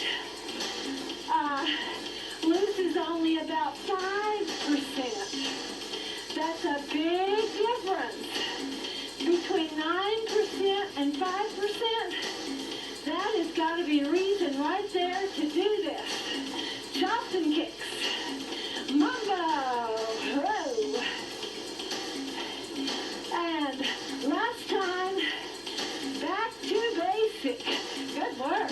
loses only about 5%. That's a big difference. Between 9% and 5%, that has got to be a reason right there to do this. Charleston kicks. Mambo. Whoa. And last time, back to basic. Good work.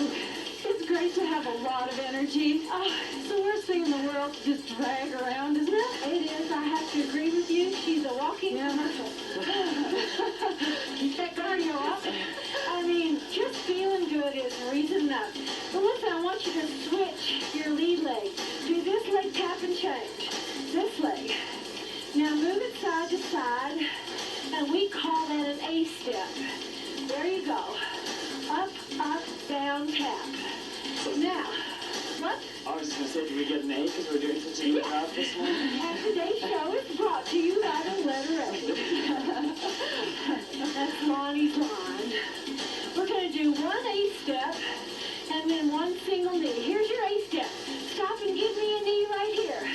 It's great to have a lot of energy. It's the worst thing in the world to just drag around, isn't it? It is. I have to agree with you. She's a walking commercial. Keep that cardio up. I mean, just feeling good is reason enough. But listen, I want you to switch your lead leg. Do this leg tap and change. This leg. Now move it side to side, and we call that an A step. There you go. Up, up, down, tap. Now, what? I was just going to say, did we get an A because we're doing such a good job this morning? And today's show is brought to you by the letter A. That's Lonnie's line. We're going to do 1 A step and then 1 single knee. Here's your A step. Stop and give me a knee right here.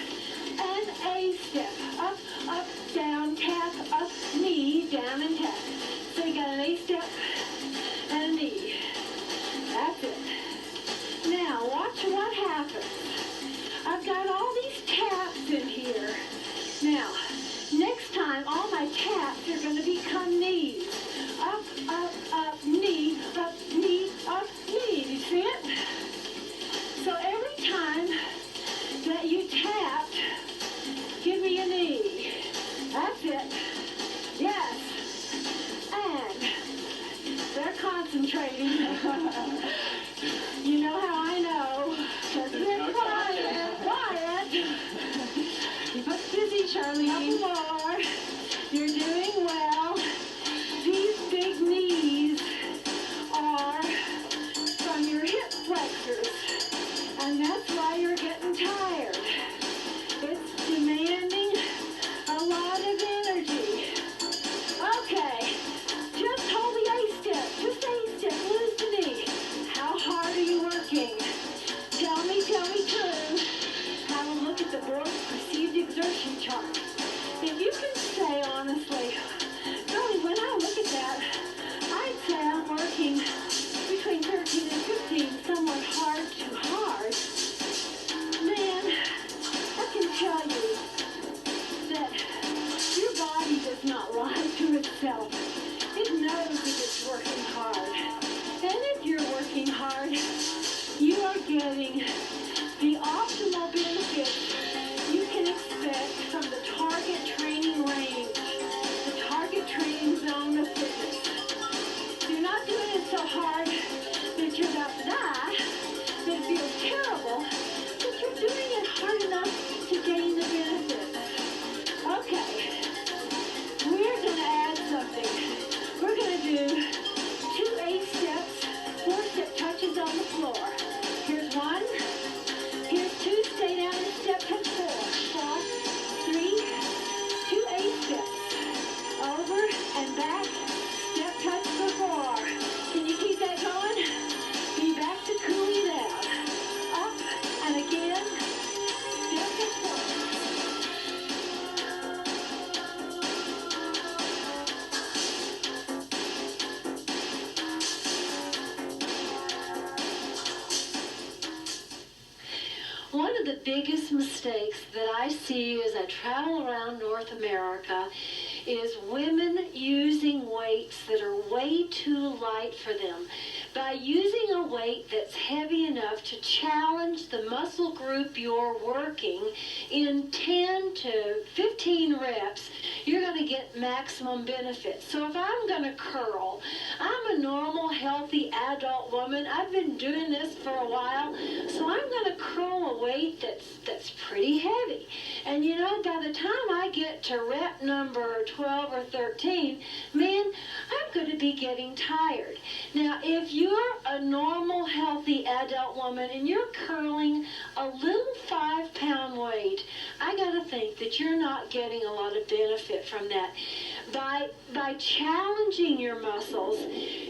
And A step. Up, up, down, tap, up, knee, down, and tap. So you got an A step and a knee. That's it. Now, watch what happens. I've got all these taps in here. concentrating. You know how I know. Just get quiet. Keep us busy, Charlene. Couple more. You're doing well. These big knees are from your hip flexors, and that's why you're getting tired. It's demanding a lot of energy. Okay, just hold the A-step, just A-step, lose the knee. How hard are you working? Tell me true. Have a look at the board's perceived exertion chart. If you can say honestly, really, when I look at that, I'd say I'm working between 13 and 15, somewhat hard to hard. Man, I can tell you that your body does not lie to itself. It knows that it's working hard. And if you're working hard, you are getting the optimal benefits you can expect from the target training range, the target training zone of fitness. You're not doing it so hard that you're about to die, that it feels terrible, but you're doing it hard enough to gain the benefits. Okay, we're going to add something. We're going to do 2 A-steps, 4 step touches on the floor. Here's 1. Here's 2, stay down and step touch 4. 4, 3, 2 A-steps. Over and back, step touch for 4. Can you keep that going? Be back to cooling down. Up and again, step touch 4. One of the biggest mistakes that I see as I travel around North America is women using weights that are way too light for them. By using a weight that's heavy enough to challenge the muscle group you're working in 10 to 15 reps, you're going to get maximum benefit. So if I'm going to curl, I'm a normal, healthy adult woman. I've been doing this for a while, so I'm going to curl a weight that's pretty heavy. And you know, by the time I get to rep number 12 or 13, man, I'm going to be getting tired. Now, if you're a normal, healthy adult woman and you're curling a little 5-pound weight, I got to think that you're not getting a lot of benefit from that. By challenging your muscles,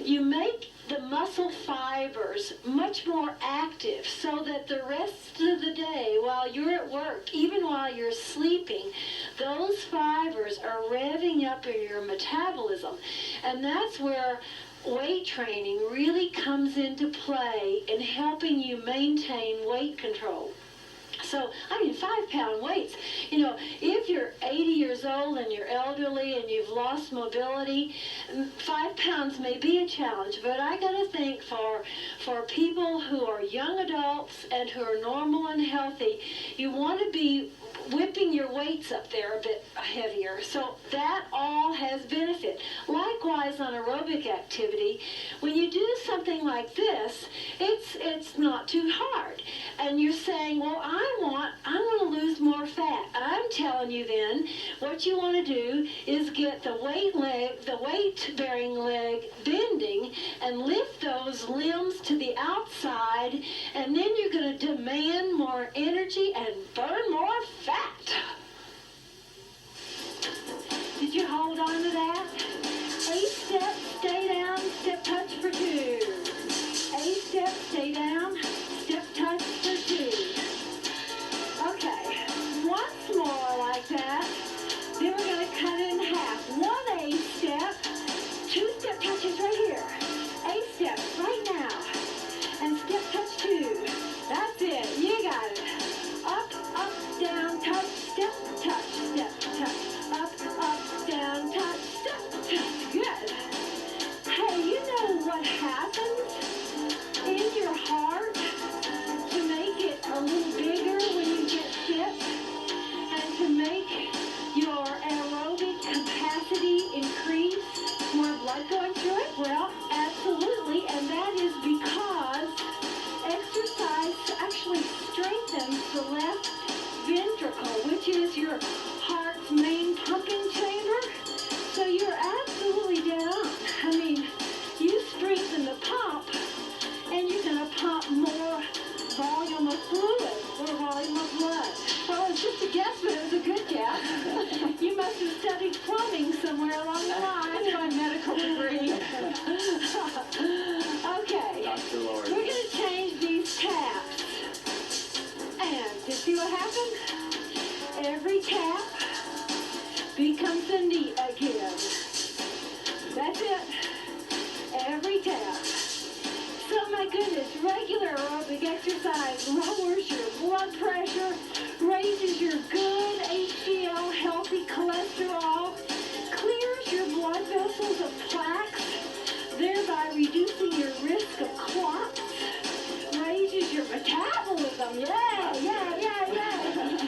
you make the muscle fibers much more active so that the rest of the day while you're at work, even while you're sleeping, those fibers are revving up in your metabolism. And that's where weight training really comes into play in helping you maintain weight control. So, 5-pound weights. You know, if you're 80 years old and you're elderly and you've lost mobility, 5 pounds may be a challenge. But I got to think for people who are young adults and who are normal and healthy, you want to be whipping your weights up there a bit heavier. So that all has benefit. Likewise, on aerobic activity, when you do something like this, it's not too hard. And you're saying, well, I want to lose more fat. I'm telling you then, what you want to do is get the weight-bearing leg bending and lift those limbs to the outside, and then you're going to demand more energy and burn more fat. Did you hold on to that? A-step, stay down, step touch for 2. A-step, stay down, step touch for 2. Okay, once more like that. Then we're going to cut it in half. 1 A-step, 2 step touches right here. A-step right now. And step touch 2. That's it. You got it. Up, down, touch, step, touch, step, touch. Up, down, touch, step, touch. Good. Hey, you know what happens in your heart to make it a little bigger when you get fit and to make your aerobic capacity increase, more blood going through it? Well, absolutely. Absolutely, and that is because exercise actually strengthens the left ventricle, which is your heart's main pumping chamber. So you're absolutely dead on. I mean, you strengthen the pump, and you're going to pump more volume of fluid or volume of blood. Well, it's just a guess, but it was a good guess. You must have studied plumbing somewhere along the line. That's my medical degree. Okay. Dr. Lord. We're going to change these taps. And you see what happened? Every tap becomes a knee again. That's it. Every tap. So my goodness, regular aerobic exercise lowers your blood pressure, raises your good HDL, healthy cholesterol, clears your blood vessels of plaques, thereby reducing your risk of clots, raises your metabolism. Yeah.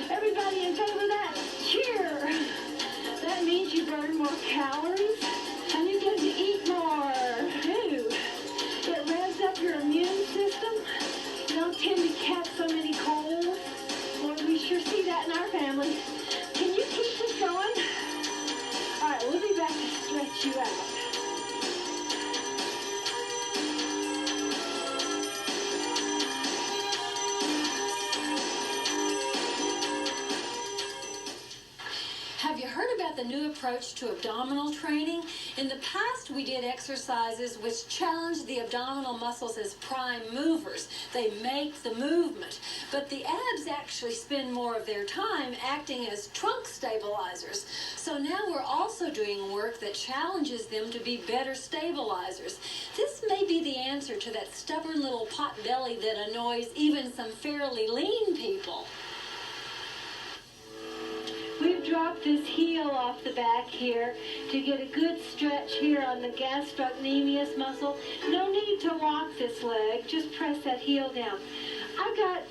Everybody in favor of that? Cheer. That means you burn more calories and you get to eat more too. It revs up your immune system. You don't tend to catch so many colds. Boy, we sure see that in our family. Can you keep this going? All right, we'll be back to stretch you out. Have you heard about the new approach to abdominal training? In the past, we did exercises which challenged the abdominal muscles as prime movers. They make the movement. But the abs actually spend more of their time acting as trunk stabilizers. So now we're also doing work that challenges them to be better stabilizers. This may be the answer to that stubborn little pot belly that annoys even some fairly lean people. We've dropped this heel off the back here to get a good stretch here on the gastrocnemius muscle. No need to lock this leg, just press that heel down. I've got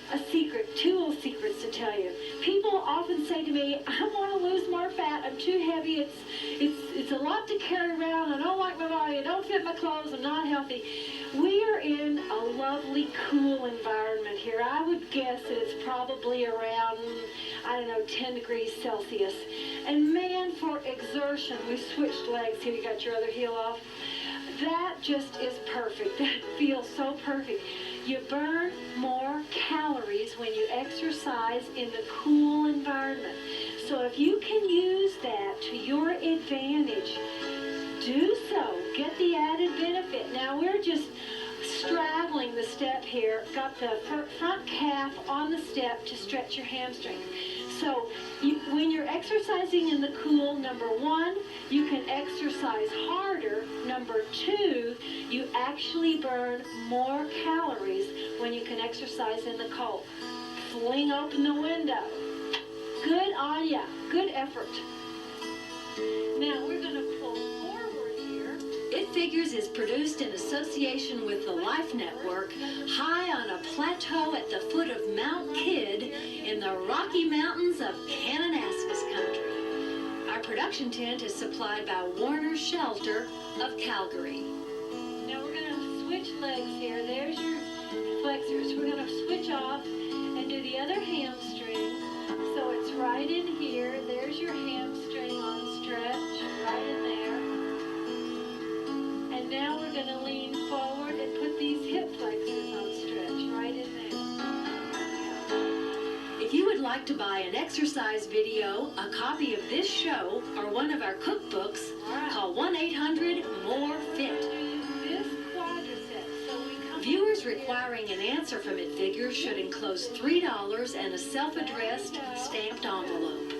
two little secrets to tell you. People often say to me, I want to lose more fat, I'm too heavy, it's a lot to carry around, I don't like my body, I don't fit my clothes, I'm not healthy. We are in a lovely, cool environment here. I would guess that it's probably around, 10 degrees Celsius. And man, for exertion, we switched legs here, you got your other heel off. That just is perfect. That feels so perfect. You burn more calories when you exercise in the cool environment. So if you can use that to your advantage, do so. Get the added benefit. Now we're just straddling the step here. Got the front calf on the step to stretch your hamstring. So when you're exercising in the cool, number one, you can exercise harder. Number two, you actually burn more calories when you can exercise in the cold. Fling open the window. Good on ya. Good effort. Now we're going to pull forward here. It Figures is produced in association with the Life Network, high on a plateau at the foot of Mount Kidd in the Rocky Mountains of Kananaskis country. Our production tent is supplied by Warner Shelter of Calgary. Now we're going to switch legs here. There's your flexors. We're going to switch off and do the other hamstring. So it's right in here. There's your hamstring on stretch, right in there. And now we're going to lean forward and put these hip flexors on stretch, right in there. If you would like to buy an exercise video, a copy of this show, or one of our cookbooks, call 1-800-MORE-FIT. This quadricep. So we come Viewers requiring an answer from It Figures should enclose $3 and a self-addressed stamped envelope.